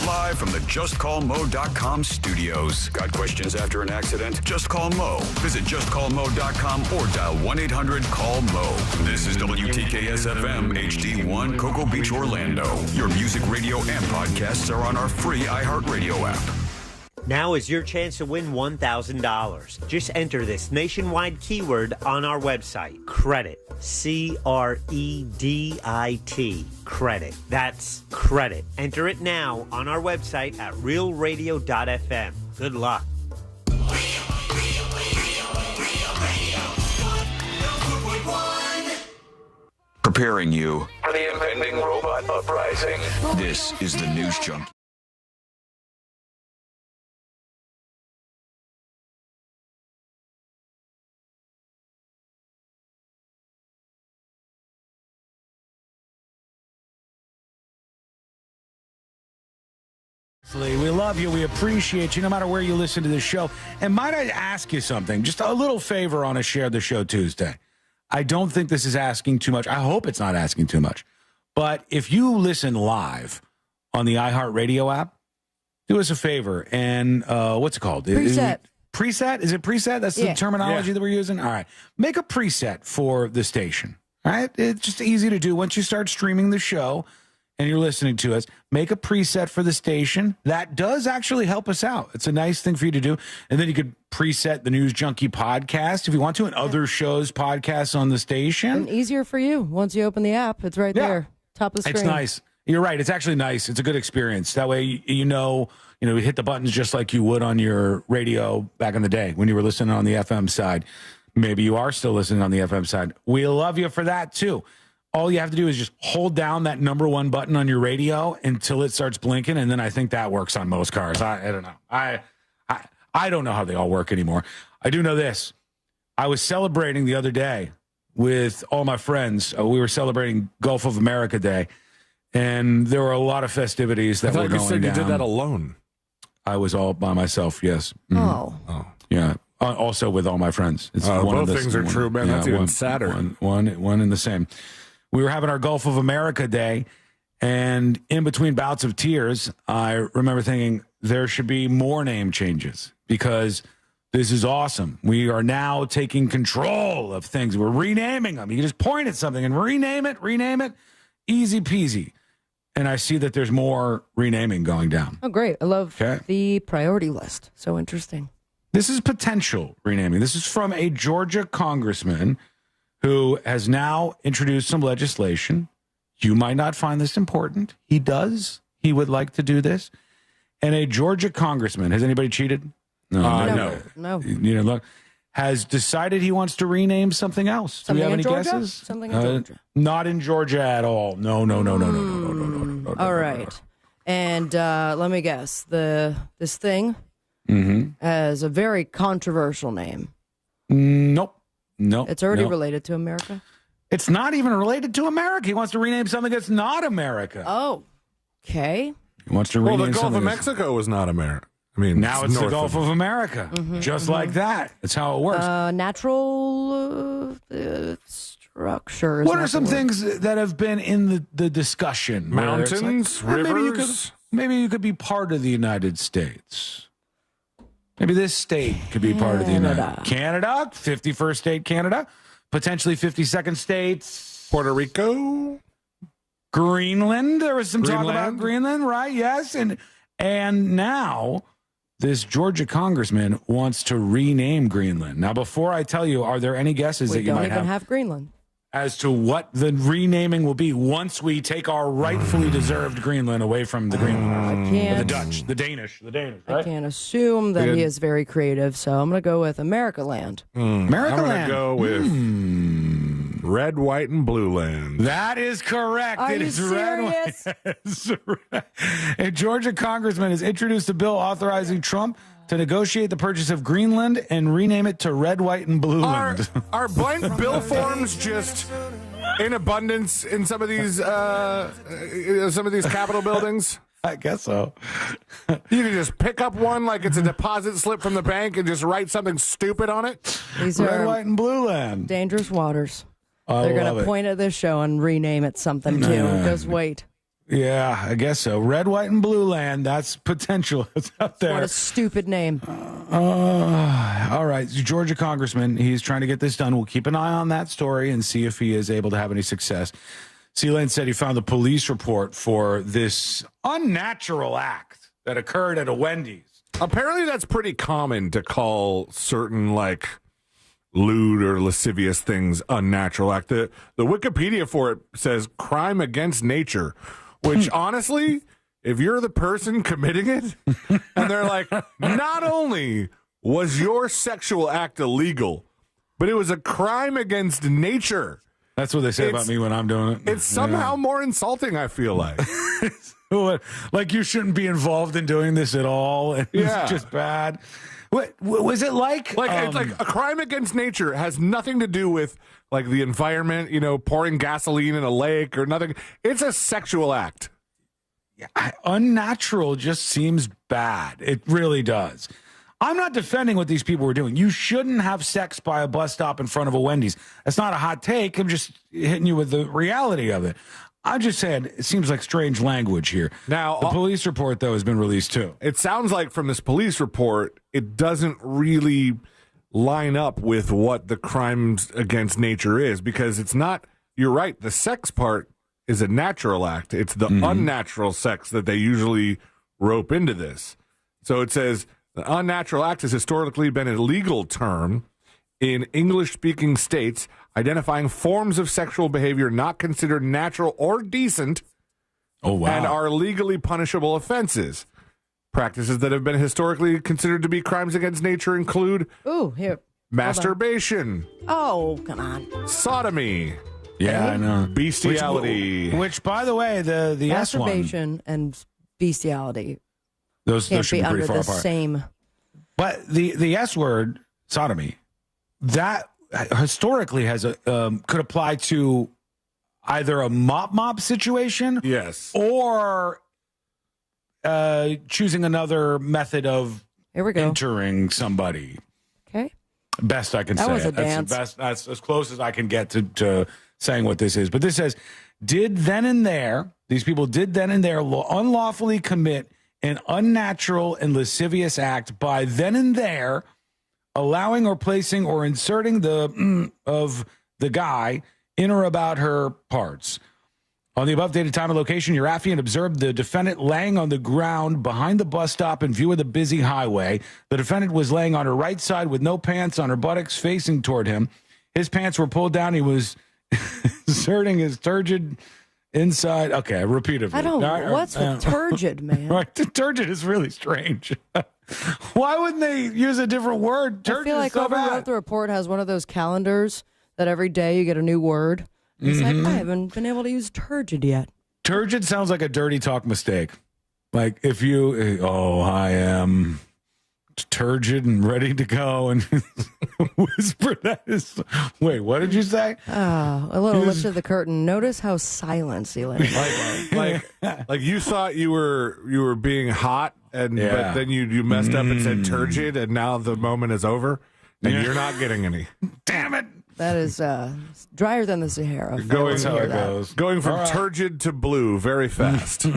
Live from the JustCallMo.com studios. Got questions after an accident? Just call Mo. Visit JustCallMo.com or dial 1-800-CALL-MO. This is WTKS-FM HD1 Cocoa Beach, Orlando. Your music, radio, and podcasts are on our free iHeartRadio app. Now is your chance to win $1,000. Just enter this nationwide keyword on our website, credit, C-R-E-D-I-T, credit. That's credit. Enter it now on our website at realradio.fm. Good luck. Preparing you for the impending robot uprising. This is the News Junkie. We love you. We appreciate you no matter where you listen to this show. And might I ask you something? Just a little favor on a Share the Show Tuesday. I don't think this is asking too much. I hope it's not asking too much. But if you listen live on the iHeartRadio app, do us a favor. And what's it called? Preset. Preset? Is it preset? That's the terminology that we're using? All right. Make a preset for the station. All right? It's just easy to do. Once you start streaming the show and you're listening to us, make a preset for the station. That does actually help us out. It's a nice thing for you to do. And then you could preset the News Junkie podcast if you want to, and other shows, podcasts on the station. And easier for you. Once you open the app, it's right there, top of the screen. It's nice. You're right. It's actually nice. It's a good experience. That way, you hit the buttons just like you would on your radio back in the day when you were listening on the FM side. Maybe you are still listening on the FM side. We love you for that, too. All you have to do is just hold down that number one button on your radio until it starts blinking, and then I think that works on most cars. I don't know. I don't know how they all work anymore. I do know this. I was celebrating the other day with all my friends. We were celebrating Gulf of America Day, and there were a lot of festivities that were going down. You said you did that alone. I was all by myself, yes. Oh. Yeah. Also with all my friends. It's both things are true, man. That's even sadder. One and the same. We were having our Gulf of America Day, and in between bouts of tears, I remember thinking there should be more name changes because this is awesome. We are now taking control of things. We're renaming them. You can just point at something and rename it, easy peasy. And I see that there's more renaming going down. Oh, great. I love the priority list. So interesting. This is potential renaming. This is from a Georgia congressman who has now introduced some legislation. You might not find this important. He does. He would like to do this. And a Georgia congressman, has anybody cheated? No. Look, has decided he wants to rename something else. Do we have any guesses? Something in Georgia? Not in Georgia at all. No. All right. And let me guess. This thing has a very controversial name. Nope. It's already related to America? It's not even related to America. He wants to rename something that's not America. Oh, okay. He wants to rename the Gulf something of Mexico was not America. I mean, now it's the Gulf of America. Just like that. That's how it works. Natural structure. What are some things that have been in the discussion? Mountains, rivers. Maybe you could be part of the United States. Maybe this state could be part of the United Canada, 51st state Canada, potentially 52nd states. Puerto Rico. Greenland. There was some talk about Greenland, right? Yes. And now this Georgia congressman wants to rename Greenland. Now, before I tell you, are there any guesses that you might have? We don't even have Greenland. As to what the renaming will be once we take our rightfully deserved Greenland away from the Greenland. The Dutch, the Danish, right? I can't assume that he is very creative, so I'm going to go with America Land. America I'm Land. going to go with land. Red, white, and blue land. That is correct. Are It you is serious? A Georgia congressman has introduced a bill authorizing Trump to negotiate the purchase of Greenland and rename it to Red, White, and Blue Land. Are blank bill forms just in abundance in some of these Capitol buildings? I guess so. You can just pick up one like it's a deposit slip from the bank and just write something stupid on it. These Red, are White, and Blue Land. dangerous waters. I They're going love to it. point at this show and rename it something, too. Just wait. Yeah, I guess so. Red, White, and Blue Land. That's potential. It's up there. What a stupid name. All right. Georgia congressman, he's trying to get this done. We'll keep an eye on that story and see if he is able to have any success. Sealand said he found the police report for this unnatural act that occurred at a Wendy's. Apparently that's pretty common to call certain, like, lewd or lascivious things unnatural act. The Wikipedia for it says crime against nature, which honestly, if you're the person committing it, and they're like, not only was your sexual act illegal, but it was a crime against nature. That's what they say about me when I'm doing it. It's somehow more insulting, I feel like. Like you shouldn't be involved in doing this at all. It's just bad. What was it like? Like a crime against nature has nothing to do with like the environment, pouring gasoline in a lake or nothing. It's a sexual act. Unnatural just seems bad. It really does. I'm not defending what these people were doing. You shouldn't have sex by a bus stop in front of a Wendy's. That's not a hot take. I'm just hitting you with the reality of it. I'm just saying it seems like strange language here. Now, the police report, though, has been released, too. It sounds like from this police report, it doesn't really line up with what the crimes against nature is, because it's not, you're right, the sex part is a natural act. It's the unnatural sex that they usually rope into this. So it says, the unnatural act has historically been a legal term in English-speaking states identifying forms of sexual behavior not considered natural or decent and are legally punishable offenses. Practices that have been historically considered to be crimes against nature include masturbation. Oh, come on. Sodomy. Yeah, I know. Bestiality. Which, by the way, the S one. Masturbation and bestiality. Those can't should be be pretty under far the apart. same. But the S word, sodomy, that historically has could apply to either a mop situation, yes, or choosing another method of entering somebody. Okay, best I can that say. Was a that's dance. the best. That's as close as I can get to saying what this is. But this says, did then and there, these people did then and there unlawfully commit an unnatural and lascivious act by then and there allowing or placing or inserting the of the guy in or about her parts. On the above dated time and location, Urafian observed the defendant laying on the ground behind the bus stop in view of the busy highway. The defendant was laying on her right side with no pants on, her buttocks facing toward him. His pants were pulled down. He was inserting his turgid inside. Okay, repeatedly. I don't know. What's with turgid, man? Right, turgid is really strange. Why wouldn't they use a different word? Turgid I feel like is so whoever bad. wrote the report has one of those calendars that every day you get a new word. It's like, I haven't been able to use turgid yet. Turgid sounds like a dirty talk mistake. Like if you, I am turgid and ready to go, and whisper that is. Wait, what did you say? Oh, a little lift of the curtain. Notice how silent Celine is. like you thought you were being hot, but then you messed up and said turgid, and now the moment is over, and you're not getting any. Damn it! That is drier than the Sahara. Going from turgid to blue very fast. All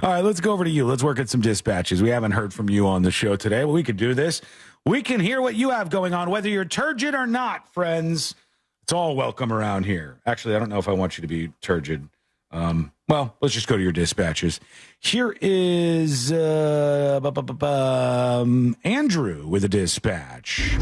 right, let's go over to you. Let's work at some dispatches. We haven't heard from you on the show today. Well, we could do this. We can hear what you have going on, whether you're turgid or not, friends. It's all welcome around here. Actually, I don't know if I want you to be turgid. Well, let's just go to your dispatches. Here is Andrew with a dispatch.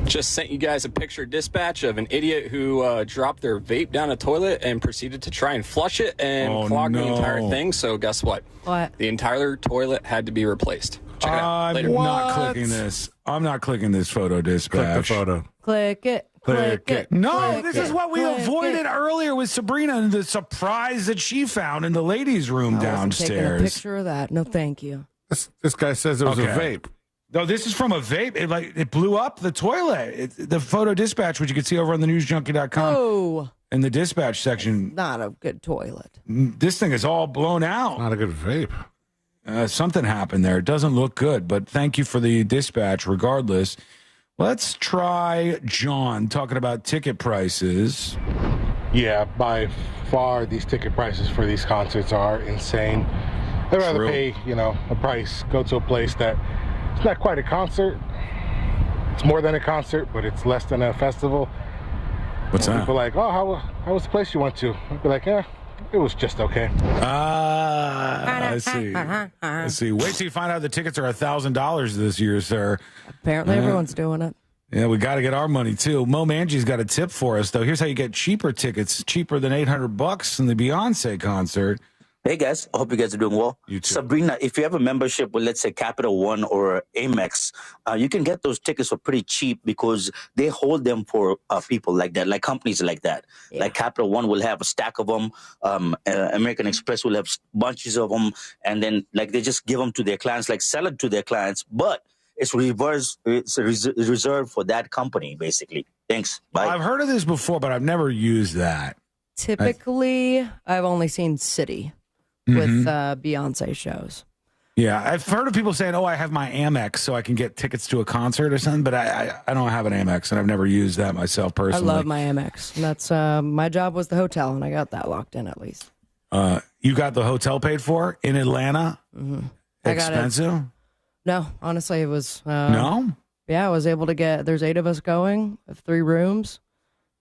Just sent you guys a picture dispatch of an idiot who dropped their vape down a toilet and proceeded to try and flush it and clog the entire thing. So guess what? What? The entire toilet had to be replaced. Check it out later. I'm not clicking this. I'm not clicking this photo dispatch. Click the photo. Click it. Click it. No, Click this it. is what we Click avoided it. earlier with Sabrina and the surprise that she found in the ladies' room I wasn't taking a downstairs. picture of that. No, thank you. This guy says it was a vape. No, this is from a vape. It blew up the toilet. The photo dispatch, which you can see over on the newsjunkie.com. Oh. In the dispatch section. Not a good toilet. This thing is all blown out. Not a good vape. Something happened there. It doesn't look good, but thank you for the dispatch regardless. Let's try John talking about ticket prices. Yeah, by far these ticket prices for these concerts are insane. I'd rather pay, a price, go to a place that it's not quite a concert. It's more than a concert, but it's less than a festival. What's that? People are like, oh, how was the place you went to? I'd be like, yeah, it was just okay. I see. I see. Wait till you find out the tickets are $1,000 this year, sir. Apparently everyone's doing it. Yeah, we got to get our money too. Mo Mangie's got a tip for us though. Here's how you get cheaper tickets, cheaper than $800 in the Beyonce concert. Hey guys, I hope you guys are doing well. You too. Sabrina, if you have a membership with, let's say, Capital One or Amex, you can get those tickets for pretty cheap because they hold them for people like that, like companies like that. Yeah. Like Capital One will have a stack of them. American Express will have bunches of them. And then like they just give them to their clients, like sell it to their clients. But it's reserved for that company, basically. Thanks. Bye. I've heard of this before, but I've never used that. Typically, I've only seen City with Beyonce shows. Yeah, I've heard of people saying, oh, I have my Amex so I can get tickets to a concert or something, but I don't have an Amex, and I've never used that myself personally. I love my Amex. And that's my job was the hotel, and I got that locked in at least. You got the hotel paid for in Atlanta? Mm-hmm. Expensive? No, honestly, it was... no? Yeah, I was able to get... There's 8 of us going, 3 rooms,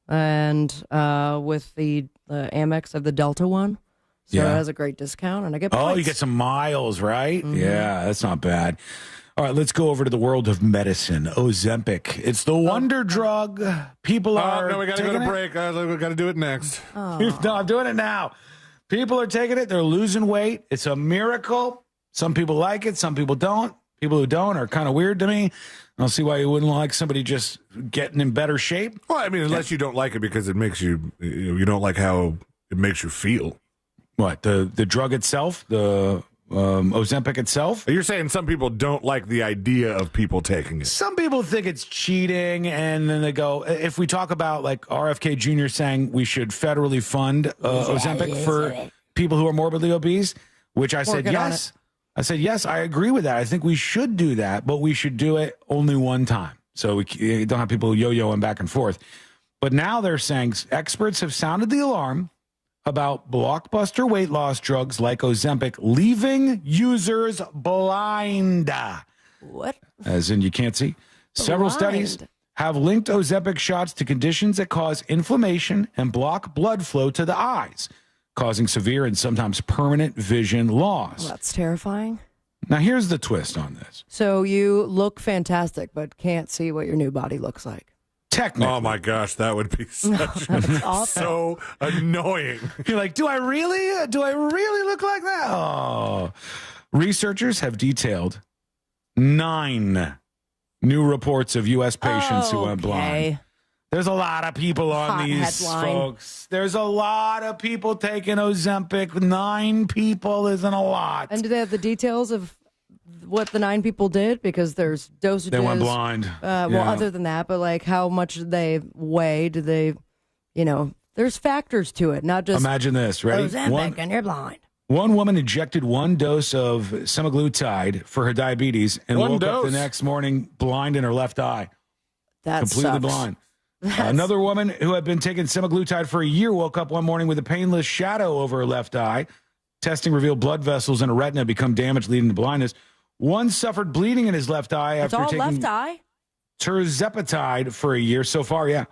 and with the Amex of the Delta one. So it has a great discount, and I get points. Oh, you get some miles, right? Mm-hmm. Yeah, that's not bad. All right, let's go over to the world of medicine. Ozempic. It's the wonder drug. People are No, we got to go to taking break. We got to do it next. Oh. No, I'm doing it now. People are taking it. They're losing weight. It's a miracle. Some people like it. Some people don't. People who don't are kind of weird to me. I don't see why you wouldn't like somebody just getting in better shape. Well, I mean, unless you don't like it because it makes you don't like how it makes you feel. What, the drug itself, the Ozempic itself? You're saying some people don't like the idea of people taking it. Some people think it's cheating, and then they go, if we talk about like RFK Jr. saying we should federally fund Ozempic for people who are morbidly obese, which I said yes. I said, yes, I agree with that. I think we should do that, but we should do it only one time. So we don't have people yo-yoing back and forth. But now they're saying experts have sounded the alarm about blockbuster weight loss drugs like Ozempic leaving users blind. What? As in you can't see. Several studies have linked Ozempic shots to conditions that cause inflammation and block blood flow to the eyes, causing severe and sometimes permanent vision loss. Well, that's terrifying. Now, here's the twist on this. So you look fantastic, but can't see what your new body looks like. Technically. Oh, my gosh, that would be such so annoying. You're like, do I really look like that? Oh. Researchers have detailed 9 new reports of U.S. patients who went blind. There's a lot of people on these, folks. There's a lot of people taking Ozempic. 9 people isn't a lot. And do they have the details of what the 9 people did? Because there's dosages. They went blind. Well, other than that, but like how much did they weigh? Did they, there's factors to it, not just imagine this, ready? Ozempic and you're blind. One woman injected 1 dose of semaglutide for her diabetes and woke up the next morning blind in her left eye. That completely sucks. blind. Another woman who had been taking semaglutide for a year woke up one morning with a painless shadow over her left eye. Testing revealed blood vessels in her retina become damaged, leading to blindness. One suffered bleeding in his left eye after taking left eye? tirzepatide for a year so far, yeah.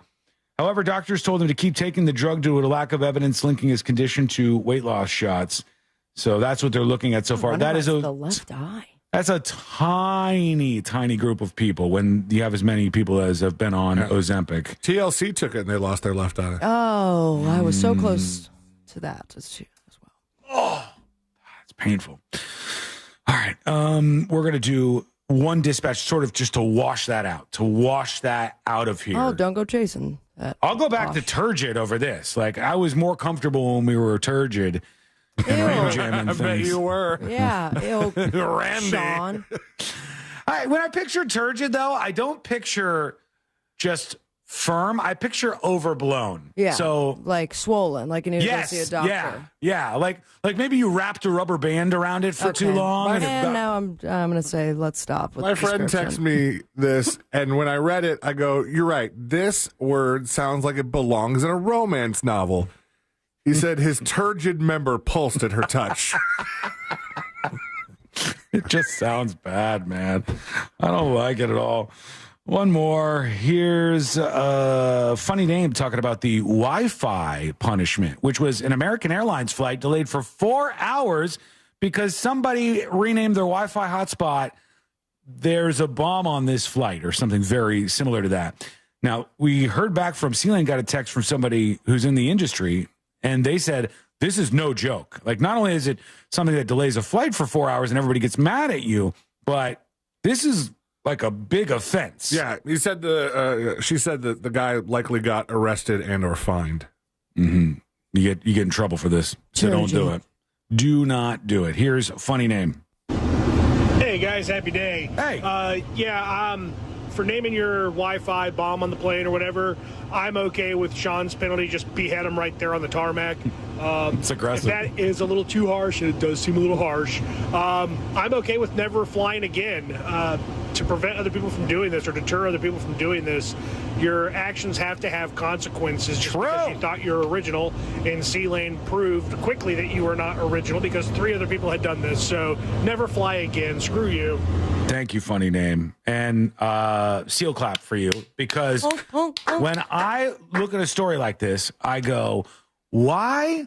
However, doctors told him to keep taking the drug due to a lack of evidence linking his condition to weight loss shots. So that's what they're looking at so far. That is the left eye. That's a tiny, tiny group of people when you have as many people as have been on Ozempic. TLC took it and they lost their left eye. Oh, I was so close to that as well. Oh, it's painful. All right. We're going to do one dispatch sort of just to wash that out of here. Oh, don't go chasing that. I'll go back to turgid over this. Like, I was more comfortable when we were turgid and Ram Jam and things. I bet you were. Yeah, ew. Randy. Sean. When I picture turgid, though, I don't picture just firm. I picture overblown. Yeah. So, like swollen, like you need to go see a doctor. Yeah. Like maybe you wrapped a rubber band around it for too long. And now I'm going to say let's stop with My the friend description. texted me this, and when I read it, I go, "You're right. This word sounds like it belongs in a romance novel." He said his turgid member pulsed at her touch. It just sounds bad, man. I don't like it at all. One more. Here's a funny name talking about the Wi-Fi punishment, which was an American Airlines flight delayed for 4 hours because somebody renamed their Wi-Fi hotspot. There's a bomb on this flight or something very similar to that. Now, we heard back from Sealand, got a text from somebody who's in the industry, and they said, this is no joke. Like, not only is it something that delays a flight for 4 hours and everybody gets mad at you, but this is like a big offense. Yeah, he said she said that the guy likely got arrested and or fined. Mm-hmm. You get in trouble for this, so don't do it. Do not do it. Here's a funny name. Hey guys, happy day. Hey. For naming your Wi-Fi bomb on the plane or whatever, I'm okay with Sean's penalty. Just behead him right there on the tarmac. It's aggressive. If that is a little too harsh, and it does seem a little harsh, I'm okay with never flying again. To prevent other people from doing this or deter other people from doing this, your actions have to have consequences. Just because you thought you were original, and C-Lane proved quickly that you were not original because 3 other people had done this. So never fly again. Screw you. Thank you, funny name. And seal clap for you, because when I look at a story like this, I go, why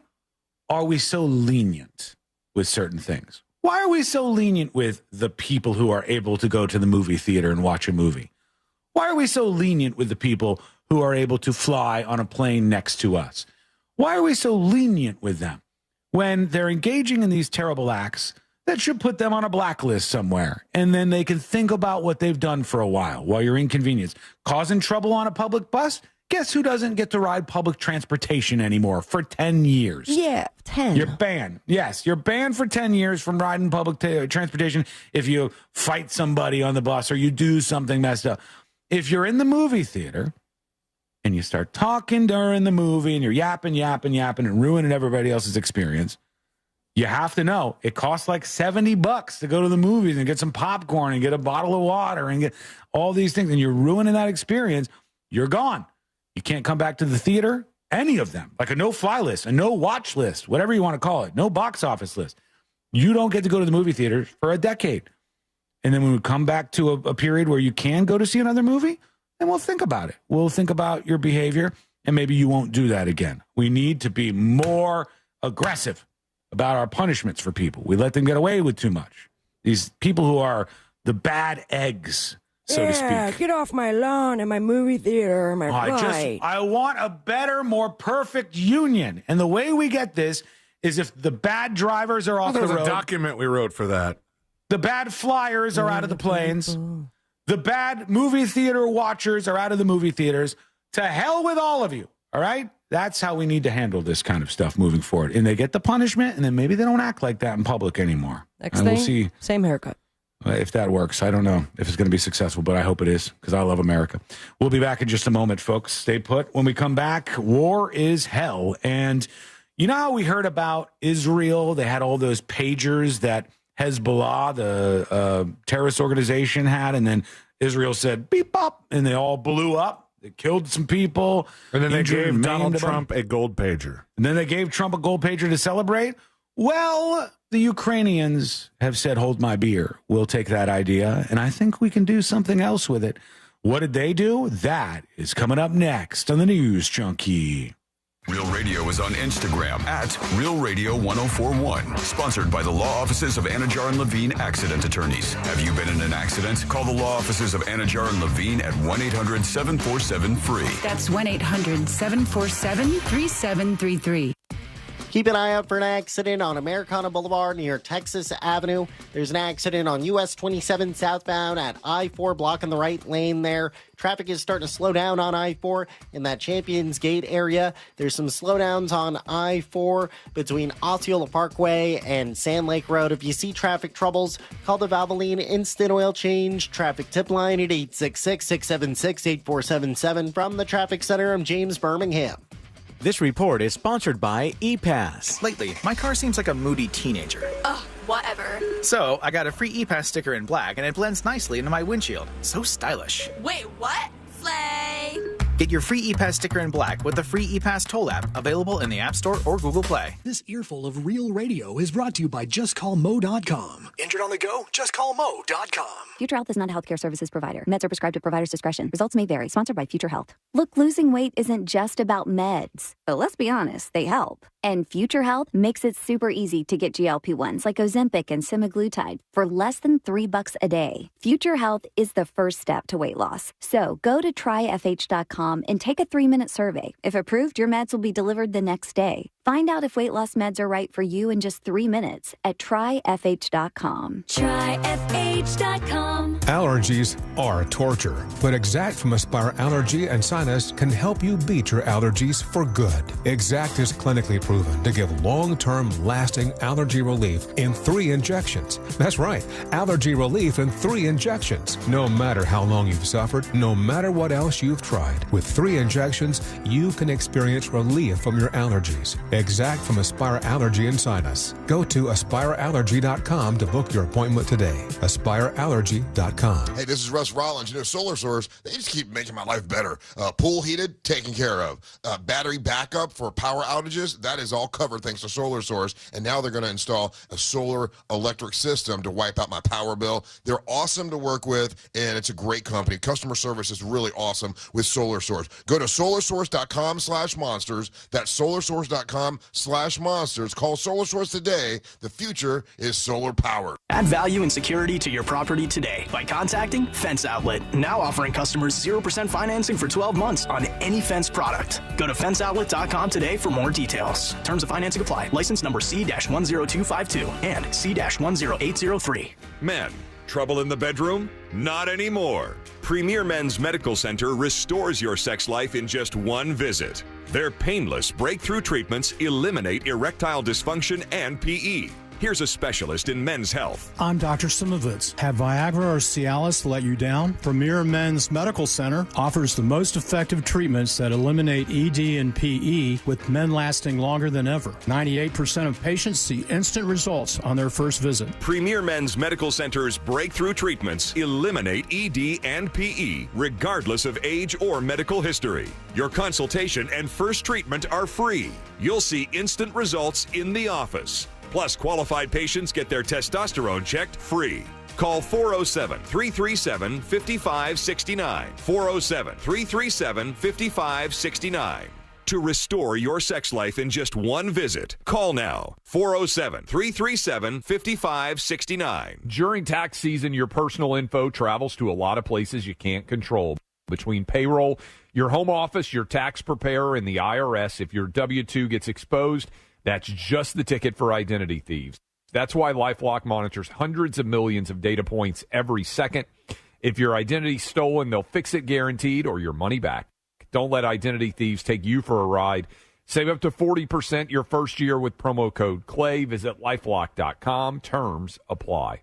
are we so lenient with certain things? Why are we so lenient with the people who are able to go to the movie theater and watch a movie? Why are we so lenient with the people who are able to fly on a plane next to us? Why are we so lenient with them when they're engaging in these terrible acts that should put them on a blacklist somewhere, and then they can think about what they've done for a while you're inconvenienced? Causing trouble on a public bus? Guess who doesn't get to ride public transportation anymore for 10 years? Yeah, 10. You're banned. Yes, you're banned for 10 years from riding public transportation if you fight somebody on the bus or you do something messed up. If you're in the movie theater and you start talking during the movie and you're yapping and ruining everybody else's experience, you have to know it costs like $70 to go to the movies and get some popcorn and get a bottle of water and get all these things, and you're ruining that experience. You're gone. You can't come back to the theater, any of them, like a no-fly list, a no-watch list, whatever you want to call it, no box office list. You don't get to go to the movie theater for a decade. And then when we come back to a period where you can go to see another movie, then we'll think about it. We'll think about your behavior, and maybe you won't do that again. We need to be more aggressive about our punishments for people. We let them get away with too much. These people who are the bad eggs, so to speak. Get off my lawn in my movie theater. Am I right? I want a better, more perfect union. And the way we get this is if the bad drivers are off the road. There's a document we wrote for that. The bad flyers are out of the planes. The bad movie theater watchers are out of the movie theaters. To hell with all of you. All right? That's how we need to handle this kind of stuff moving forward. And they get the punishment, and then maybe they don't act like that in public anymore. Next thing, we'll see. Same haircut. If that works. I don't know if it's going to be successful, but I hope it is, because I love America. We'll be back in just a moment, folks. Stay put. When we come back, war is hell. And you know how we heard about Israel? They had all those pagers that Hezbollah, the terrorist organization, had, and then Israel said, beep, bop, and they all blew up. They killed some people. And then they gave Donald Trump a gold pager. And then they gave Trump a gold pager to celebrate. Well, the Ukrainians have said, hold my beer. We'll take that idea, and I think we can do something else with it. What did they do? That is coming up next on the News Junkie. Real Radio is on Instagram at Real Radio 1041. Sponsored by the law offices of Anajar and Levine Accident Attorneys. Have you been in an accident? Call the law offices of Anajar and Levine at 1-800-747-FREE. That's 1-800-747-3733. Keep an eye out for an accident on Americana Boulevard near Texas Avenue. There's an accident on US 27 southbound at I-4, blocking the right lane there. Traffic is starting to slow down on I-4 in that Champions Gate area. There's some slowdowns on I-4 between Osceola Parkway and Sand Lake Road. If you see traffic troubles, call the Valvoline Instant Oil Change traffic tip line at 866-676-8477. From the Traffic Center, I'm James Birmingham. This report is sponsored by ePass. Lately, my car seems like a moody teenager. Ugh, whatever. So, I got a free ePass sticker in black, and it blends nicely into my windshield. So stylish. Wait, what? Slay! Get your free ePass sticker in black with the free ePass toll app, available in the App Store or Google Play. This earful of Real Radio is brought to you by JustCallMo.com. Injured on the go? JustCallMo.com. Future Health is not a healthcare services provider. Meds are prescribed at provider's discretion. Results may vary. Sponsored by Future Health. Look, losing weight isn't just about meds. But let's be honest, they help. And Future Health makes it super easy to get GLP-1s like Ozempic and semaglutide for less than $3 a day. Future Health is the first step to weight loss. So go to tryfh.com and take a 3-minute survey. If approved, your meds will be delivered the next day. Find out if weight loss meds are right for you in just 3 minutes at tryfh.com. Tryfh.com. Allergies are torture, but Exact from Aspire Allergy and Sinus can help you beat your allergies for good. Exact is clinically proven to give long-term lasting allergy relief in 3 injections. That's right, allergy relief in 3 injections. No matter how long you've suffered, no matter what else you've tried, with 3 injections, you can experience relief from your allergies. Exact from Aspire Allergy and Sinus. Go to aspireallergy.com to book your appointment today. aspireallergy.com. Hey, this is Russ Rollins. You know, Solar Source, they just keep making my life better. Pool heated, taken care of. Battery backup for power outages, that is all covered thanks to Solar Source. And now they're going to install a solar electric system to wipe out my power bill. They're awesome to work with, and it's a great company. Customer service is really awesome with Solar Source. Go to solarsource.com/monsters. That's solarsource.com/monsters. Call Solar Source today. The future is solar powered. Add value and security to your property today by contacting Fence Outlet. Now offering customers 0% financing for 12 months on any Fence product. Go to fenceoutlet.com today for more details. Terms of financing apply. License number C-10252 and C-10803. Men, trouble in the bedroom? Not anymore. Premier Men's Medical Center restores your sex life in just one visit. Their painless breakthrough treatments eliminate erectile dysfunction and PE. Here's a specialist in men's health. I'm Dr. Simovitz. Have Viagra or Cialis let you down? Premier Men's Medical Center offers the most effective treatments that eliminate ED and PE, with men lasting longer than ever. 98% of patients see instant results on their first visit. Premier Men's Medical Center's breakthrough treatments eliminate ED and PE, regardless of age or medical history. Your consultation and first treatment are free. You'll see instant results in the office. Plus, qualified patients get their testosterone checked free. Call 407-337-5569. 407-337-5569. To restore your sex life in just one visit, call now. 407-337-5569. During tax season, your personal info travels to a lot of places you can't control. Between payroll, your home office, your tax preparer, and the IRS, if your W-2 gets exposed, that's just the ticket for identity thieves. That's why LifeLock monitors hundreds of millions of data points every second. If your identity's stolen, they'll fix it guaranteed or your money back. Don't let identity thieves take you for a ride. Save up to 40% your first year with promo code CLAY. Visit LifeLock.com. Terms apply.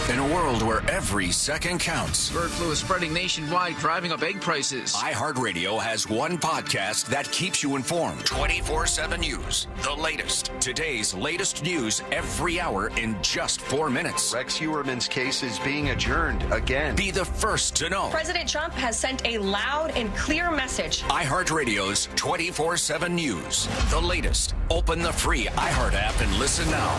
In a world where every second counts, bird flu is spreading nationwide, driving up egg prices. iHeartRadio has one podcast that keeps you informed. 24/7 News. The latest. Today's latest news every hour in just 4 minutes. Rex Heuermann's case is being adjourned again. Be the first to know. President Trump has sent a loud and clear message. iHeartRadio's 24/7 News. The latest. Open the free iHeart app and listen now.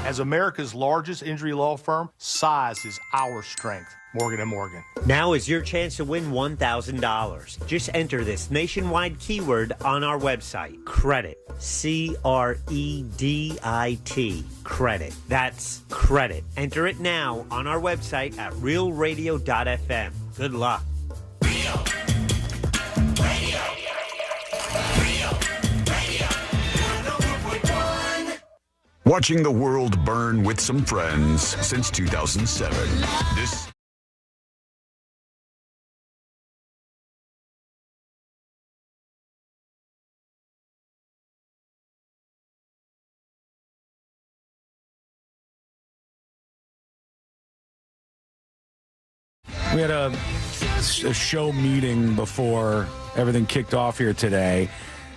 As America's largest injury law firm, size is our strength. Morgan & Morgan. Now is your chance to win $1,000. Just enter this nationwide keyword on our website. Credit. C-R-E-D-I-T. Credit. That's credit. Enter it now on our website at realradio.fm. Good luck. Real Radio. Watching the world burn with some friends since 2007. This We had a show meeting before everything kicked off here today,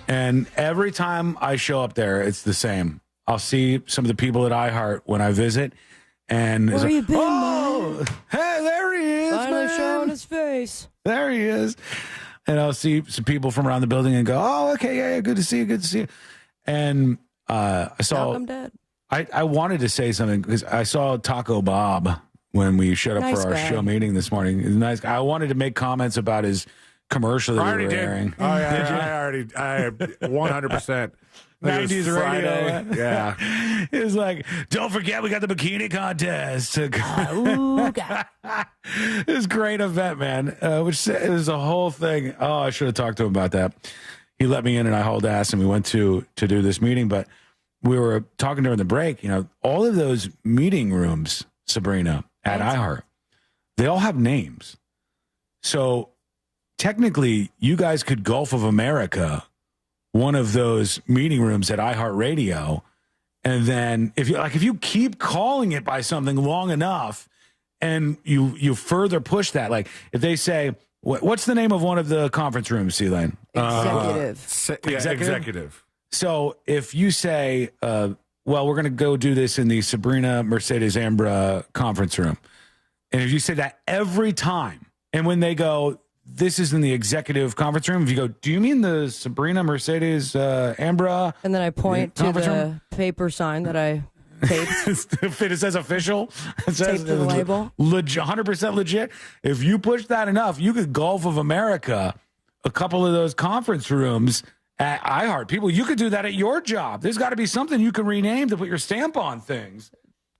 and every time I show up there, it's the same. I'll see some of the people at iHeart when I visit, and where you been, oh, hey, there he is, finally man. showing his face. There he is. And I'll see some people from around the building and go, oh, okay, yeah, good to see you, good to see you. And I saw, I'm dead. I wanted to say something because I saw Taco Bob when we showed up Nice for our guy. show meeting this morning. He's a nice guy. I wanted to make comments about his commercial that I we already were did. airing. Oh, yeah, I 100%. 90s radio. Yeah. It was like, don't forget we got the bikini contest. It was a great event, man. Which it was a whole thing. Oh, I should have talked to him about that. He let me in and I hauled ass and we went to do this meeting. But we were talking during the break, you know, all of those meeting rooms, Sabrina, at iHeart, they all have names. So technically, you guys could Gulf of America one of those meeting rooms at iHeartRadio, and then if you keep calling it by something long enough, and you further push that, like if they say, what's the name of one of the conference rooms, C-Lane? Executive. So if you say, well, we're going to go do this in the Sabrina Mercedes Ambra conference room, and if you say that every time, and when they go, this is in the executive conference room, if you go, do you mean the Sabrina Mercedes Ambra? And then I point to conference the room? paper sign that I taped. It says official. It says Taped to the label. 100% legit. If you push that enough, you could Gulf of America a couple of those conference rooms at iHeart. People, you could do that at your job. There's got to be something you can rename to put your stamp on things.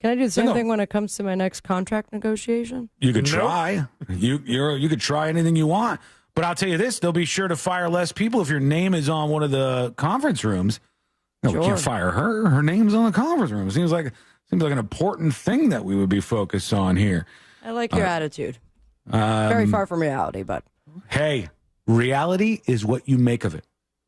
Can I do the same thing when it comes to my next contract negotiation? You could try. You could try anything you want. But I'll tell you this, they'll be sure to fire less people if your name is on one of the conference rooms. No, we can't fire her. Her name's on the conference room. Seems like an important thing that we would be focused on here. I like your attitude. Very far from reality, but. Hey, reality is what you make of it.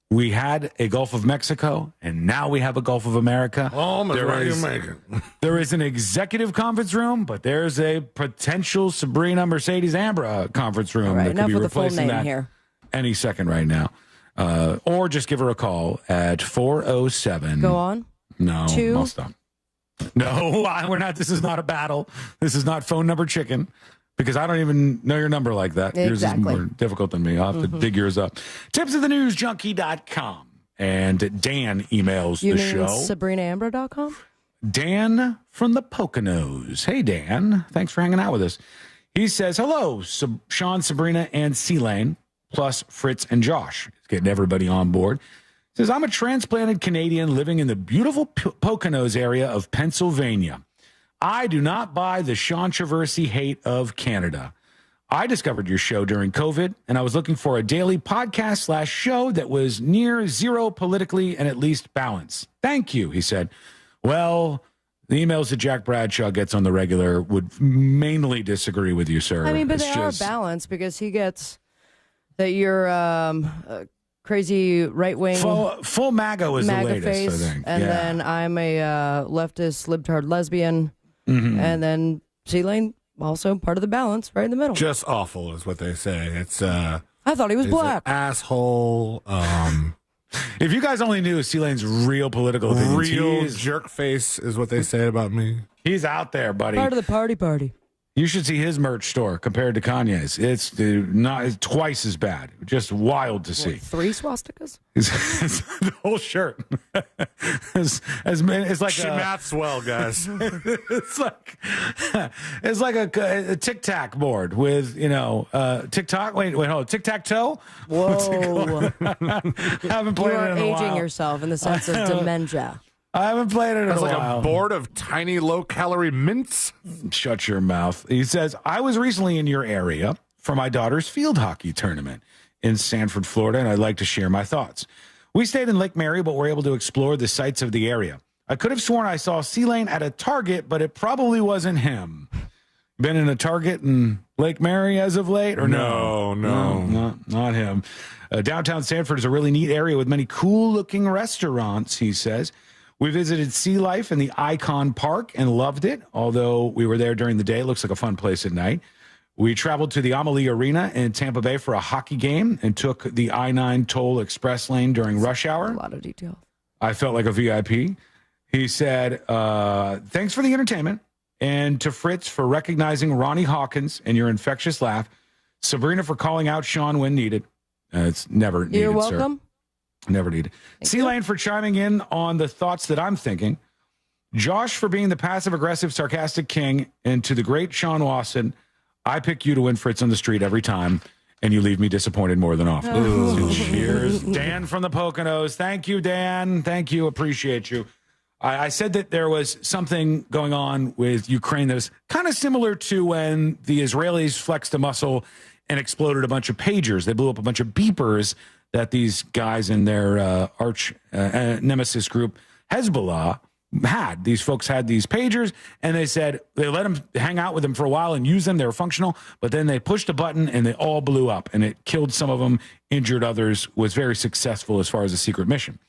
We had a Gulf of Mexico, and now we have a Gulf of America. Oh, what do you make it? There is an executive conference room, but there's a potential Sabrina Mercedes Ambra conference room All right, that could enough be with the full replacing name that here. any second right now. Or just give her a call at 407. Go on. No, 2. I'll stop. No, we're not. This is not a battle. This is not phone number chicken. Because I don't even know your number like that. Exactly. Yours is more difficult than me. I'll have to dig yours up. Tipsofthenewsjunkie.com. And Dan emails You the mean show. SabrinaAmbra.com? Dan from the Poconos. Hey, Dan. Thanks for hanging out with us. He says, hello, Sean, Sabrina, and C-Lane, plus Fritz and Josh. He's getting everybody on board. He says, I'm a transplanted Canadian living in the beautiful Poconos area of Pennsylvania. I do not buy the controversy hate of Canada. I discovered your show during COVID, and I was looking for a daily podcast / show that was near zero politically and at least balanced. Thank you, he said. Well, the emails that Jack Bradshaw gets on the regular would mainly disagree with you, sir. I mean, but It's they just- are balanced because he gets that you're crazy right-wing. Full MAGA was MAGA the latest, face, I think. And Yeah. then I'm a leftist, libtard lesbian. Mhm. And then C-Lane, also part of the balance, right in the middle. Just awful is what they say. It's I thought he was he's an black. asshole. If you guys only knew C-Lane's real political opinions, Real jerk face is what they say about me. He's out there, buddy. Part of the party. You should see his merch store compared to Kanye's. It's twice as bad. Just wild to see. 3 swastikas? The whole shirt. it's like She maths well, guys. it's like a tic tac board with TikTok. Wait, hold on. Tic tac toe. Whoa! Haven't played You it are in a while. aging yourself in the sense of dementia. I haven't played it in That's a like while. a board of tiny low-calorie mints. Shut your mouth. He says, I was recently in your area for my daughter's field hockey tournament in Sanford, Florida, and I'd like to share my thoughts. We stayed in Lake Mary, but were able to explore the sights of the area. I could have sworn I saw C-Lane at a Target, but it probably wasn't him. Been in a Target in Lake Mary as of late? Or No. Not him. Downtown Sanford is a really neat area with many cool-looking restaurants, he says. We visited Sea Life in the Icon Park and loved it, although we were there during the day. It looks like a fun place at night. We traveled to the Amalie Arena in Tampa Bay for a hockey game and took the I-9 toll express lane during rush hour. A lot of detail. I felt like a VIP. He said, thanks for the entertainment, and to Fritz for recognizing Ronnie Hawkins and your infectious laugh. Sabrina for calling out Sean when needed. It's never needed, You're welcome. Sir. Never needed. C-Lane for chiming in on the thoughts that I'm thinking. Josh for being the passive-aggressive, sarcastic king. And to the great Sean Wasson, I pick you to win Fritz on the street every time, and you leave me disappointed more than often. Oh. Cheers. Dan from the Poconos. Thank you, Dan. Thank you. Appreciate you. I said that there was something going on with Ukraine that was kind of similar to when the Israelis flexed a muscle and exploded a bunch of pagers. They blew up a bunch of beepers that these guys in their arch nemesis group, Hezbollah, had. These folks had these pagers, and they said they let them hang out with them for a while and use them. They were functional, but then they pushed a button and they all blew up, and it killed some of them, injured others, was very successful as far as a secret mission.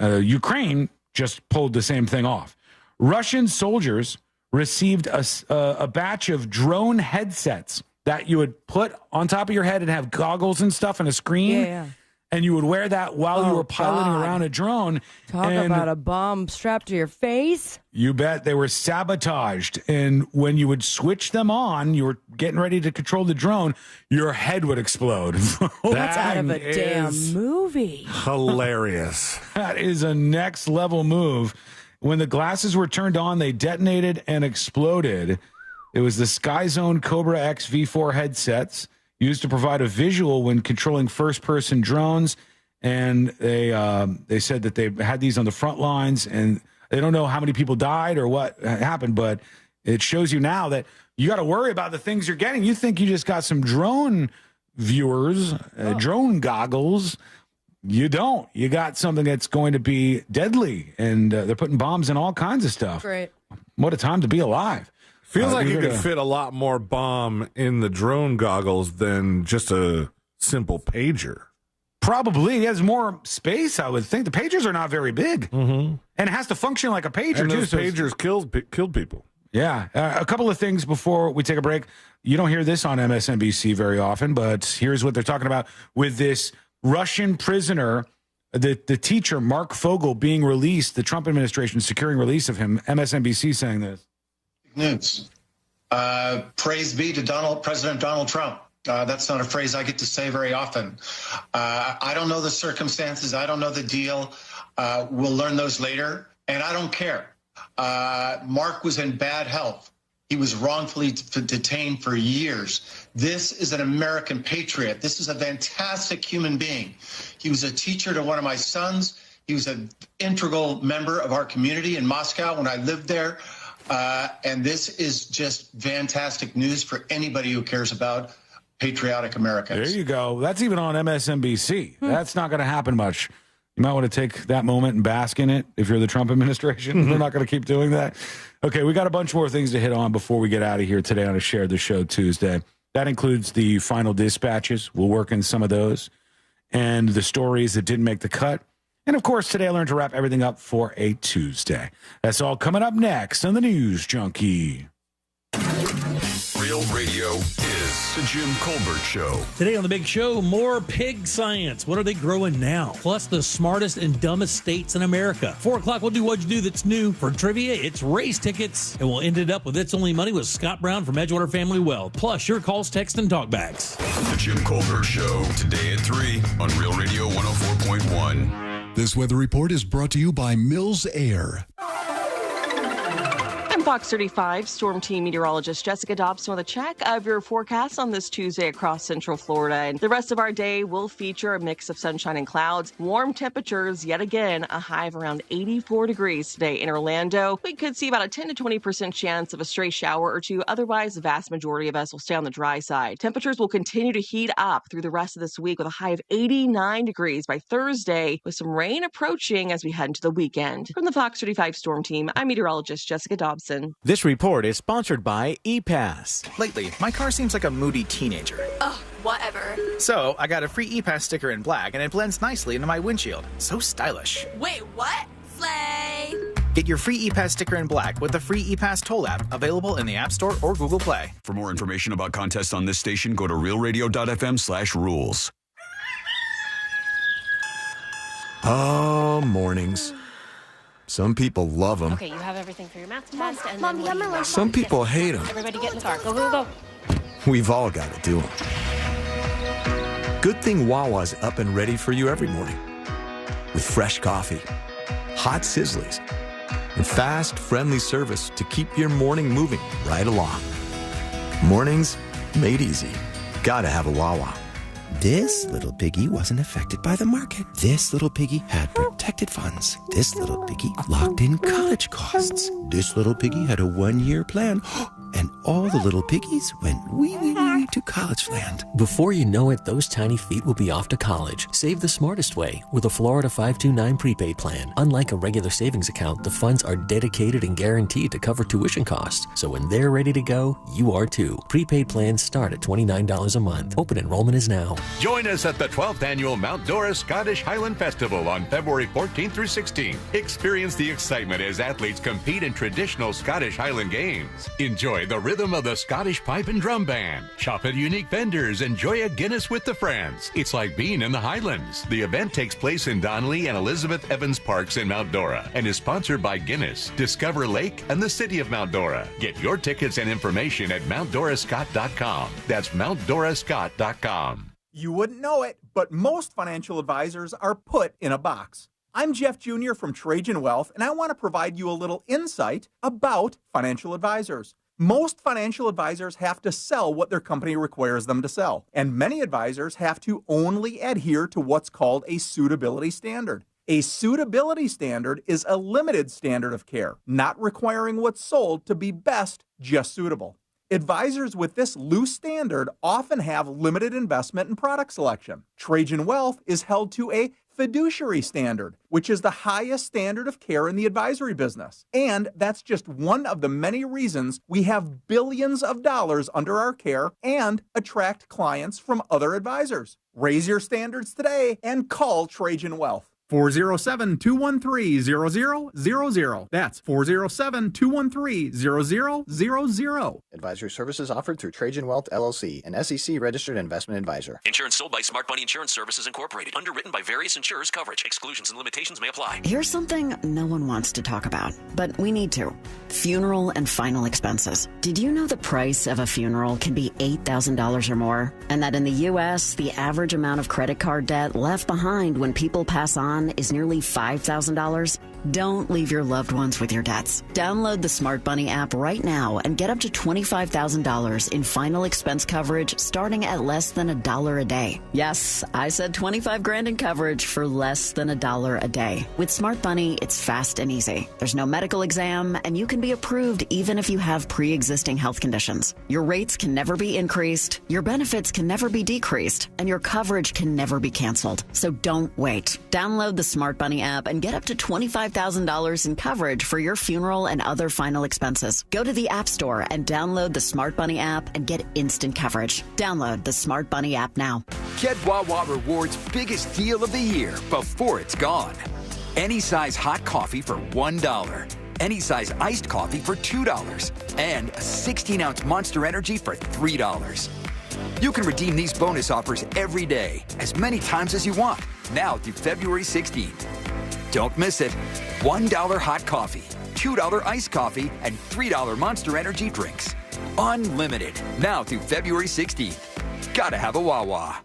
Ukraine just pulled the same thing off. Russian soldiers received a batch of drone headsets that you would put on top of your head and have goggles and stuff and a screen. Yeah. And you would wear that while you were piloting around a drone. Talk about a bomb strapped to your face. You bet. They were sabotaged. And when you would switch them on, you were getting ready to control the drone, your head would explode. That's out of a damn movie. Hilarious. That is a next level move. When the glasses were turned on, they detonated and exploded. It was the Sky Zone Cobra X V4 headsets used to provide a visual when controlling first-person drones, and they said that they had these on the front lines, and they don't know how many people died or what happened, but it shows you now that you got to worry about the things you're getting. You think you just got some drone viewers, drone goggles. You don't. You got something that's going to be deadly, and they're putting bombs in all kinds of stuff. Great. What a time to be alive. Feels like you could fit a lot more bomb in the drone goggles than just a simple pager. Probably. It has more space, I would think. The pagers are not very big. Mm-hmm. And it has to function like a pager, and too. Those pagers killed people. Yeah. A couple of things before we take a break. You don't hear this on MSNBC very often, but here's what they're talking about with this Russian prisoner, the teacher, Mark Fogel, being released, the Trump administration securing release of him. MSNBC saying this. News. Praise be to President Donald Trump. That's not a phrase I get to say very often. I don't know the circumstances. I don't know the deal. We'll learn those later, and I don't care. Mark was in bad health. He was wrongfully detained for years. This is an American patriot. This is a fantastic human being. He was a teacher to one of my sons. He was an integral member of our community in Moscow when I lived there. And this is just fantastic news for anybody who cares about patriotic Americans. There you go. That's even on MSNBC. That's not going to happen much. You might want to take that moment and bask in it if you're the Trump administration. They're not going to keep doing that. Okay, we got a bunch more things to hit on before we get out of here today on a Share the Show Tuesday. That includes the final dispatches. We'll work in some of those. And the stories that didn't make the cut. And, of course, today I learned to wrap everything up for a Tuesday. That's all coming up next on the News Junkie. Real Radio is the Jim Colbert Show. Today on The Big Show, more pig science. What are they growing now? Plus, the smartest and dumbest states in America. 4 o'clock, we'll do What'd You Do That's New. For trivia, it's race tickets. And we'll end it up with It's Only Money with Scott Brown from Edgewater Family Wealth. Plus, your calls, text, and talkbacks. The Jim Colbert Show, today at 3 on Real Radio 104.1. This weather report is brought to you by Mills Air. I'm I'm Fox 35 Storm Team meteorologist Jessica Dobson with a check of your forecast on this Tuesday across Central Florida. And the rest of our day will feature a mix of sunshine and clouds. Warm temperatures, yet again, a high of around 84 degrees today in Orlando. We could see about a 10 to 20% chance of a stray shower or two. Otherwise, the vast majority of us will stay on the dry side. Temperatures will continue to heat up through the rest of this week with a high of 89 degrees by Thursday, with some rain approaching as we head into the weekend. From the Fox 35 Storm Team, I'm meteorologist Jessica Dobson. This report is sponsored by ePass. Lately, my car seems like a moody teenager. Ugh, whatever. So, I got a free ePass sticker in black, and it blends nicely into my windshield. So stylish. Wait, what? Slay! Get your free ePass sticker in black with the free ePass toll app, available in the App Store or Google Play. For more information about contests on this station, go to realradio.fm/rules. Oh, mornings. Some people love them. Okay, you have everything for your math test, and then you have some people hate them. Everybody get in the car. Go, go, go. We've all got to do them. Good thing Wawa's up and ready for you every morning. With fresh coffee, hot sizzlies, and fast, friendly service to keep your morning moving right along. Mornings made easy. Gotta have a Wawa. This little piggy wasn't affected by the market. This little piggy had protected funds. This little piggy locked in college costs. This little piggy had a 1-year plan. And all the little piggies went wee to college land. Before you know it, those tiny feet will be off to college. Save the smartest way with a Florida 529 prepaid plan. Unlike a regular savings account, the funds are dedicated and guaranteed to cover tuition costs. So when they're ready to go, you are too. Prepaid plans start at $29 a month. Open enrollment is now. Join us at the 12th Annual Mount Dora Scottish Highland Festival on February 14th through 16th. Experience the excitement as athletes compete in traditional Scottish Highland games. Enjoy the rhythm of the Scottish Pipe and Drum Band. Shop at unique vendors. Enjoy a Guinness with the friends. It's like being in the Highlands. The event takes place in Donnelly and Elizabeth Evans Parks in Mount Dora and is sponsored by Guinness, Discover Lake, and the City of Mount Dora. Get your tickets and information at MountDoraScott.com. That's MountDoraScott.com. You wouldn't know it, but most financial advisors are put in a box. I'm Jeff Jr. from Trajan Wealth, and I want to provide you a little insight about financial advisors. Most financial advisors have to sell what their company requires them to sell, and many advisors have to only adhere to what's called a suitability standard. A suitability standard is a limited standard of care, not requiring what's sold to be best, just suitable. Advisors with this loose standard often have limited investment and product selection. Trajan Wealth is held to a fiduciary standard, which is the highest standard of care in the advisory business. And that's just one of the many reasons we have billions of dollars under our care and attract clients from other advisors. Raise your standards today and call Trajan Wealth. 407-213-0000. That's 407-213-0000. Advisory services offered through Trajan Wealth, LLC, an SEC-registered investment advisor. Insurance sold by Smart Money Insurance Services, Incorporated. Underwritten by various insurers. Coverage. Exclusions and limitations may apply. Here's something no one wants to talk about, but we need to. Funeral and final expenses. Did you know the price of a funeral can be $8,000 or more? And that in the U.S., the average amount of credit card debt left behind when people pass on is nearly $5,000? Don't leave your loved ones with your debts. Download the Smart Money app right now and get up to $25,000 in final expense coverage starting at less than $1 a day. Yes, I said $25,000 in coverage for less than $1 a day. With Smart Money, it's fast and easy. There's no medical exam, and you can be approved even if you have pre-existing health conditions. Your rates can never be increased, your benefits can never be decreased, and your coverage can never be canceled. So don't wait. Download the Smart Money app and get up to $25,000 in coverage for your funeral and other final expenses. Go to the App Store and download the Smart Money app and get instant coverage. Download the Smart Money app now. Get Wawa Rewards' biggest deal of the year before it's gone. Any size hot coffee for $1. Any size iced coffee for $2. And a 16-ounce Monster Energy for $3. You can redeem these bonus offers every day, as many times as you want, now through February 16th. Don't miss it. $1 hot coffee, $2 iced coffee, and $3 Monster Energy drinks. Unlimited, now through February 16th. Gotta have a Wawa.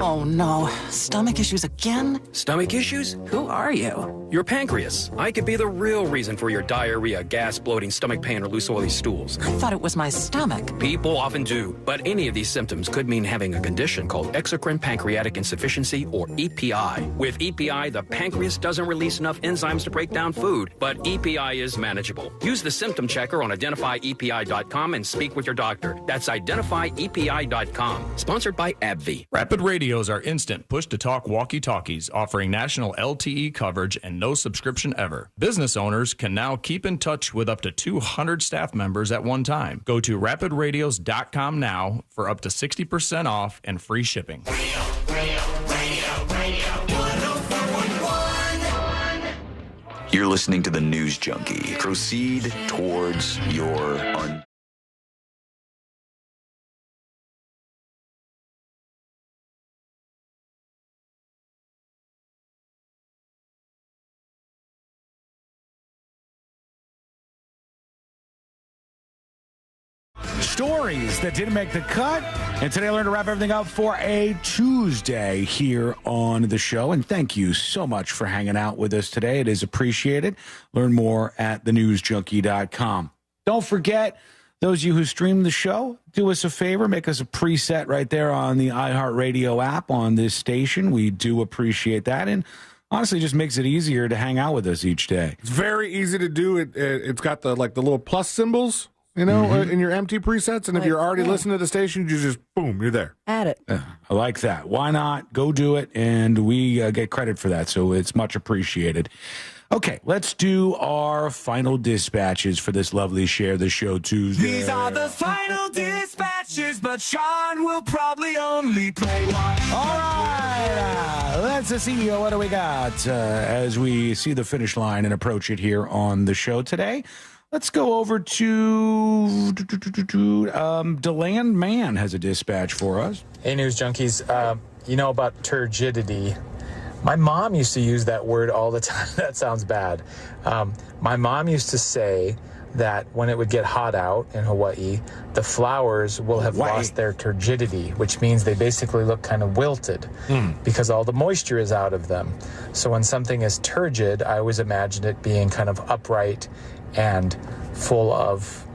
Oh no, stomach issues again? Stomach issues? Who are you? Your pancreas. I could be the real reason for your diarrhea, gas, bloating, stomach pain, or loose oily stools. I thought it was my stomach. People often do, but any of these symptoms could mean having a condition called exocrine pancreatic insufficiency, or EPI. With EPI, the pancreas doesn't release enough enzymes to break down food, but EPI is manageable. Use the symptom checker on identifyepi.com and speak with your doctor. That's identifyepi.com. Sponsored by AbbVie. Rapid radios are instant push-to-talk walkie-talkies offering national LTE coverage and no subscription ever. Business owners can now keep in touch with up to 200 staff members at one time. Go to rapidradios.com now for up to 60% off and free shipping. You're listening to the News Junkie. Proceed towards your stories that didn't make the cut. And today I learned to wrap everything up for a Tuesday here on the show. And thank you so much for hanging out with us today. It is appreciated. Learn more at thenewsjunkie.com. Don't forget, those of you who stream the show, do us a favor, make us a preset right there on the iHeartRadio app on this station. We do appreciate that. And honestly, just makes it easier to hang out with us each day. It's very easy to do. It's got the little plus symbols, you know, in your empty presets. And if you're already listening to the station, you just, boom, you're there. Add it. I like that. Why not? Go do it. And we get credit for that. So it's much appreciated. Okay, let's do our final dispatches for this lovely Share the Show Tuesday. These are the final dispatches, but Sean will probably only play one. All right, that's the CEO. What do we got as we see the finish line and approach it here on the show today? Let's go over to Deland Man has a dispatch for us. Hey, News Junkies. You know about turgidity. My mom used to use that word all the time. That sounds bad. My mom used to say that when it would get hot out in Hawaii, the flowers will have lost their turgidity, which means they basically look kind of wilted because all the moisture is out of them. So when something is turgid, I always imagine it being kind of upright and full of,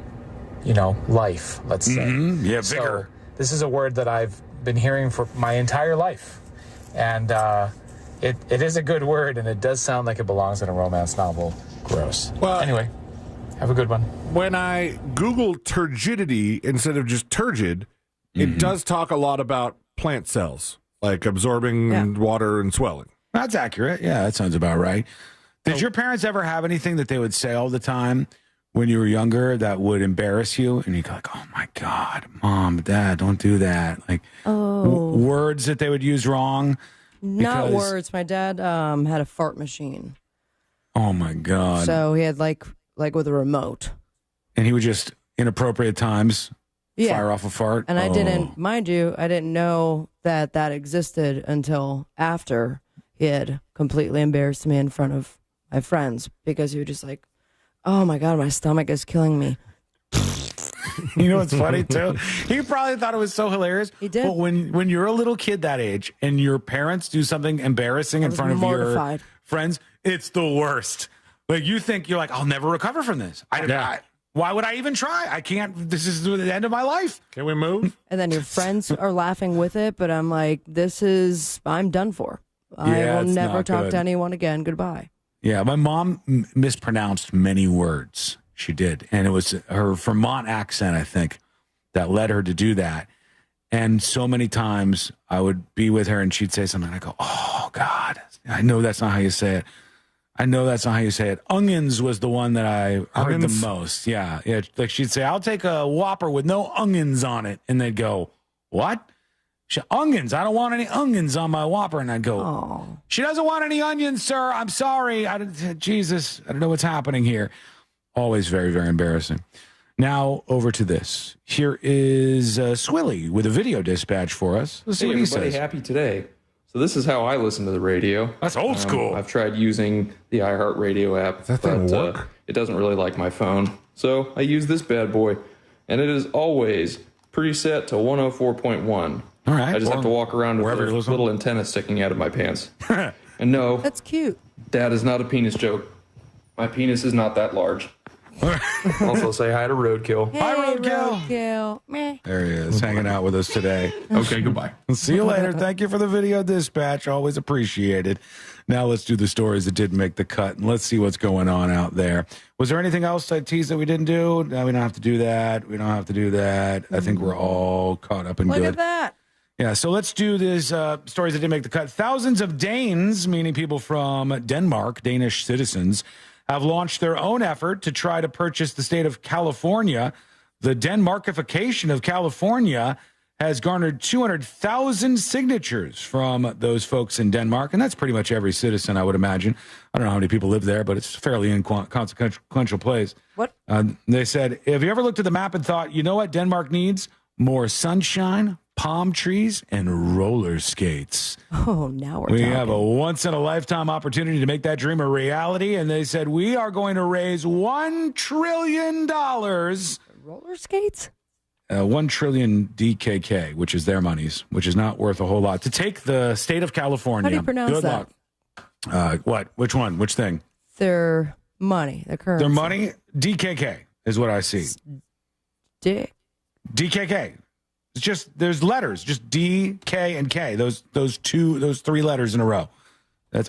life, let's say. Yeah, vigor. So this is a word that I've been hearing for my entire life. And it is a good word, and it does sound like it belongs in a romance novel. Gross. Well, anyway, have a good one. When I Google turgidity instead of just turgid, it does talk a lot about plant cells, like absorbing water and swelling. That's accurate. Yeah, that sounds about right. Did your parents ever have anything that they would say all the time when you were younger that would embarrass you? And you'd go like, oh, my God, Mom, Dad, don't do that. Like words that they would use wrong. Not words. My dad had a fart machine. Oh, my God. So he had like with a remote. And he would just, inappropriate times, fire off a fart. And I didn't, mind you, I didn't know that existed until after he had completely embarrassed me in front of my friends, because he was just like, oh my God, my stomach is killing me. You know what's funny too? He probably thought it was so hilarious. He did. But when you're a little kid that age and your parents do something embarrassing in front of your friends, it's the worst. Like you're like, I'll never recover from this. Why would I even try? I can't. This is the end of my life. Can we move? And then your friends are laughing with it, but I'm like, I'm done for. I will never talk to anyone again. Goodbye. Yeah, my mom mispronounced many words. She did. And it was her Vermont accent, I think, that led her to do that. And so many times I would be with her and she'd say something. And I go, oh, God, I know that's not how you say it. Onions was the one that I heard the most. Yeah. Like she'd say, I'll take a Whopper with no onions on it. And they'd go, what? Onions. I don't want any onions on my Whopper. And I'd go, she doesn't want any onions, sir. I'm sorry. Jesus, I don't know what's happening here. Always very, very embarrassing. Now over to this. Here is Swilly with a video dispatch for us. Let's see what he says. Happy today. So this is how I listen to the radio. That's old school. I've tried using the iHeartRadio app. Does that thing work? It doesn't really like my phone. So I use this bad boy. And it is always preset to 104.1. All right. I just have to walk around with a little antenna sticking out of my pants. And no, that's cute. Dad is not a penis joke. My penis is not that large. Also say hi to Roadkill. Hey, Hi, Roadkill. Roadkill. Meh. There he is, hanging out with us today. Okay, goodbye. See you later. Thank you for the video dispatch. Always appreciated. Now let's do the stories that didn't make the cut, and let's see what's going on out there. Was there anything else I teased that we didn't do? No, we don't have to do that. We don't have to do that. I think we're all caught up and Look good. at that. Yeah, so let's do this stories that didn't make the cut. Thousands of Danes, meaning people from Denmark, Danish citizens, have launched their own effort to try to purchase the state of California. The Denmarkification of California has garnered 200,000 signatures from those folks in Denmark, and that's pretty much every citizen, I would imagine. I don't know how many people live there, but it's a fairly inconsequential place. What? They said, have you ever looked at the map and thought, you know what Denmark needs? More sunshine, palm trees, and roller skates. Oh, now we're We talking. have a once-in-a-lifetime opportunity to make that dream a reality, and they said, we are going to raise $1 trillion. Roller skates? 1 trillion DKK, which is their monies, which is not worth a whole lot, to take the state of California. How do you pronounce Good that? luck. What? Which one? Which thing? Their money, their currency. Their money? DKK is what I see. DKK. It's just, there's letters, just D, K, and K. Those three letters in a row.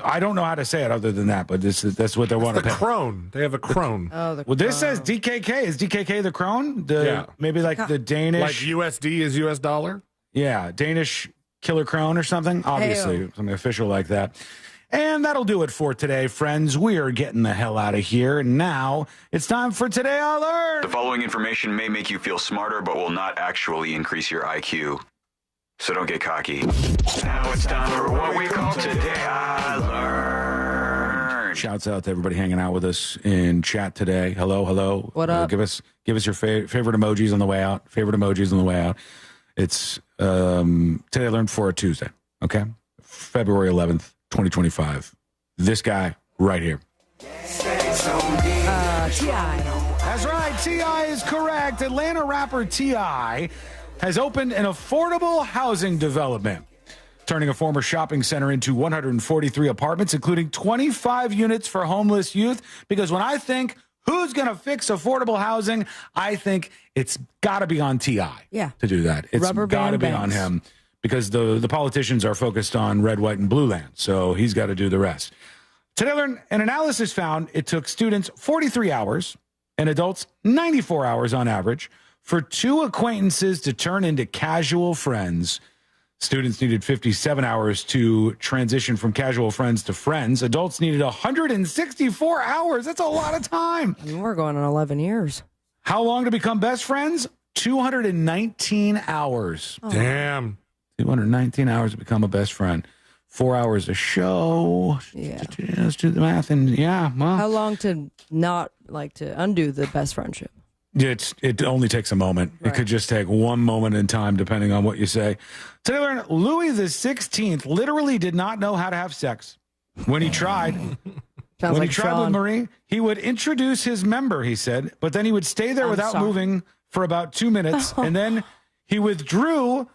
I don't know how to say it other than that, but that's what they want to pay. The crone. They have a crone. Well, this says DKK. Is DKK the krone? Maybe like the Danish. Like USD is US dollar? Yeah, Danish killer krone or something. Obviously, something official like that. And that'll do it for today, friends. We are getting the hell out of here. Now it's time for Today I Learned. The following information may make you feel smarter, but will not actually increase your IQ. So don't get cocky. Now it's time for what we call Today I Learned. Shouts out to everybody hanging out with us in chat today. Hello. What up? Give us your favorite emojis on the way out. It's Today I Learned for a Tuesday. Okay, February 11th, 2025. This guy right here. T.I. That's right. T.I. is correct. Atlanta rapper T.I. has opened an affordable housing development, turning a former shopping center into 143 apartments, including 25 units for homeless youth. Because when I think who's going to fix affordable housing, I think it's got to be on T.I. to do that. It's got to be on him because the politicians are focused on red, white, and blue land. So he's got to do the rest. Today, an analysis found it took students 43 hours and adults 94 hours on average for two acquaintances to turn into casual friends. Students needed 57 hours to transition from casual friends to friends. Adults needed 164 hours. That's a lot of time. We're going on 11 years. How long to become best friends? 219 hours. Oh. Damn. 219 hours to become a best friend. 4 hours a show. Yeah. Let's do the math. And yeah, well. How long to not like to undo the best friendship? It only takes a moment. Right. It could just take one moment in time, depending on what you say. Today, learn Louis XVI literally did not know how to have sex when he tried. When he tried with Marie, he would introduce his member, he said, but then he would stay there without moving for about 2 minutes, and then he withdrew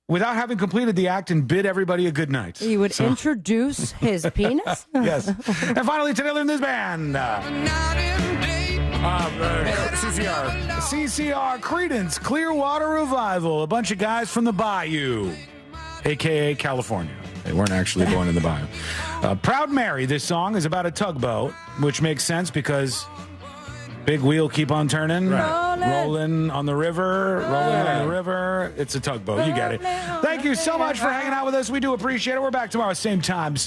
without having completed the act and bid everybody a good night. He would introduce his penis? Yes. And finally, today, learn this band. CCR, Creedence Clearwater Revival, a bunch of guys from the Bayou, a.k.a. California. They weren't actually born in the Bayou. Proud Mary, this song is about a tugboat, which makes sense because big wheel keep on turning, rolling on the river, It's a tugboat. You get it. Thank you so much for hanging out with us. We do appreciate it. We're back tomorrow, same time.